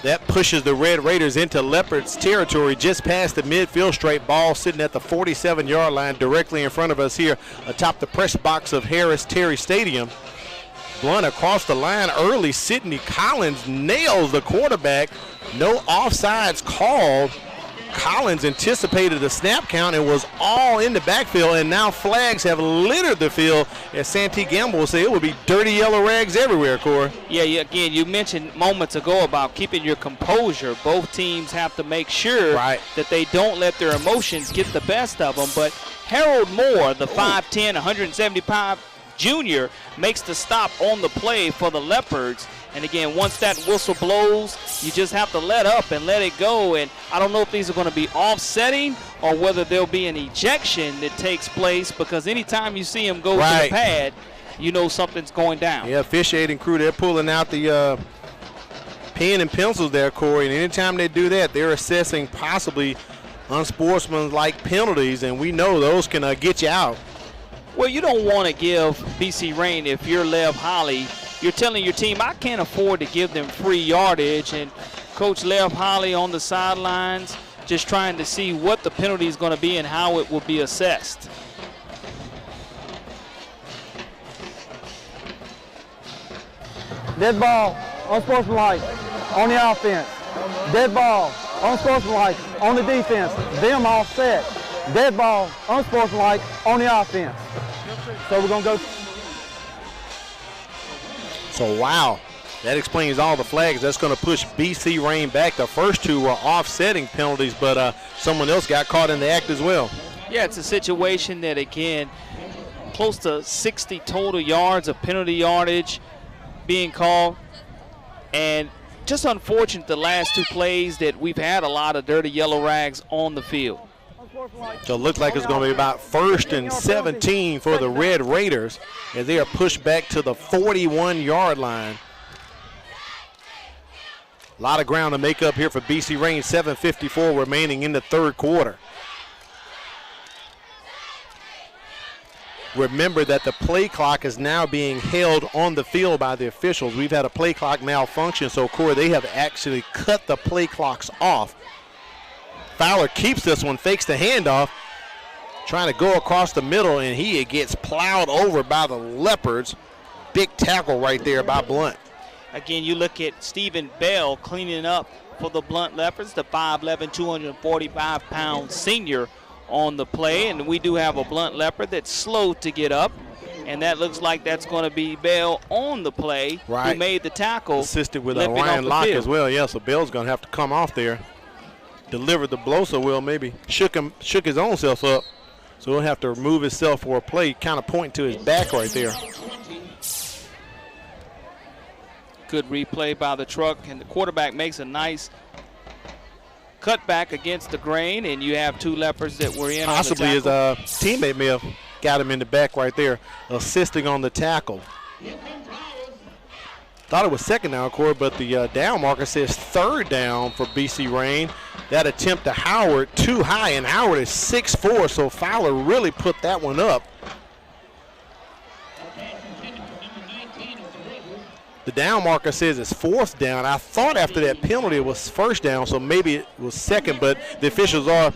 that pushes the Red Raiders into Leopards territory just past the midfield straight. Ball sitting at the 47-yard line directly in front of us here atop the press box of Harris Terry Stadium. Blount across the line early. Sidney Collins nails the quarterback. No offsides called. Collins anticipated the snap count and was all in the backfield, and now flags have littered the field. As Santee Gamble will say, it would be dirty yellow rags everywhere, Corey.
Yeah, again, you mentioned moments ago about keeping your composure. Both teams have to make sure that they don't let their emotions get the best of them. But Harold Moore, the 5'10", 175 junior, makes the stop on the play for the Leopards. And again, once that whistle blows, you just have to let up and let it go. And I don't know if these are going to be offsetting or whether there'll be an ejection that takes place, because anytime you see him go to the pad, you know something's going down.
Yeah, officiating crew, they're pulling out the pen and pencils there, Corey. And anytime they do that, they're assessing possibly unsportsmanlike penalties, and we know those can get you out.
Well, you don't want to give BC Rain, if you're Lev Holly, you're telling your team, I can't afford to give them free yardage. And Coach Lev Holly on the sidelines just trying to see what the penalty is going to be and how it will be assessed.
Dead ball, unsportsmanlike, on the offense. Dead ball, unsportsmanlike on the defense. Them offset. Dead ball, unsportsmanlike on the offense. So we're going to go.
So, wow, that explains all the flags. That's going to push BC Rain back. The first two were offsetting penalties, but someone else got caught in the act as well.
Yeah, it's a situation that, again, close to 60 total yards of penalty yardage being called. And just unfortunate the last two plays that we've had a lot of dirty yellow rags on the field.
So it looks like it's going to be about 1st and 17 for the Red Raiders as they are pushed back to the 41-yard line. A lot of ground to make up here for BC Rain. 7:54 remaining in the third quarter. Remember that the play clock is now being held on the field by the officials. We've had a play clock malfunction, so Corey, they have actually cut the play clocks off. Fowler keeps this one, fakes the handoff, trying to go across the middle, and he gets plowed over by the Leopards. Big tackle right there by Blount.
Again, you look at Stephen Bell cleaning up for the Blount Leopards, the 5'11", 245-pound senior on the play, and we do have a Blount Leopard that's slow to get up, and that looks like that's going to be Bell on the play,
right,
who made the tackle.
Assisted with a Ryan Locke as well, yeah, so Bell's going to have to come off there. Delivered the blow so well, maybe shook his own self up, so he'll have to remove himself for a play, kind of pointing to his back right there.
Good replay by the truck, and the quarterback makes a nice cut back against the grain, and you have two Leopards that were in.
Possibly
on the
his teammate may have got him in the back right there, assisting on the tackle. Thought it was second down, Corey, but the down marker says 3rd down for BC Rain. That attempt to Howard too high, and Howard is 6'4", so Fowler really put that one up. The down marker says it's 4th down. I thought after that penalty it was 1st down, so maybe it was 2nd, but the officials are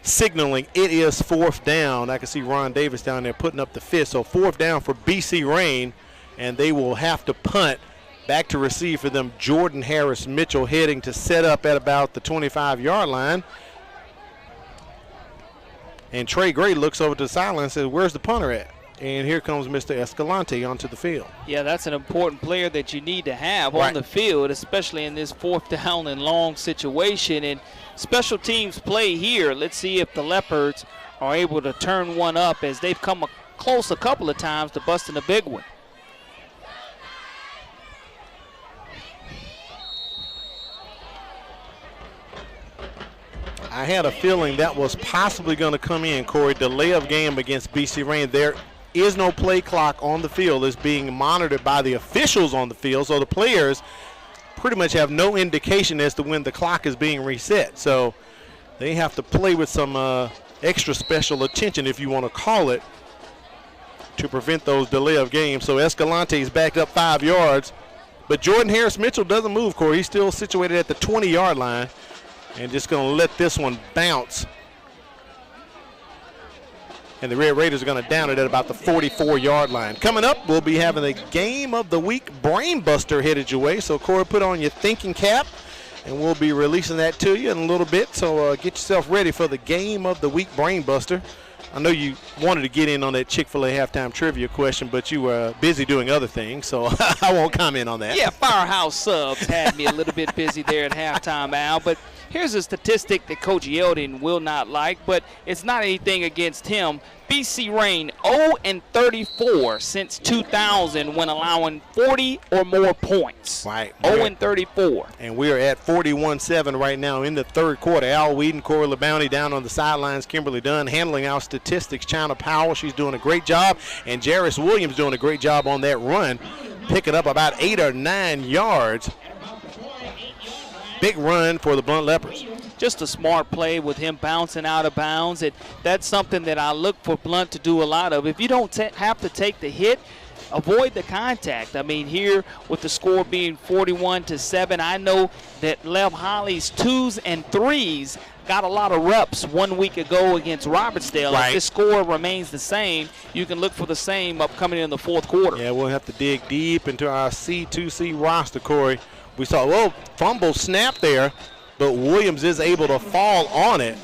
signaling it is 4th down. I can see Ron Davis down there putting up the fist. So 4th down for BC Rain, and they will have to punt. Back to receive for them, Jordan Harris Mitchell heading to set up at about the 25-yard line. And Trey Gray looks over to the sideline and says, where's the punter at? And here comes Mr. Escalante onto the field.
Yeah, that's an important player that you need to have on the field, especially in this 4th down and long situation. And special teams play here. Let's see if the Leopards are able to turn one up, as they've come close a couple of times to busting a big one.
I had a feeling that was possibly going to come in, Corey. Delay of game against BC Rain. There is no play clock on the field. It's being monitored by the officials on the field, so the players pretty much have no indication as to when the clock is being reset. So they have to play with some extra special attention, if you want to call it, to prevent those delay of games. So Escalante is backed up 5 yards, but Jordan Harris Mitchell doesn't move, Corey. He's still situated at the 20-yard line. And just going to let this one bounce. And the Red Raiders are going to down it at about the 44-yard line. Coming up, we'll be having the Game of the Week Brain Buster headed your way. So, Corey, put on your thinking cap, and we'll be releasing that to you in a little bit. So get yourself ready for the Game of the Week Brain Buster. I know you wanted to get in on that Chick-fil-A halftime trivia question, but you were busy doing other things, so I won't comment on that.
Yeah, Firehouse Subs had me a little bit busy there at halftime, Al, but here's a statistic that Coach Yeldon will not like, but it's not anything against him. BC Rain 0-34 since 2000 when allowing 40 or more points.
Right.
0-34.
And we are at 41-7 right now in the third quarter. Al Whedon, Corey LeBounty down on the sidelines. Kimberly Dunn handling our statistics. China Powell, she's doing a great job. And Jarris Williams doing a great job on that run, picking up about 8 or 9 yards. Big run for the Blount Leopards.
Just a smart play with him bouncing out of bounds. That's something that I look for Blount to do a lot of. If you don't have to take the hit, avoid the contact. I mean, here with the score being 41-7, I know that Lev Holly's 2s and 3s got a lot of reps 1 week ago against Robertsdale.
Right.
If this score remains the same, you can look for the same upcoming in the fourth quarter.
Yeah, we'll have to dig deep into our C2C roster, Corey. We saw a little fumble snap there, but Williams is able to fall on it.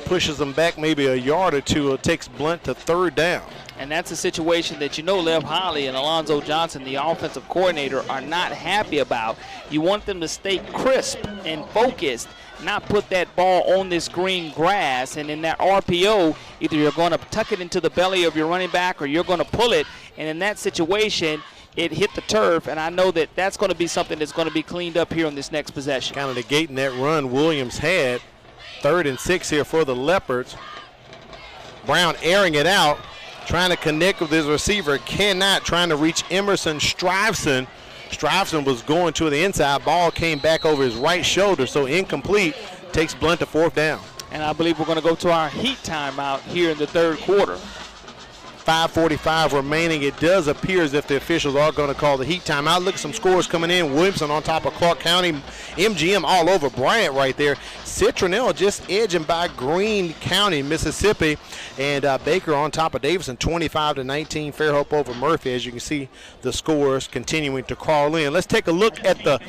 Pushes them back maybe a yard or two. It takes Blount to third down.
And that's a situation that Lev Holly and Alonzo Johnson, the offensive coordinator, are not happy about. You want them to stay crisp and focused, not put that ball on this green grass. And in that RPO, either you're going to tuck it into the belly of your running back or you're going to pull it. And in that situation, it hit the turf, and I know that that's going to be something that's going to be cleaned up here on this next possession.
Kind of negating that run Williams had. 3rd and 6 here for the Leopards. Brown airing it out, trying to connect with his receiver. Cannot, trying to reach Emerson Stuyvesant. Stuyvesant was going to the inside. Ball came back over his right shoulder, so incomplete. Takes Blount to 4th down.
And I believe we're going to go to our heat timeout here in the 3rd quarter.
5:45 remaining. It does appear as if the officials are going to call the heat timeout. Look at some scores coming in. Williamson on top of Clark County. MGM all over Bryant right there. Citronelle just edging by Greene County, Mississippi. And Baker on top of Davidson, 25-19. Fairhope over Murphy. As you can see, the scores continuing to crawl in. Let's take a look at the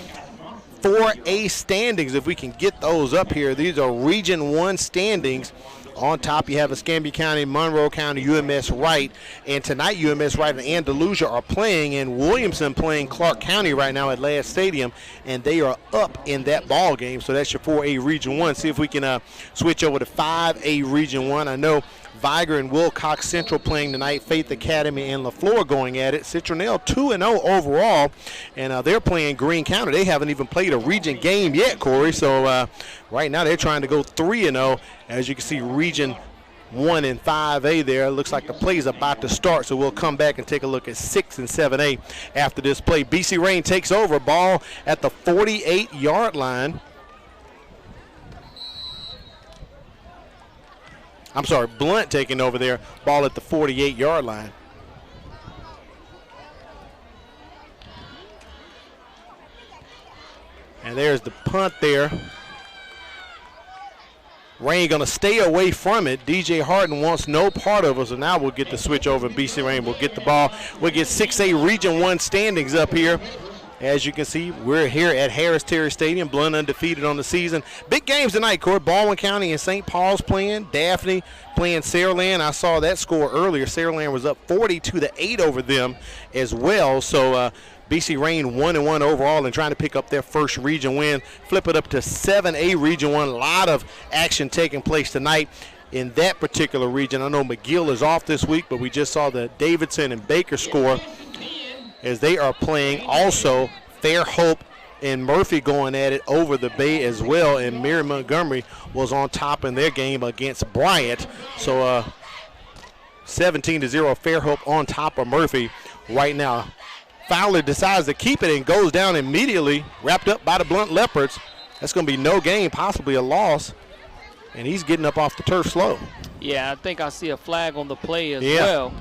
4A standings, if we can get those up here. These are Region 1 standings. On top, you have Escambia County, Monroe County, UMS Wright. And tonight, UMS Wright and Andalusia are playing, and Williamson playing Clark County right now at Ladd Stadium, and they are up in that ball game. So that's your 4A Region 1. See if we can switch over to 5A Region 1. I know Viger and Wilcox Central playing tonight. Faith Academy and LaFleur going at it. Citronelle 2-0 overall, and they're playing Greene County. They haven't even played a region game yet, Corey. So right now they're trying to go 3-0. As you can see, Region 1 and 5A there. Looks like the play's about to start, so we'll come back and take a look at 6 and 7A after this play. BC Rain takes over. Ball at the 48-yard line. I'm sorry, Blount taking over there. Ball at the 48-yard line. And there's the punt there. Rain going to stay away from it. DJ Harden wants no part of us, so now we'll get the switch over. BC Rain will get the ball. We'll get 6A Region 1 standings up here. As you can see, we're here at Harris Terry Stadium. Blount undefeated on the season. Big games tonight, Court. Baldwin County and St. Paul's playing. Daphne playing Saraland. I saw that score earlier. Saraland was up 42-8 over them as well. So BC Rain 1-1 overall and trying to pick up their first region win. Flip it up to 7A Region 1. A lot of action taking place tonight in that particular region. I know McGill is off this week, but we just saw the Davidson and Baker score as they are playing. Also, Fairhope and Murphy going at it over the Bay as well, and Mary Montgomery was on top in their game against Bryant. So 17-0 Fairhope on top of Murphy right now. Fowler decides to keep it and goes down immediately, wrapped up by the Blount Leopards. That's going to be no gain, possibly a loss, and he's getting up off the turf slow.
Yeah, I think I see a flag on the play as well.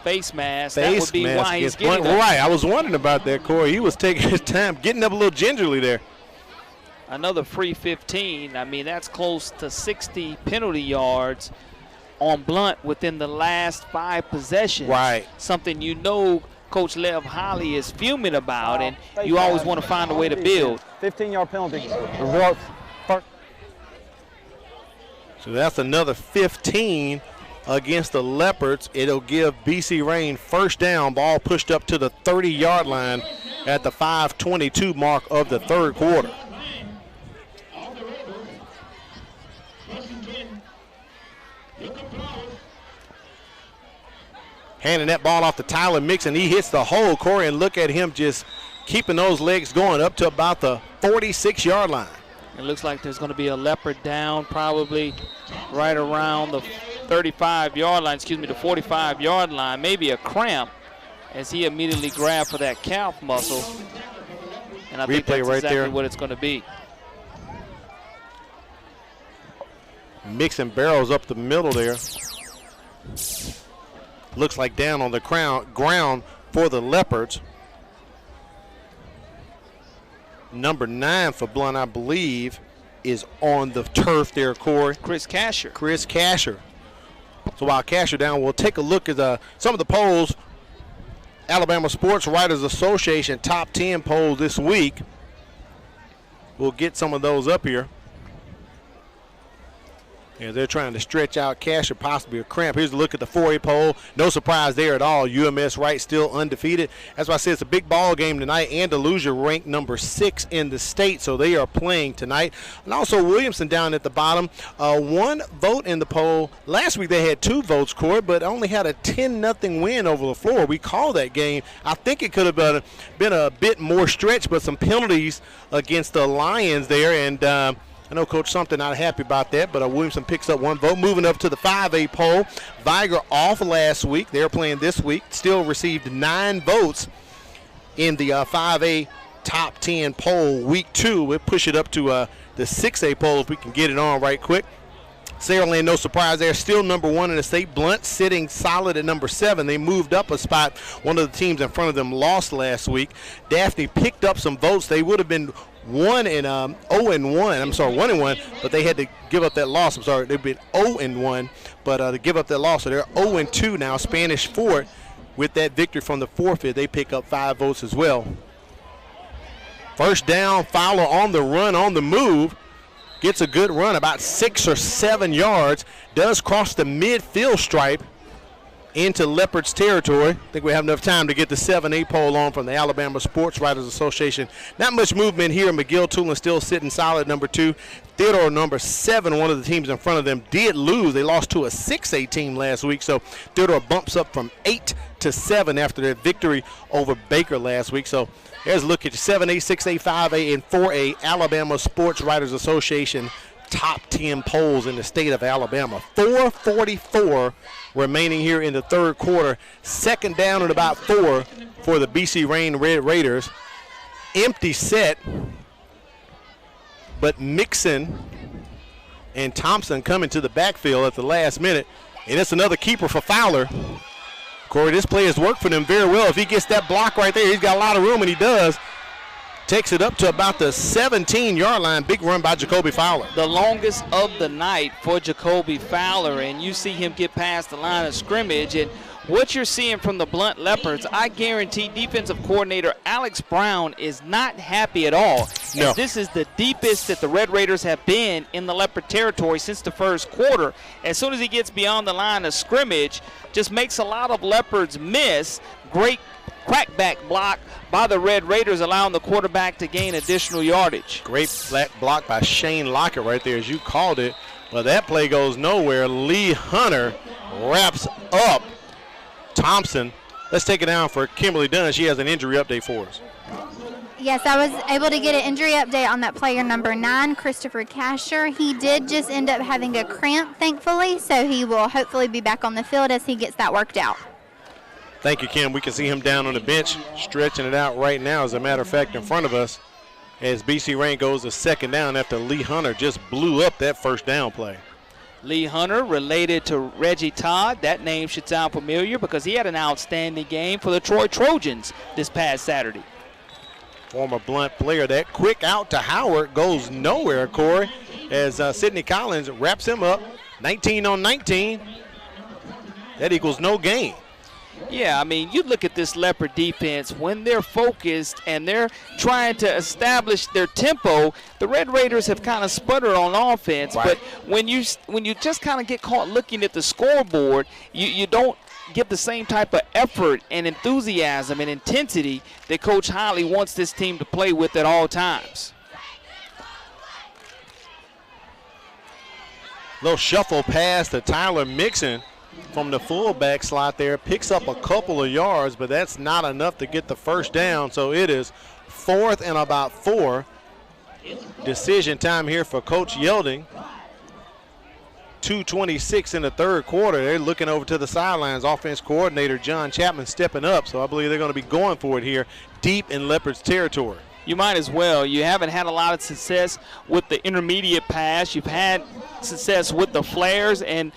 Face mask. That would be why he's getting up.
Right, I was wondering about that, Corey. He was taking his time, getting up a little gingerly there.
Another free 15. I mean, that's close to 60 penalty yards on Blount within the last 5 possessions.
Right.
Something you know Coach Lev Holly is fuming about, and you always want to find a way to build.
15-yard penalty.
So that's another 15 against the Leopards. It'll give BC Rain first down. Ball pushed up to the 30-yard line at the 5:22 mark of the 3rd quarter. Handing that ball off to Tyler Mixon. He hits the hole, Corey, and look at him just keeping those legs going up to about the 46-yard line.
It looks like there's going to be a Leopard down probably right around the 35-yard line, the 45-yard line, maybe a cramp as he immediately grabbed for that calf muscle. And I think that's
right
exactly
there.
what it's going to be.
Mixon barrels up the middle there. Looks like down on the ground for the Leopards. Number 9 for Blount, I believe, is on the turf there, Corey.
Chris Casher.
So while Casher down, we'll take a look at some of the polls Alabama Sports Writers Association top 10 poll this week. We'll get some of those up here. And they're trying to stretch out cash or possibly a cramp. Here's a look at the 4A poll. No surprise there at all. UMS Wright still undefeated. That's why I said it's a big ball game tonight. Andalusia ranked number 6 in the state, so they are playing tonight. And also Williamson down at the bottom. 1 vote in the poll. Last week they had 2 votes, Corey, but only had a 10-0 win over the floor. We called that game. I think it could have been a bit more stretched, but some penalties against the Lions there, and I know Coach Sumter not happy about that, but Williamson picks up 1 vote. Moving up to the 5A poll, Viger off last week. They're playing this week. Still received 9 votes in the 5A top 10 poll week 2. We'll push it up to the 6A poll if we can get it on right quick. Saraland, no surprise there, still number 1 in the state. Blount sitting solid at number 7. They moved up a spot. One of the teams in front of them lost last week. Daphne picked up some votes. They would have been 1-1, but they had to give up that loss. I'm sorry, they've been 0-1, but to give up that loss, so they're 0-2 now. Spanish Fort, with that victory from the forfeit, they pick up 5 votes as well. First down, Fowler on the run, on the move. Gets a good run, about 6 or 7 yards. Does cross the midfield stripe into Leopards territory. I think we have enough time to get the 7A poll on from the Alabama Sports Writers Association. Not much movement here. McGill Tulin still sitting solid, number 2. Theodore, number 7, one of the teams in front of them, did lose. They lost to a 6A team last week, so Theodore bumps up from 8 to 7 after their victory over Baker last week. So there's a look at 7A, 6A, 5A, and 4A Alabama Sports Writers Association top 10 polls in the state of Alabama. 4:44 remaining here in the third quarter. Second down and about 4 for the BC Rain Red Raiders. Empty set, but Mixon and Thompson coming to the backfield at the last minute. And it's another keeper for Fowler. Corey, this play has worked for them very well. If he gets that block right there, he's got a lot of room, and he does. Takes it up to about the 17-yard line. Big run by Jacoby Fowler.
The longest of the night for Jacoby Fowler, and you see him get past the line of scrimmage. And what you're seeing from the Blount Leopards, I guarantee defensive coordinator Alex Brown is not happy at all.
No.
This is the deepest that the Red Raiders have been in the Leopard territory since the first quarter. As soon as he gets beyond the line of scrimmage, just makes a lot of Leopards miss. Great crackback block by the Red Raiders, allowing the quarterback to gain additional yardage.
Great flat block by Shane Lockett right there, as you called it. But that play goes nowhere. Lee Hunter wraps up Thompson. Let's take it down for Kimberly Dunn. She has an injury update for us.
Yes, I was able to get an injury update on that player number 9, Christopher Casher. He did just end up having a cramp, thankfully, so he will hopefully be back on the field as he gets that worked out.
Thank you, Kim. We can see him down on the bench, stretching it out right now, as a matter of fact, in front of us, as BC Rain goes to second down after Lee Hunter just blew up that first down play.
Lee Hunter, related to Reggie Todd. That name should sound familiar because he had an outstanding game for the Troy Trojans this past Saturday.
Former Blount player. That quick out to Howard goes nowhere, Corey, as Sidney Collins wraps him up. 19 on 19. That equals no gain.
Yeah, I mean, you look at this Leopard defense, when they're focused and they're trying to establish their tempo, the Red Raiders have kind of sputtered on offense.
Right.
But when you just kind of get caught looking at the scoreboard, you don't get the same type of effort and enthusiasm and intensity that Coach Holly wants this team to play with at all times.
Little shuffle pass to Tyler Mixon from the fullback slot there. Picks up a couple of yards, but that's not enough to get the first down. So it is 4th and about 4. Decision time here for Coach Yelding. 2:26 in the third quarter. They're looking over to the sidelines. Offense coordinator John Chapman stepping up. So I believe they're going to be going for it here deep in Leopards territory.
You might as well. You haven't had a lot of success with the intermediate pass. You've had success with the flares and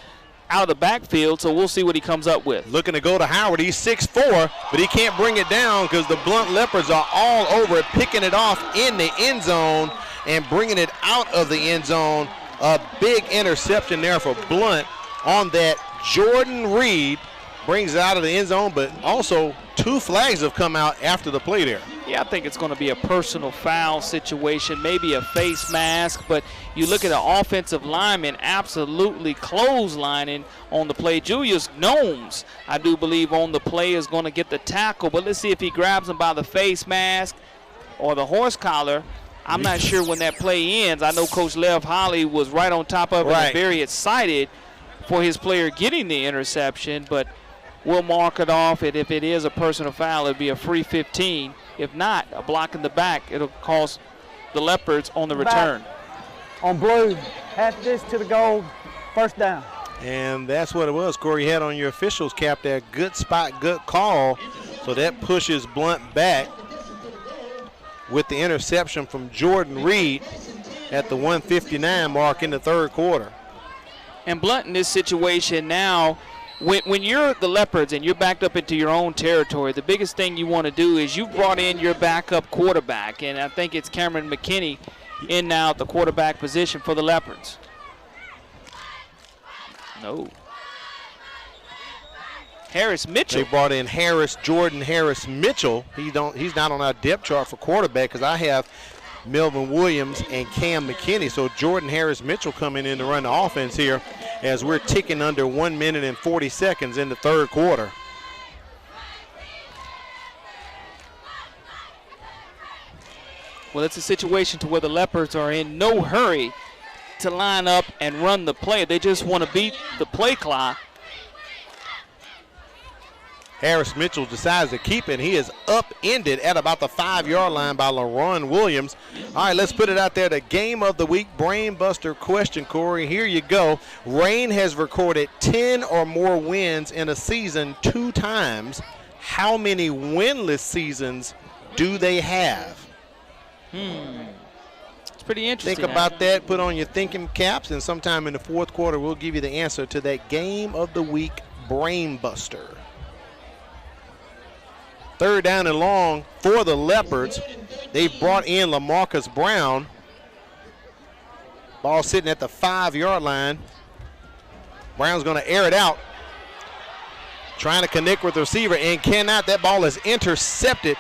out of the backfield, so we'll see what he comes up with.
Looking to go to Howard. He's 6'4", but he can't bring it down because the Blount Leopards are all over it, picking it off in the end zone and bringing it out of the end zone. A big interception there for Blount on that Jordan Reed brings it out of the end zone, but also 2 flags have come out after the play there.
Yeah, I think it's going to be a personal foul situation, maybe a face mask, but you look at the offensive lineman absolutely clotheslining on the play. Julius Gnomes, I do believe, on the play is going to get the tackle, but let's see if he grabs him by the face mask or the horse collar. I'm not sure when that play ends. I know Coach Lev Holly was right on top of it and very excited for his player getting the interception, but we'll mark it off. And if it is a personal foul, it'll be a free 15. If not, a block in the back, it'll cost the Leopards on the return.
On blue, half this to the goal, first down.
And that's what it was, Corey. You had on your officials cap there, good spot, good call. So that pushes Blount back with the interception from Jordan Reed at the 1:59 mark in the third quarter.
And Blount in this situation now, when you're the Leopards and you're backed up into your own territory, the biggest thing you want to do is you brought in your backup quarterback, and I think it's Cameron McKinney in now at the quarterback position for the Leopards. No. Harris Mitchell.
They brought in Jordan Harris Mitchell. He's not on our depth chart for quarterback because I have Melvin Williams and Cam McKinney. So Jordan Harris Mitchell coming in to run the offense here as we're ticking under 1 minute and 40 seconds in the third quarter.
Well, it's a situation to where the Leopards are in no hurry to line up and run the play. They just want to beat the play clock.
Harris Mitchell decides to keep it. He is upended at about the 5-yard line by LaRon Williams. All right, let's put it out there. The game of the week, brain buster question, Corey. Here you go. Rain has recorded 10 or more wins in a season 2 times. How many winless seasons do they have?
It's pretty interesting.
Think about that. Put on your thinking caps, and sometime in the fourth quarter, we'll give you the answer to that game of the week, brain buster. Third down and long for the Leopards. They've brought in LaMarcus Brown. Ball sitting at the 5-yard line. Brown's going to air it out. Trying to connect with the receiver and cannot. That ball is intercepted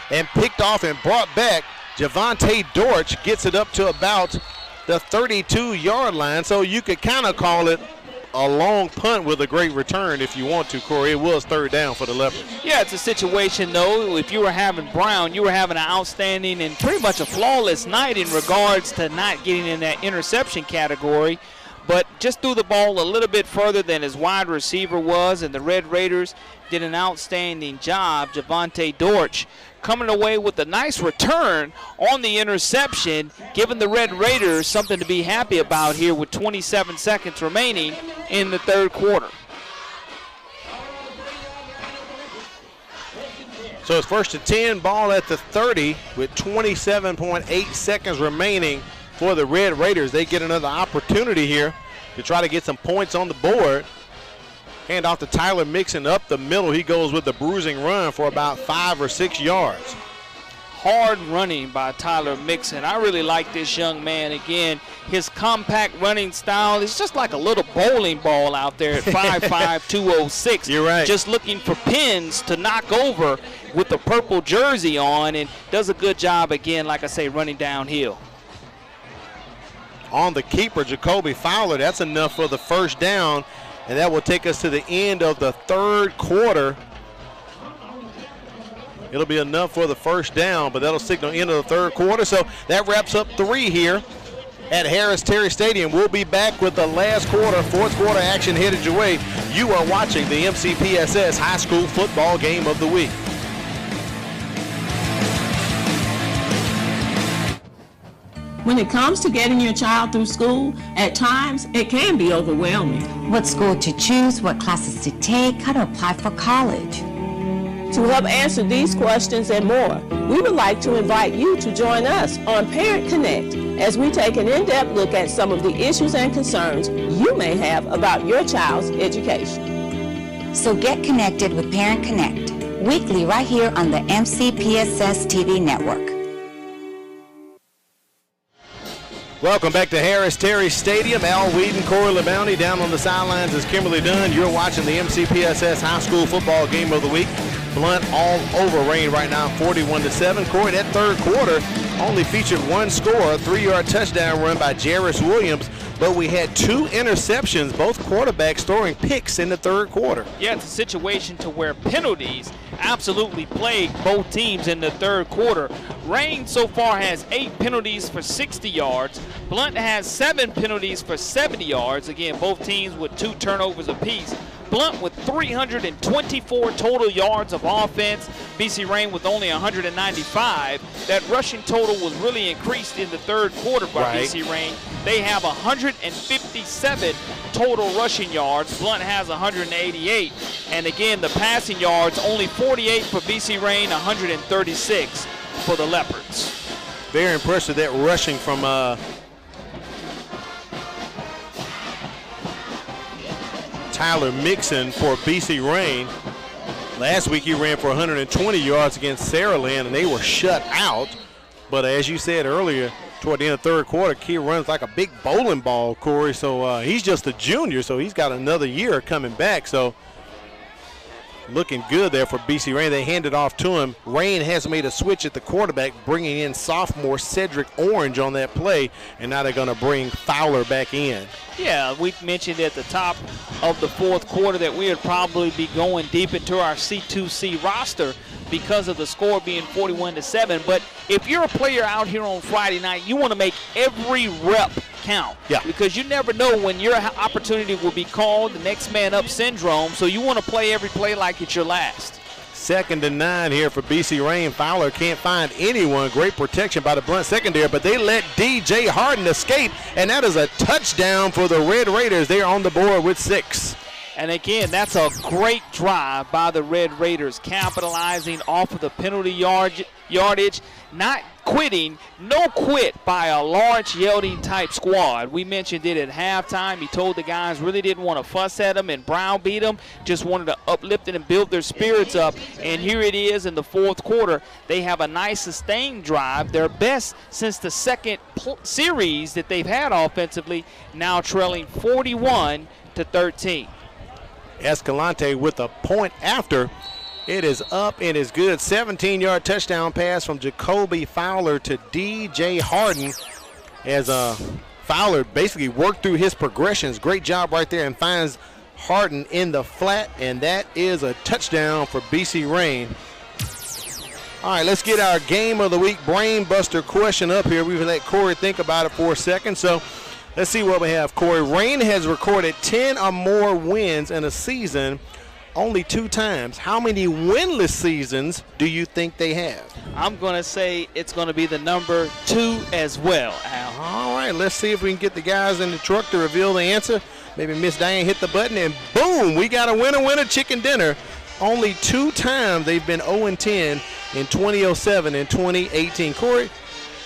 and picked off and brought back. Javante Dortch gets it up to about the 32-yard line. So you could kind of call it a long punt with a great return if you want to, Corey. It was third down for the Leopards.
Yeah, it's a situation, though, if you were having Brown, you were having an outstanding and pretty much a flawless night in regards to not getting in that interception category, but just threw the ball a little bit further than his wide receiver was, and the Red Raiders did an outstanding job. Javante Dortch coming away with a nice return on the interception, giving the Red Raiders something to be happy about here with 27 seconds remaining in the third quarter.
So it's first and 10, ball at the 30 with 27.8 seconds remaining for the Red Raiders. They get another opportunity here to try to get some points on the board. Hand off to Tyler Mixon up the middle. He goes with the bruising run for about 5 or 6 yards.
Hard running by Tyler Mixon. I really like this young man. Again, his compact running style is just like a little bowling ball out there at 5'5", 206.
You're right.
Just looking for pins to knock over with the purple jersey on, and does a good job, again, like I say, running downhill.
On the keeper, Jacoby Fowler. That's enough for the first down. And that will take us to the end of the third quarter. It'll be enough for the first down, but that'll signal end of the third quarter. So that wraps up 3 here at Harris-Terry Stadium. We'll be back with the last quarter, fourth quarter action headed your way. You are watching the MCPSS High School Football Game of the Week.
When it comes to getting your child through school, at times it can be overwhelming.
What school to choose, what classes to take, how to apply for college.
To help answer these questions and more, we would like to invite you to join us on Parent Connect as we take an in-depth look at some of the issues and concerns you may have about your child's education.
So get connected with Parent Connect, weekly right here on the MCPSS TV network.
Welcome back to Harris Terry Stadium. Al Whedon, Corey LeBounty down on the sidelines is Kimberly Dunn. You're watching the MCPSS High School Football Game of the Week. Blount all over Rain right now, 41-7. Corey, that third quarter only featured one score, a 3-yard touchdown run by Jarris Williams, but we had 2 interceptions, both quarterbacks throwing picks in the third quarter.
Yeah, it's a situation to where penalties absolutely plagued both teams in the third quarter. Rain so far has 8 penalties for 60 yards. Blount has 7 penalties for 70 yards. Again, both teams with 2 turnovers apiece. Blount with 324 total yards of offense. BC Rain with only 195. That rushing total was really increased in the third quarter by BC Rain. They have 157 total rushing yards. Blount has 188. And again, the passing yards, only 48 for BC Rain, 136 for the Leopards.
Very impressive, that rushing from Tyler Mixon for BC Rain. Last week he ran for 120 yards against Saraland, and they were shut out. But as you said earlier, toward the end of the third quarter, Key runs like a big bowling ball, Corey. So he's just a junior, so he's got another year coming back. So looking good there for BC Rain. They hand it off to him. Rain has made a switch at the quarterback, bringing in sophomore Cedric Orange on that play, and now they're going to bring Fowler back in.
Yeah, we mentioned at the top of the fourth quarter that we would probably be going deep into our C2C roster because of the score being 41-7. But if you're a player out here on Friday night, you want to make every rep count.
Yeah.
Because you never know when your opportunity will be called, the next man up syndrome. So you want to play every play like it's your last.
2nd and 9 here for BC Rain. Fowler can't find anyone. Great protection by the Blount secondary, but they let DJ Harden escape, and that is a touchdown for the Red Raiders. They're on the board with 6.
And again, that's a great drive by the Red Raiders, capitalizing off of the penalty yardage, not quitting, no quit by a large Yelding type squad. We mentioned it at halftime. He told the guys really didn't want to fuss at them and browbeat them, just wanted to uplift it and build their spirits up. And here it is in the fourth quarter. They have a nice sustained drive, their best since the second series that they've had offensively, now trailing 41-13.
Escalante with a point after. It is up and is good. 17-yard touchdown pass from Jacoby Fowler to DJ Harden as Fowler basically worked through his progressions. Great job right there, and finds Harden in the flat, and that is a touchdown for BC Rain. All right, let's get our Game of the Week brain buster question up here. We've let Corey think about it for a second. So let's see what we have, Corey. Rain has recorded 10 or more wins in a season only 2 times. How many winless seasons do you think they have?
I'm going to say it's going to be the number 2 as well, Al.
All right, let's see if we can get the guys in the truck to reveal the answer. Maybe Miss Diane hit the button, and boom, we got a winner chicken dinner. Only 2 times they've been 0-10 in 2007 and 2018. Corey,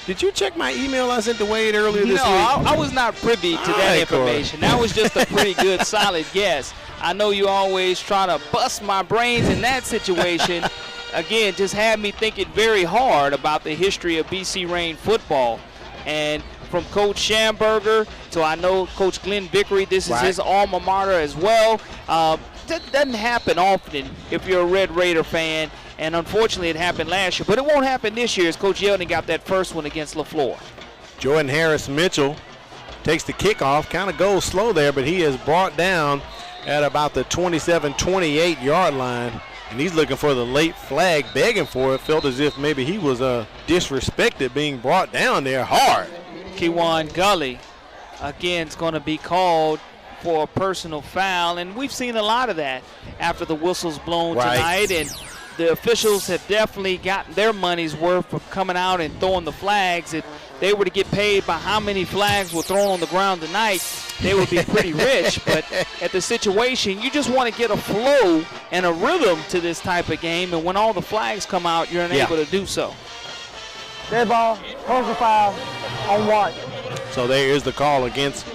did you check my email I sent to Wade earlier this week?
No, I was not privy to that information. Corey. That was just a pretty good, solid guess. I know you always try to bust my brains in that situation. Again, just had me thinking very hard about the history of BC Rain football. And from Coach Schamberger to I know Coach Glenn Vickery, this is his alma mater as well. That doesn't happen often if you're a Red Raider fan. And unfortunately, it happened last year. But it won't happen this year as Coach Yeldon got that first one against LaFleur.
Jordan Harris Mitchell takes the kickoff. Kind of goes slow there, but he is brought down at about the 27-28 yard line. And he's looking for the late flag, begging for it. Felt as if maybe he was disrespected being brought down there hard.
Kewan Gully, again, is going to be called for a personal foul. And we've seen a lot of that after the whistle's blown tonight. And the officials have definitely gotten their money's worth from coming out and throwing the flags. If they were to get paid by how many flags were thrown on the ground tonight, they would be pretty rich. But at the situation, you just want to get a flow and a rhythm to this type of game. And when all the flags come out, you're unable to do so.
Dead ball, personal foul on White.
So there is the call against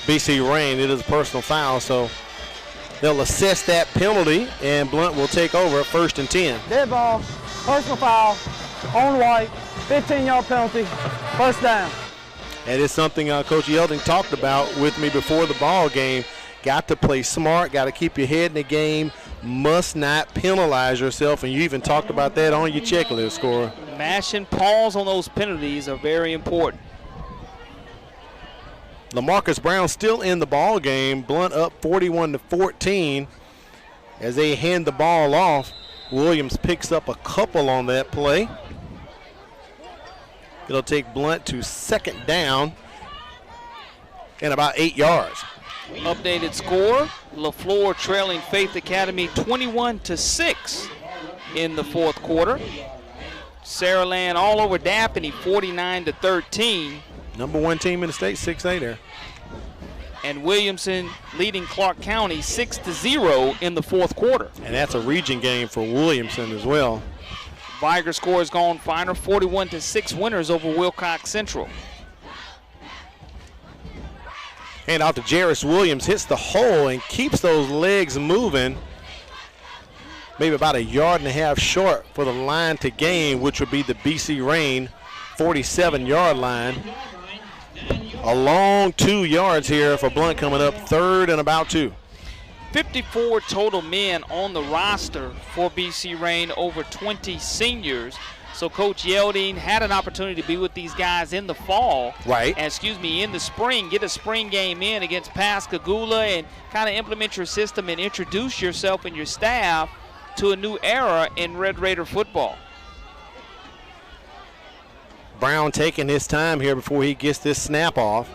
BC Rain. It is a personal foul, so they'll assess that penalty, and Blount will take over at 1st and 10.
Dead ball, personal foul on White, 15-yard penalty, first down.
That is something Coach Yelding talked about with me before the ball game. Got to play smart, got to keep your head in the game, must not penalize yourself, and you even talked about that on your checklist, scorer.
Mashing pause on those penalties are very important.
LaMarcus Brown still in the ball game. Blount up 41-14 as they hand the ball off. Williams picks up a couple on that play. It'll take Blount to second down and about 8 yards.
Updated score, LaFleur trailing Faith Academy 21-6 in the fourth quarter. Saraland all over Daphne 49-13.
Number one team in the state, 6A there.
And Williamson leading Clark County 6-0 in the fourth quarter.
And that's a region game for Williamson as well.
Viger score has gone final, 41-6 winners over Wilcox Central.
Hand out to Jarris Williams, hits the hole and keeps those legs moving. Maybe about a yard and a half short for the line to gain, which would be the BC Rain 47-yard line. A long 2 yards here for Blount coming up, third and about 2.
54 total men on the roster for BC Rain, over 20 seniors. So Coach Yelding had an opportunity to be with these guys in the fall.
Right.
In the spring, get a spring game in against Pascagoula and kind of implement your system and introduce yourself and your staff to a new era in Red Raider football.
Brown taking his time here before he gets this snap off.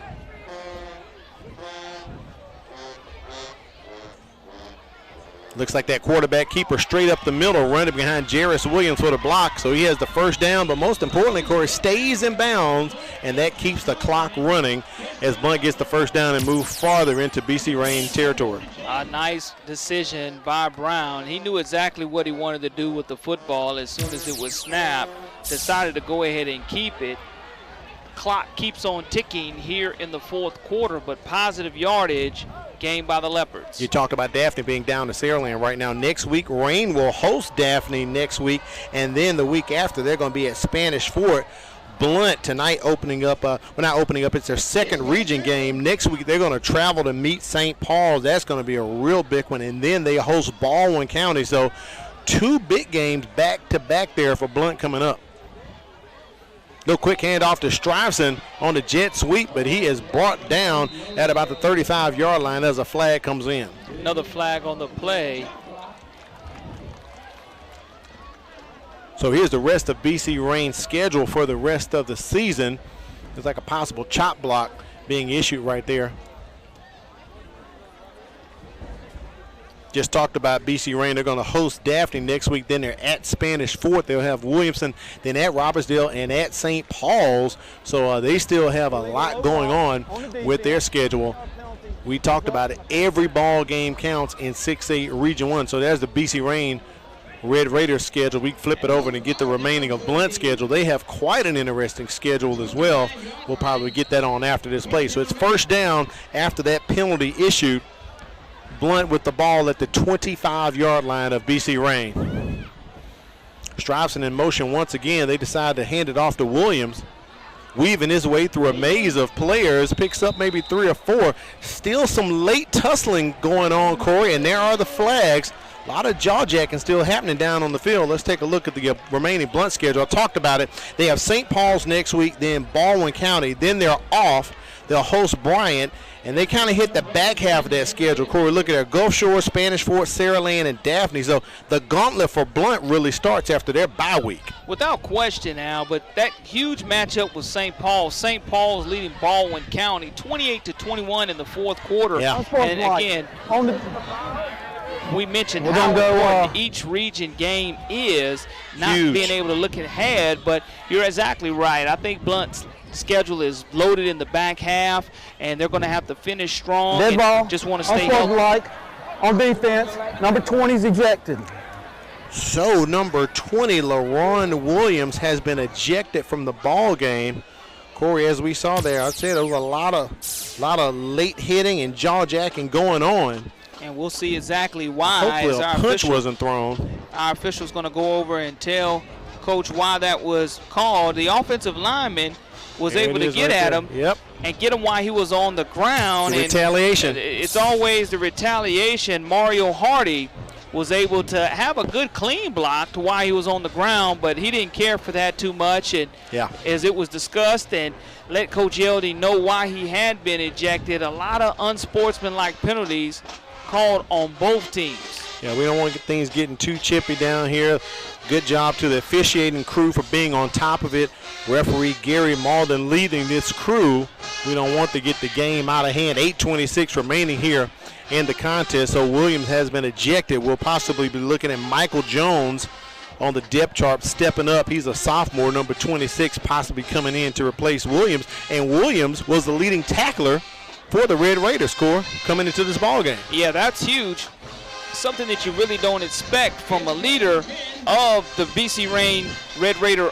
Looks like that quarterback keeper straight up the middle, running behind Jarris Williams for the block, so he has the first down, but most importantly, Corey stays in bounds, and that keeps the clock running as Blount gets the first down and moves farther into BC Rain territory.
A nice decision by Brown. He knew exactly what he wanted to do with the football as soon as it was snapped. Decided to go ahead and keep it. Clock keeps on ticking here in the fourth quarter, but positive yardage gained by the Leopards.
You talked about Daphne being down to Saraland right now. Next week, Rain will host Daphne next week, and then the week after, they're going to be at Spanish Fort. Blount tonight opening up, it's their second region game. Next week, they're going to travel to meet St. Paul's. That's going to be a real big one, and then they host Baldwin County. So 2 big games back-to-back there for Blount coming up. No quick handoff to Stuyvesant on the jet sweep, but he is brought down at about the 35-yard line as a flag comes in.
Another flag on the play.
So here's the rest of BC Rain's schedule for the rest of the season. There's like a possible chop block being issued right there. Just talked about BC Rain. They're going to host Daphne next week. Then they're at Spanish Fort. They'll have Williamson, then at Robertsdale, and at St. Paul's. So they still have a lot going on with their schedule. We talked about it. Every ball game counts in 6A Region 1. So there's the BC Rain Red Raiders schedule. We flip it over and get the remaining of Blount's schedule. They have quite an interesting schedule as well. We'll probably get that on after this play. So it's first down after that penalty issued. Blount with the ball at the 25-yard line of BC Rain. Stuyvesant in motion once again. They decide to hand it off to Williams. Weaving his way through a maze of players, picks up maybe 3 or 4. Still some late tussling going on, Corey, and there are the flags. A lot of jaw-jacking still happening down on the field. Let's take a look at the remaining Blount schedule. I talked about it. They have St. Paul's next week, then Baldwin County. Then they're off. They'll host Bryant, and they kind of hit the back half of that schedule. Corey, look at there. Gulf Shore, Spanish Fort, Saraland, and Daphne. So the gauntlet for Blount really starts after their bye week.
Without question, Al, but that huge matchup with St. Paul. St. Paul's leading Baldwin County 28-21 in the fourth quarter.
Yeah.
And again, we mentioned how important each region game is, not being able to look ahead, but you're exactly right. I think Blount's schedule is loaded in the back half, and they're going to have to finish strong.
Dead ball.
Just want to stay healthy.
On defense, number 20 is ejected.
So number 20, LaRon Williams, has been ejected from the ball game. Corey, as we saw there, I'd say there was a lot of late hitting and jaw jacking going on.
And we'll see exactly why.
Hopefully a punch wasn't thrown.
Our official's going to go over and tell Coach why that was called. The offensive lineman was able to get at him.
Yep.
And get him while he was on the ground.
The retaliation.
It's always the retaliation. Mario Hardy was able to have a good clean block to while he was on the ground, but he didn't care for that too much. And as it was discussed and let Coach Yeldy know why he had been ejected, a lot of unsportsmanlike penalties called on both teams.
Yeah, we don't want things getting too chippy down here. Good job to the officiating crew for being on top of it. Referee Gary Malden leading this crew. We don't want to get the game out of hand. 8:26 remaining here in the contest. So Williams has been ejected. We'll possibly be looking at Michael Jones on the depth chart stepping up. He's a sophomore, number 26, possibly coming in to replace Williams. And Williams was the leading tackler for the Red Raiders coming into this ball game.
Yeah, that's huge. Something that you really don't expect from a leader of the BC Reign Red Raider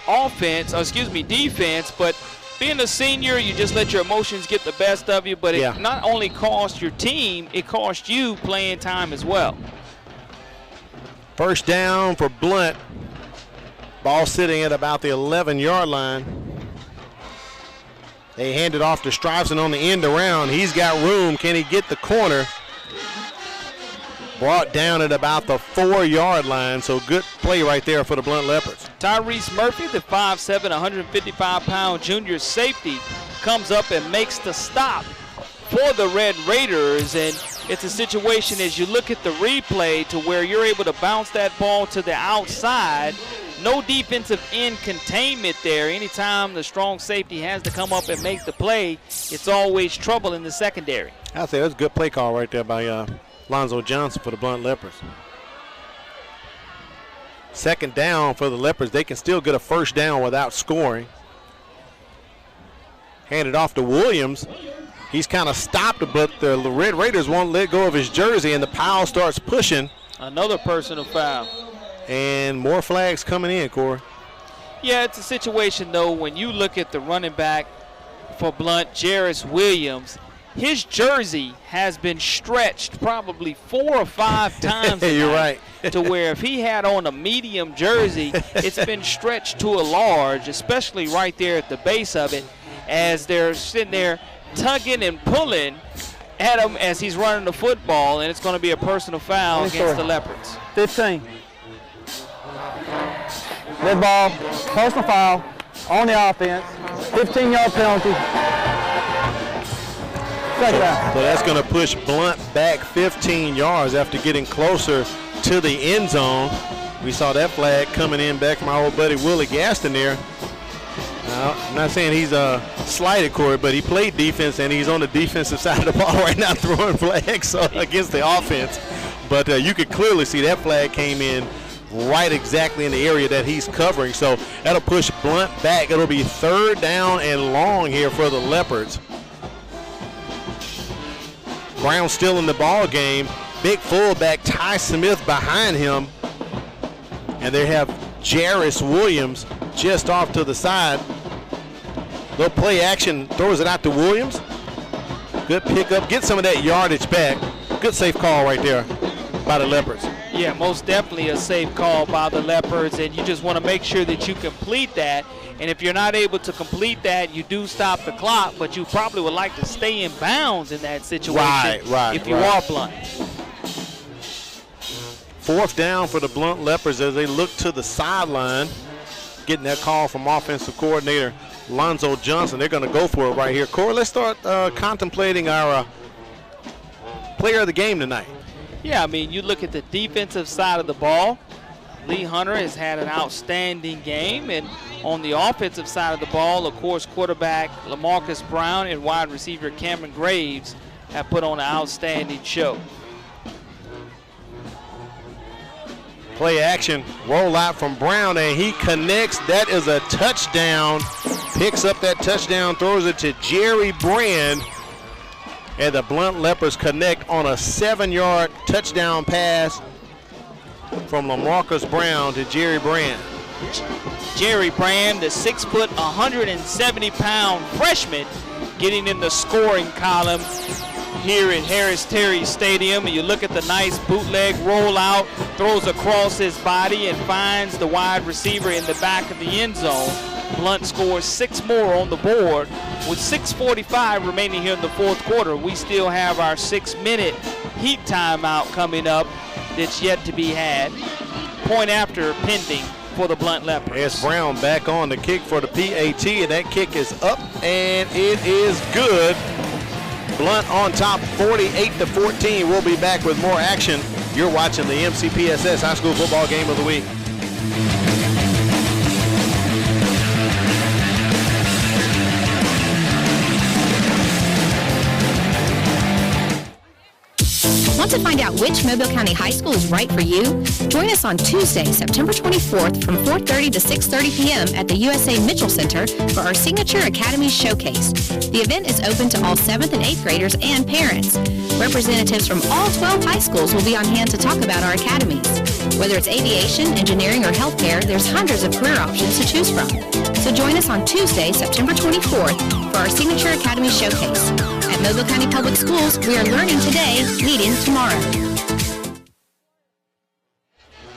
defense, but being a senior, you just let your emotions get the best of you, but it not only cost your team, it cost you playing time as well.
First down for Blount. Ball sitting at about the 11-yard line. They hand it off to Stuyvesant on the end around. He's got room. Can he get the corner? Brought down at about the 4-yard line, so good play right there for the Blount Leopards.
Tyrese Murphy, the 5'7", 155-pound junior safety, comes up and makes the stop for the Red Raiders, and it's a situation as you look at the replay to where you're able to bounce that ball to the outside. No defensive end containment there. Anytime the strong safety has to come up and make the play, it's always trouble in the secondary.
I'd say that's a good play call right there by Lonzo Johnson for the Blount Leopards. Second down for the Leopards. They can still get a first down without scoring. Handed off to Williams. He's kind of stopped, but the Red Raiders won't let go of his jersey, and the Powell starts pushing.
Another personal foul.
And more flags coming in, Corey.
Yeah, it's a situation, though, when you look at the running back for Blount, Jarris Williams, his jersey has been stretched probably 4 or 5 times.
You're right.
To where if he had on a medium jersey, it's been stretched to a large, especially right there at the base of it, as they're sitting there tugging and pulling at him as he's running the football, and it's going to be a personal foul against the Leopards.
15. Dead ball, personal foul on the offense, 15-yard penalty.
So that's going to push Blount back 15 yards after getting closer to the end zone. We saw that flag coming in back from our old buddy Willie Gaston there. Now, I'm not saying he's slighted, Corey, but he played defense, and he's on the defensive side of the ball right now throwing flags against the offense. But you could clearly see that flag came in right exactly in the area that he's covering. So that'll push Blount back. It'll be third down and long here for the Leopards. Brown still in the ball game. Big fullback Ty Smith behind him. And they have Jarris Williams just off to the side. Little play action, throws it out to Williams. Good pickup, get some of that yardage back. Good safe call right there by the Leopards.
Yeah, most definitely a safe call by the Leopards, and you just want to make sure that you complete that. And if you're not able to complete that, you do stop the clock, but you probably would like to stay in bounds in that situation if you are Blount.
Fourth down for the Blount Leopards as they look to the sideline. Getting that call from offensive coordinator Lonzo Johnson. They're going to go for it right here. Corey, let's start contemplating our player of the game tonight.
Yeah, I mean, you look at the defensive side of the ball. Lee Hunter has had an outstanding game. And on the offensive side of the ball, of course, quarterback LaMarcus Brown and wide receiver Cameron Graves have put on an outstanding show.
Play action, roll out from Brown, and he connects. That is a touchdown. Picks up that touchdown, throws it to Jerry Brand. And the Blount Leopards connect on a 7-yard touchdown pass from LaMarcus Brown to Jerry Brand.
Jerry Brand, the 6', 170-pound freshman, getting in the scoring column here at Harris Terry Stadium. And you look at the nice bootleg rollout, throws across his body and finds the wide receiver in the back of the end zone. Blount scores 6 more on the board. With 6:45 remaining here in the fourth quarter, we still have our 6-minute heat timeout coming up that's yet to be had. Point after pending for the Blount Leopards.
It's Brown back on the kick for the PAT, and that kick is up, and it is good. Blount on top, 48-14. We'll be back with more action. You're watching the MCPSS High School Football Game of the Week.
Want to find out which Mobile County High School is right for you? Join us on Tuesday, September 24th from 4:30 to 6:30 p.m. at the USA Mitchell Center for our Signature Academy Showcase. The event is open to all 7th and 8th graders and parents. Representatives from all 12 high schools will be on hand to talk about our academies. Whether it's aviation, engineering, or healthcare, there's hundreds of career options to choose from. So join us on Tuesday, September 24th for our Signature Academy Showcase. At Mobile County Public Schools, we are learning today, leading tomorrow.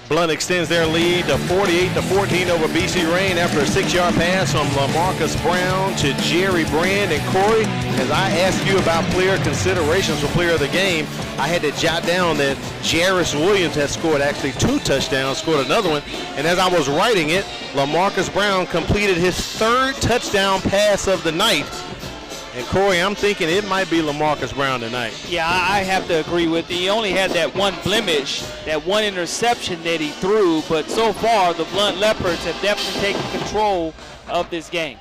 Blount extends their lead to 48-14 over BC Rain after a 6-yard pass from LaMarcus Brown to Jerry Brand. And Corey, as I asked you about player considerations for player of the game, I had to jot down that Jarris Williams has scored actually 2 touchdowns, scored another one. And as I was writing it, LaMarcus Brown completed his 3rd touchdown pass of the night. And Corey, I'm thinking it might be LaMarcus Brown tonight.
Yeah, I have to agree with you. He only had that one blemish, that one interception that he threw, but so far the Blount Leopards have definitely taken control of this game.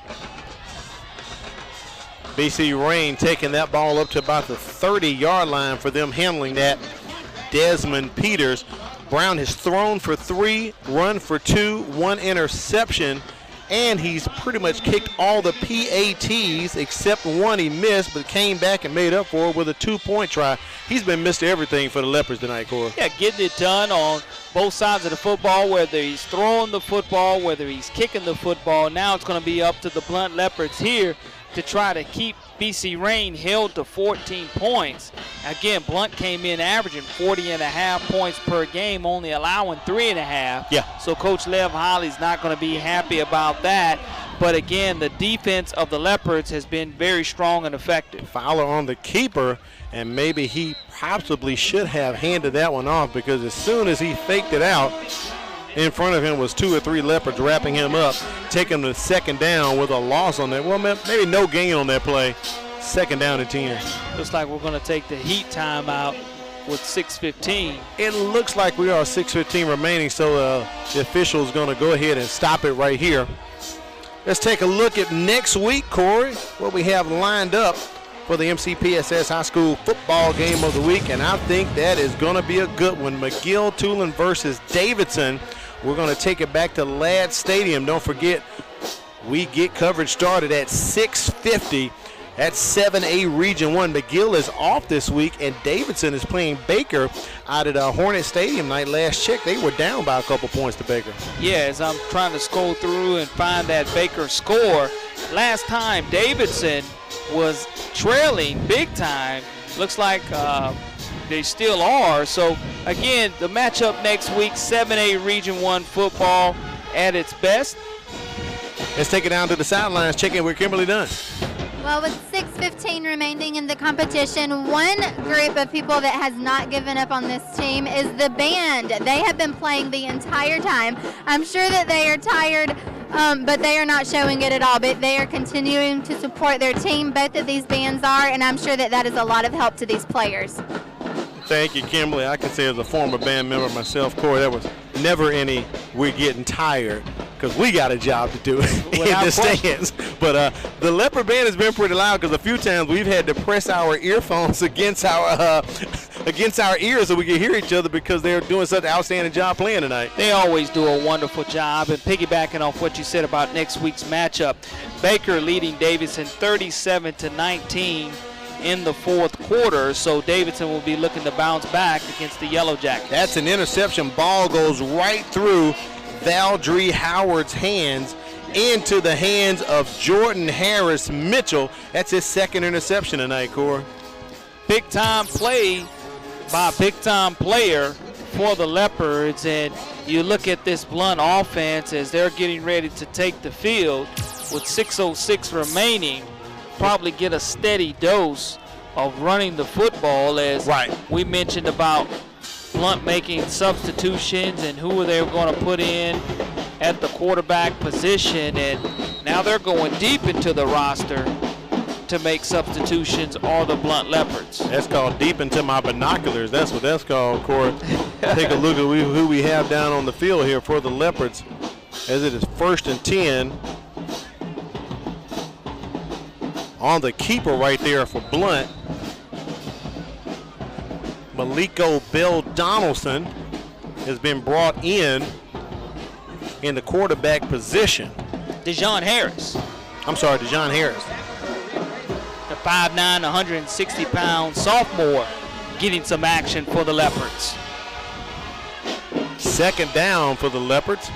BC Rain taking that ball up to about the 30-yard line for them handling that. Desmond Peters. Brown has thrown for 3, run for 2, 1 interception, and he's pretty much kicked all the PATs except one he missed, but came back and made up for it with a 2-point try. He's been Mr. Everything for the Leopards tonight, Corey.
Yeah, getting it done on both sides of the football, whether he's throwing the football, whether he's kicking the football. Now it's going to be up to the Blount Leopards here to try to keep BC Rain held to 14 points. Again, Blount came in averaging 40.5 points per game, only allowing 3.5.
Yeah.
So Coach Lev Holly's not going to be happy about that. But again, the defense of the Leopards has been very strong and effective.
Fowler on the keeper, and maybe he possibly should have handed that one off, because as soon as he faked it out, in front of him was 2 or 3 Leopards wrapping him up, taking the 2nd down with a loss on that. Well, maybe no gain on that play. 2nd down and 10.
Looks like we're going to take the heat timeout with 6:15.
It looks like we are 6:15 remaining, so the official is going to go ahead and stop it right here. Let's take a look at next week, Corey, what we have lined up for the MCPSS High School Football Game of the Week, and I think that is going to be a good one. McGill-Tulane versus Davidson. We're going to take it back to Ladd Stadium. Don't forget, we get coverage started at 6:50. That's 7A Region 1. McGill is off this week, and Davidson is playing Baker out at Hornet Stadium night. Last check, they were down by a couple points to Baker.
Yeah, as I'm trying to scroll through and find that Baker score, last time Davidson was trailing big time. Looks like they still are. So, again, the matchup next week, 7A Region 1 football at its best.
Let's take it down to the sidelines. Check in with Kimberly Dunn.
Well, with 6:15 remaining in the competition, one group of people that has not given up on this team is the band. They have been playing the entire time. I'm sure that they are tired, but they are not showing it at all. But they are continuing to support their team. Both of these bands are, and I'm sure that that is a lot of help to these players.
Thank you, Kimberly. I can say as a former band member myself, Corey, there was never any "we're getting tired," because we got a job to do in the stands. But the Leopard Band has been pretty loud, because a few times we've had to press our earphones against our ears so we can hear each other, because they're doing such an outstanding job playing tonight.
They always do a wonderful job. And piggybacking off what you said about next week's matchup, Baker leading Davidson 37-19 in the fourth quarter, so Davidson will be looking to bounce back against the Yellow Jackets.
That's an interception. Ball goes right through Valdree Howard's hands into the hands of Jordan Harris Mitchell. That's his 2nd interception tonight, Corey.
Big time play by a big time player for the Leopards, and you look at this Blount offense as they're getting ready to take the field with 6:06 remaining, probably get a steady dose of running the football, as we mentioned about Blount making substitutions and who they were going to put in at the quarterback position, and now they're going deep into the roster to make substitutions, or the Blount Leopards.
That's called deep into my binoculars. That's what that's called, Corey. Take a look at who we have down on the field here for the Leopards, as it is 1st and 10. On the keeper right there for Blount, Maliko Bell Donaldson has been brought in the quarterback position.
Dejon Harris.
I'm sorry, Dejon Harris.
The 5'9", 160-pound sophomore getting some action for the Leopards.
2nd down for the Leopards.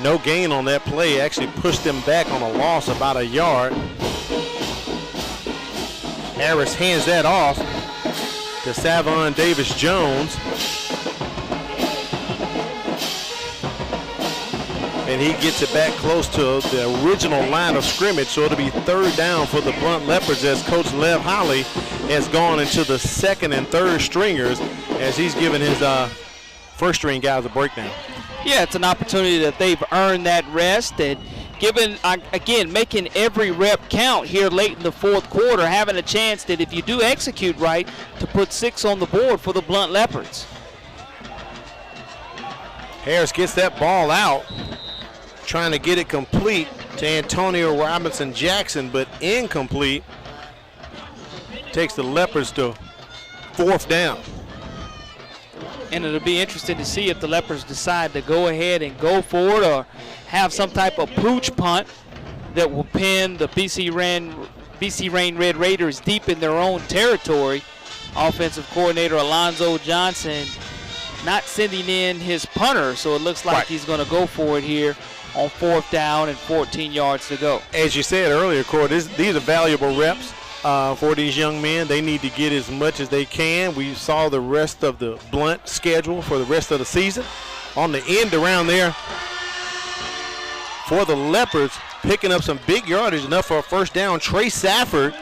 No gain on that play. Actually pushed them back on a loss about a yard. Harris hands that off to Savon Davis-Jones. And he gets it back close to the original line of scrimmage, so it'll be 3rd down for the Blount Leopards, as Coach Lev Holly has gone into the 2nd and 3rd stringers as he's given his 1st string guys a breakdown.
Yeah, it's an opportunity that they've earned that rest, and given, again, making every rep count here late in the 4th quarter, having a chance that if you do execute right, to put 6 on the board for the Blount Leopards.
Harris gets that ball out, trying to get it complete to Antonio Robinson Jackson, but incomplete. Takes the Leopards to 4th down.
And it'll be interesting to see if the Leopards decide to go ahead and go for it, or have some type of pooch punt that will pin the BC Rain Red Raiders deep in their own territory. Offensive coordinator Alonzo Johnson not sending in his punter, so it looks like he's going to go for it here on 4th down and 14 yards to go.
As you said earlier, Corey, these are valuable reps for these young men. They need to get as much as they can. We saw the rest of the Blount schedule for the rest of the season. On the end around there for the Leopards, picking up some big yardage, enough for a 1st down. Trey Safford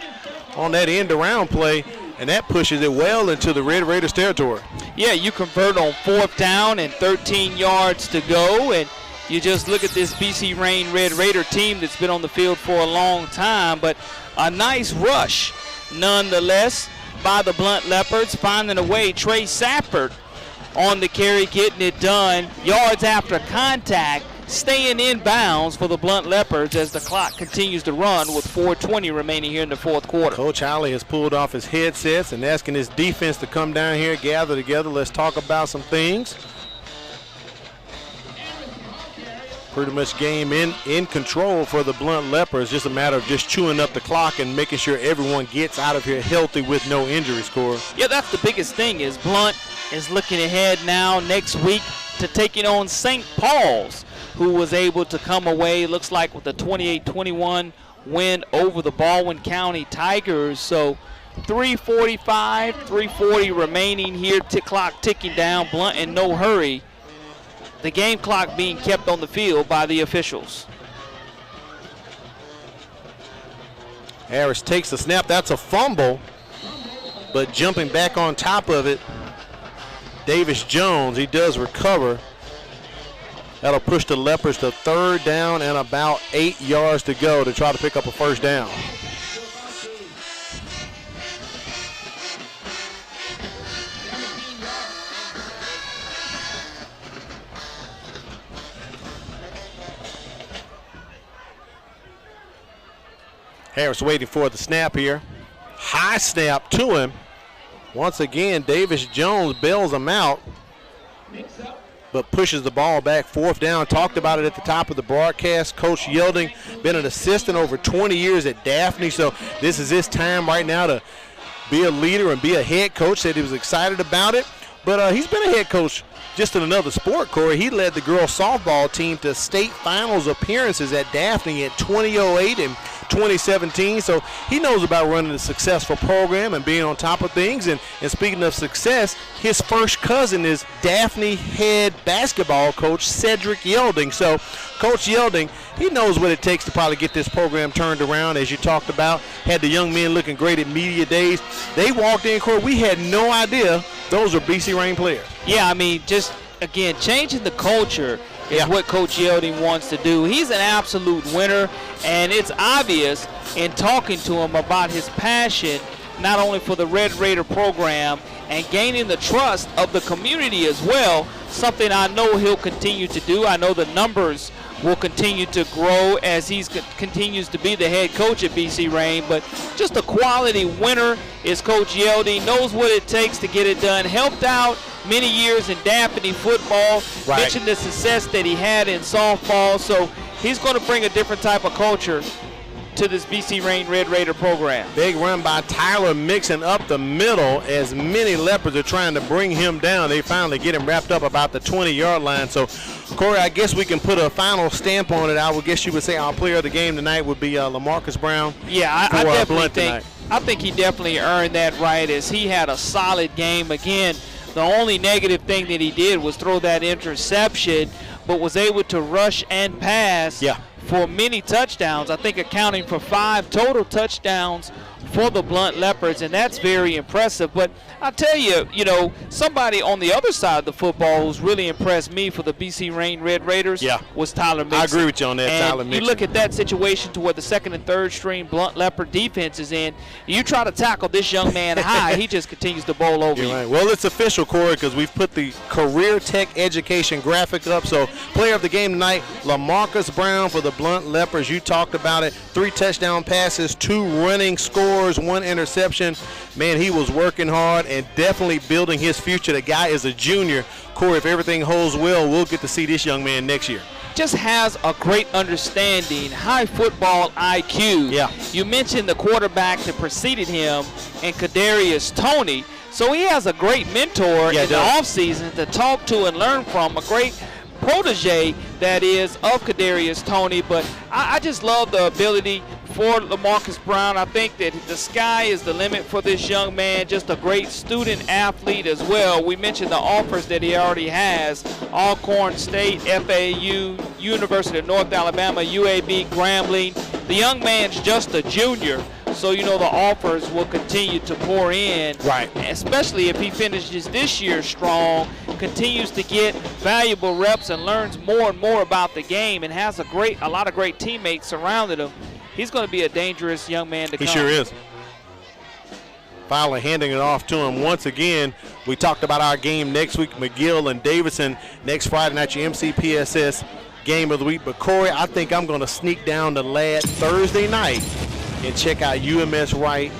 on that end around play, and that pushes it well into the Red Raiders territory.
Yeah, you convert on 4th down and 13 yards to go, and you just look at this BC Rain Red Raider team that's been on the field for a long time, but a nice rush nonetheless by the Blount Leopards, finding a way. Trey Safford on the carry, getting it done. Yards after contact, staying in bounds for the Blount Leopards as the clock continues to run with 4:20 remaining here in the 4th quarter.
Coach Holly has pulled off his headsets and asking his defense to come down here, gather together. Let's talk about some things. Pretty much game in control for the Blount Leopards. Just a matter of just chewing up the clock and making sure everyone gets out of here healthy with no injuries, Corey.
Yeah, that's the biggest thing, is Blount is looking ahead now next week to taking on St. Paul's, who was able to come away, looks like, with a 28-21 win over the Baldwin County Tigers. So 3:40 remaining here, clock ticking down. Blount in no hurry. The game clock being kept on the field by the officials.
Harris takes the snap. That's a fumble, but jumping back on top of it, Davis-Jones, he does recover. That'll push the Leopards to 3rd down and about 8 yards to go to try to pick up a 1st down. Harris waiting for the snap here. High snap to him. Once again, Davis-Jones bails him out, but pushes the ball back. 4th down. Talked about it at the top of the broadcast. Coach Yielding, been an assistant over 20 years at Daphne, so this is his time right now to be a leader and be a head coach. Said he was excited about it, but he's been a head coach just in another sport, Corey. He led the girls softball team to state finals appearances at Daphne in 2008 and 2017. So he knows about running a successful program and being on top of things. And speaking of success, his first cousin is Daphne head basketball coach Cedric Yelding. So Coach Yelding, he knows what it takes to probably get this program turned around, as you talked about. Had the young men looking great at media days. They walked in, Corey, we had no idea those are BC Rain players.
Yeah, I mean, just, again, changing the culture is what Coach Yelding wants to do. He's an absolute winner, and it's obvious in talking to him about his passion, not only for the Red Raider program and gaining the trust of the community as well, something I know he'll continue to do. I know the numbers will continue to grow as he continues to be the head coach at BC Rain, but just a quality winner is Coach Yelding, knows what it takes to get it done, helped out many years in Daphne football, mentioned the success that he had in softball, so he's going to bring a different type of culture to this BC Rain Red Raider program.
Big run by Tyler Mixon up the middle as many Leopards are trying to bring him down. They finally get him wrapped up about the 20-yard line. So, Corey, I guess we can put a final stamp on it. I would guess you would say our player of the game tonight would be LaMarcus Brown.
Yeah, I definitely think he definitely earned that right as he had a solid game. Again, the only negative thing that he did was throw that interception, but was able to rush and pass for many touchdowns. I think accounting for 5 total touchdowns for the Blount Leopards, and that's very impressive. But I tell you, somebody on the other side of the football who's really impressed me for the BC Rain Red Raiders was Tyler Mixon.
I agree with you on that,
and
Tyler Mixon.
You look at that situation to where the second and third string Blount Leopard defense is in. You try to tackle this young man high, he just continues to bowl over you.
Right. Well, it's official, Corey, because we've put the Career Tech Education graphic up. So, player of the game tonight, LaMarcus Brown for the Blount Leopards. You talked about it. 3 touchdown passes, 2 running scores, 1 interception. Man, he was working hard and definitely building his future. The guy is a junior. Corey, if everything holds well, we'll get to see this young man next year.
Just has a great understanding, high football IQ.
Yeah.
You mentioned the quarterback that preceded him, and Kadarius Toney. So he has a great mentor in the offseason to talk to and learn from, a great protege that is of Kadarius Toney. But I just love the ability for LaMarcus Brown. I think that the sky is the limit for this young man, just a great student athlete as well. We mentioned the offers that he already has: Alcorn State, FAU, University of North Alabama, UAB, Grambling. The young man's just a junior, so the offers will continue to pour in.
Right.
Especially if he finishes this year strong, continues to get valuable reps and learns more and more about the game, and has a lot of great teammates surrounding him. He's going to be a dangerous young man to come.
He sure is. Fowler handing it off to him once again. We talked about our game next week, McGill and Davidson next Friday night, your MCPSS game of the week. But, Corey, I think I'm going to sneak down to Ladd Thursday night and check out UMS Wright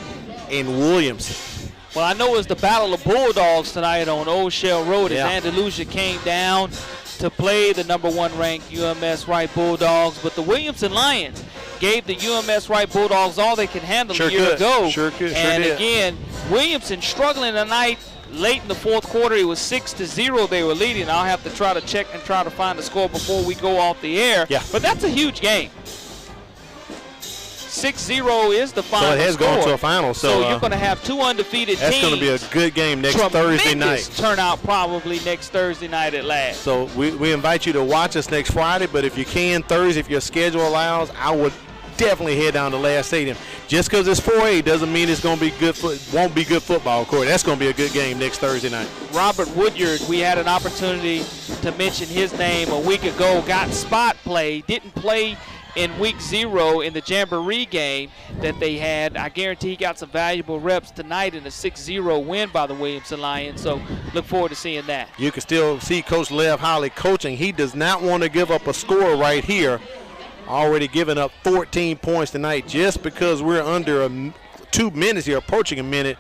and Williamson.
Well, I know it's the Battle of Bulldogs tonight on Old Shell Road as Andalusia came down to play the #1 ranked UMS Wright Bulldogs. But the Williamson Lions gave the UMS Wright Bulldogs all they could handle a year ago.
Sure could.
And again, Williamson struggling tonight. Late in the fourth quarter, it was 6-0 they were leading. I'll have to try to check and try to find the score before we go off the air.
Yeah.
But that's a huge game. 6-0 is the final
score. So it has gone to a final.
So you're going to have 2 undefeated teams.
That's going to be a good game next Thursday night.
Turnout probably next Thursday night at Ladd.
So we invite you to watch us next Friday, but if you can Thursday, if your schedule allows, I would definitely head down to Ladd Stadium. Just because it's 4A doesn't mean it's going to be won't be good football, Corey. That's going to be a good game next Thursday night.
Robert Woodyard, we had an opportunity to mention his name a week ago, got spot play, didn't play in week 0 in the Jamboree game that they had. I guarantee he got some valuable reps tonight in a 6-0 win by the Williamson Lions, so look forward to seeing that.
You can still see Coach Lev Holly coaching. He does not want to give up a score right here. Already giving up 14 points tonight just because we're under 2 minutes here, approaching a minute.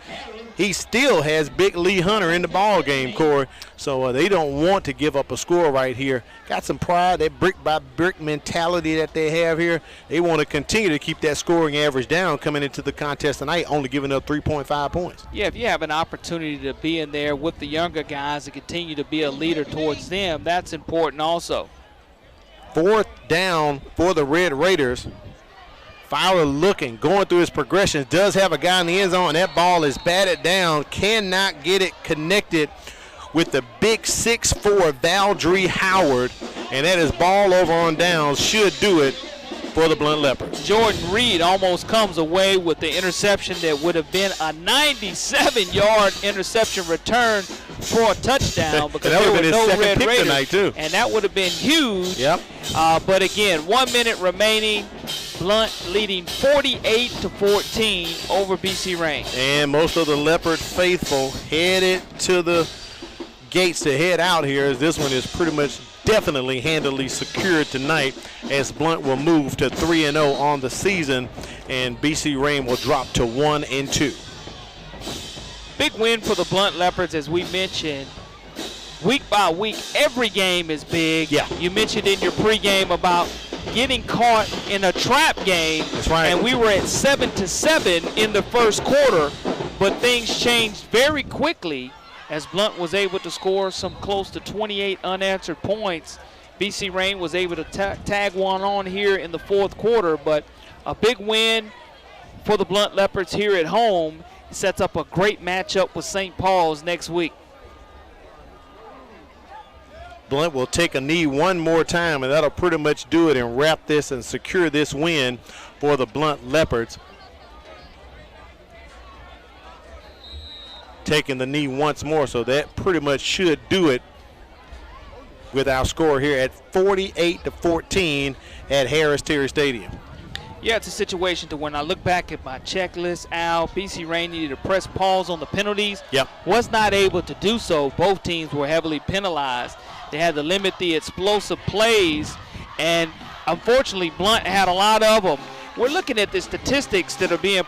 He still has Big Lee Hunter in the ball game, Corey. So they don't want to give up a score right here. Got some pride, that brick-by-brick mentality that they have here. They want to continue to keep that scoring average down coming into the contest tonight, only giving up 3.5 points.
Yeah, if you have an opportunity to be in there with the younger guys and continue to be a leader towards them, that's important also.
4th down for the Red Raiders. Fowler looking, going through his progressions, does have a guy in the end zone, and that ball is batted down, cannot get it connected with the big 6'4" Valdree Howard, and that is ball over on downs, should do it for the Blount Leopards.
Jordan Reed almost comes away with the interception that would have been a 97-yard interception return for a touchdown because there were no Red Raiders
tonight too.
And that would have been huge.
Yep.
But again, 1 minute remaining. Blount leading 48-14 over BC Rain.
And most of the Leopard faithful headed to the gates to head out here, as this one is pretty much definitely handily secured tonight, as Blount will move to 3-0 on the season, and BC Rain will drop to 1-2.
Big win for the Blount Leopards, as we mentioned. Week by week, every game is big.
Yeah.
You mentioned in your pregame about getting caught in a trap game.
That's right.
And we were at 7-7 in the first quarter, but things changed very quickly as Blount was able to score some close to 28 unanswered points. BC Rain was able to tag one on here in the fourth quarter, but a big win for the Blount Leopards here at home. It sets up a great matchup with St. Paul's next week.
Blount will take a knee one more time, and that'll pretty much do it and wrap this and secure this win for the Blount Leopards. Taking the knee once more, so that pretty much should do it with our score here at 48-14 at Harris Terry Stadium.
Yeah, it's a situation to when I look back at my checklist, Al, BC Rain needed to press pause on the penalties.
Yep.
Was not able to do so. Both teams were heavily penalized. They had to limit the explosive plays, and unfortunately, Blount had a lot of them. We're looking at the statistics that are being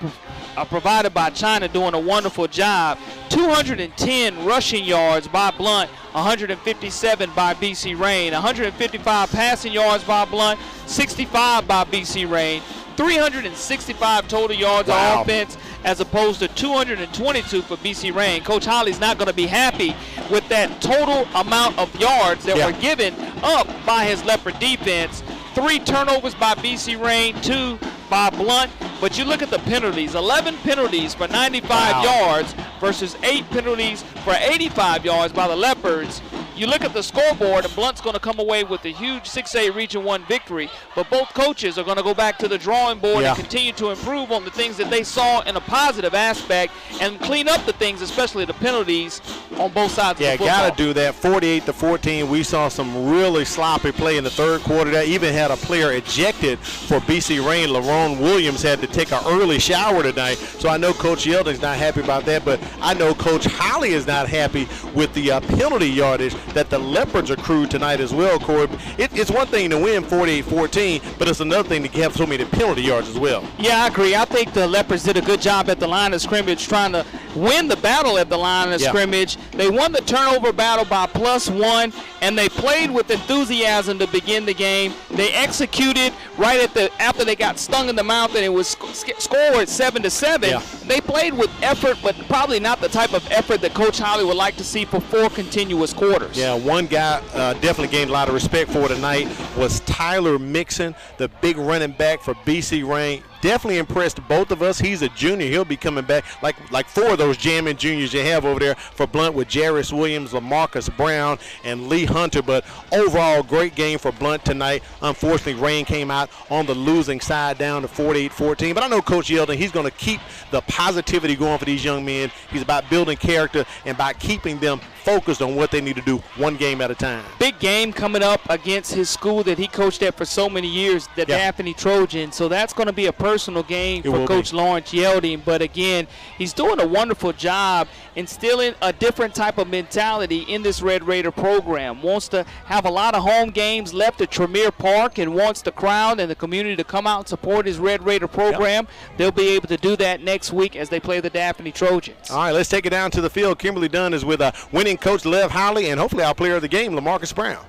provided by China, doing a wonderful job. 210 rushing yards by Blount, 157 by BC Rain, 155 passing yards by Blount, 65 by BC Rain, 365 total yards on offense as opposed to 222 for BC Rain. Coach Holly's not going to be happy with that total amount of yards that were given up by his Leopard defense. 3 turnovers by BC Rain, 2 by Blount. But you look at the penalties, 11 penalties for 95 yards versus 8 penalties for 85 yards by the Leopards. You look at the scoreboard, and Blount's going to come away with a huge 6A Region 1 victory, but both coaches are going to go back to the drawing board and continue to improve on the things that they saw in a positive aspect and clean up the things, especially the penalties on both sides of the football.
Yeah, got to do that. 48-14, we saw some really sloppy play in the third quarter. That even had a player ejected for BC Rain. LaRon Williams had to take an early shower tonight, so I know Coach Yeldon's not happy about that, but I know Coach Holly is not happy with the penalty yardage that the Leopards accrued tonight as well, Corey. It's one thing to win 48-14, but it's another thing to have so many penalty yards as well.
Yeah, I agree. I think the Leopards did a good job at the line of scrimmage trying to win the battle at the line of scrimmage. They won the turnover battle by +1, and they played with enthusiasm to begin the game. They executed right after they got stung in the mouth and it was scored 7-7. Yeah. They played with effort, but probably not the type of effort that Coach Holly would like to see for 4 continuous quarters.
Yeah, one guy definitely gained a lot of respect for tonight was Tyler Mixon, the big running back for BC Rain. Definitely impressed both of us. He's a junior. He'll be coming back like 4 of those jamming juniors you have over there for Blount with Jarris Williams, LaMarcus Brown, and Lee Hunter. But overall, great game for Blount tonight. Unfortunately, Rain came out on the losing side down to 48-14. But I know Coach Yeldon, he's going to keep the positivity going for these young men. He's about building character and by keeping them focused on what they need to do one game at a time.
Big game coming up against his school that he coached at for so many years, the Daphne Trojans. So that's going to be a personal game for Coach Lawrence Yeldon. But again, he's doing a wonderful job instilling a different type of mentality in this Red Raider program. Wants to have a lot of home games left at Tremere Park and wants the crowd and the community to come out and support his Red Raider program. They'll be able to do that next week as they play the Daphne Trojans.
All right, let's take it down to the field. Kimberly Dunn is with winning coach Lev Howley and hopefully our player of the game, LaMarcus Brown.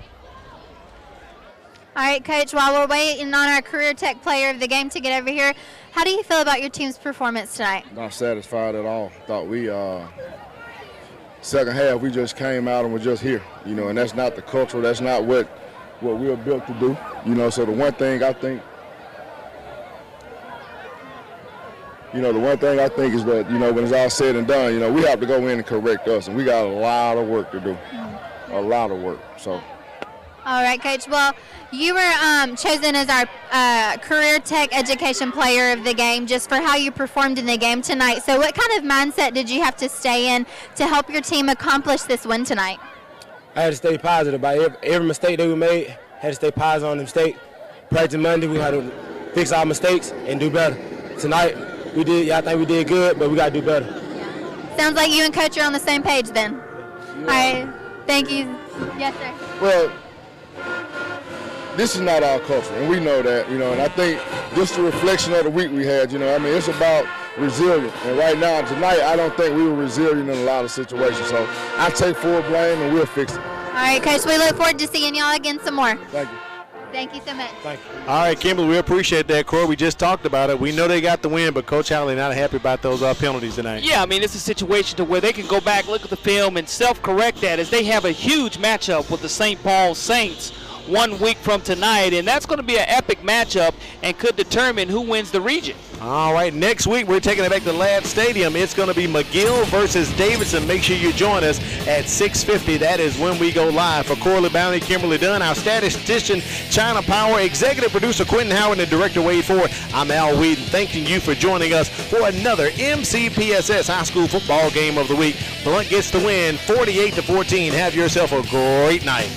All right, Coach, while we're waiting on our Career Tech player of the game to get over here, how do you feel about your team's performance tonight?
Not satisfied at all. Thought we, second half, we just came out and were just here, and that's not the culture. That's not what we were built to do, so the one thing I think you know, the one thing I think is that, you know, when it's all said and done, you know, we have to go in and correct us, and we got a lot of work to do, a lot of work. So.
All right, Coach. Well, you were chosen as our Career Tech Education Player of the Game just for how you performed in the game tonight. So what kind of mindset did you have to stay in to help your team accomplish this win tonight?
I had to stay positive about every mistake that we made. Had to stay positive on the mistake. Practice Monday, we had to fix our mistakes and do better. Tonight, I think we did good, but we got to do better.
Sounds like you and Coach are on the same page then. All right. Thank you. Yes, sir.
Well, this is not our culture, and we know that, you know, and I think just the reflection of the week we had, you know, I mean, it's about resilience. And right now, tonight, I don't think we were resilient in a lot of situations. So I take full blame, and we'll fix it.
All right, Coach, we look forward to seeing y'all again some more.
Thank you.
Thank you so much.
Thank you.
All right, Kimberly, we appreciate that. Corey, we just talked about it. We know they got the win, but Coach Howley not happy about those penalties tonight.
Yeah, I mean, it's a situation to where they can go back, look at the film, and self-correct that as they have a huge matchup with the St. Paul Saints 1 week from tonight, and that's going to be an epic matchup and could determine who wins the region.
All right, next week we're taking it back to Ladd Stadium. It's going to be McGill versus Davidson. Make sure you join us at 6:50. That is when we go live. For Corley Bounty, Kimberly Dunn, our statistician, China Power, executive producer Quentin Howard, and director Wade Ford, I'm Al Whedon, thanking you for joining us for another MCPSS High School Football Game of the Week. Blount gets the win, 48-14. Have yourself a great night.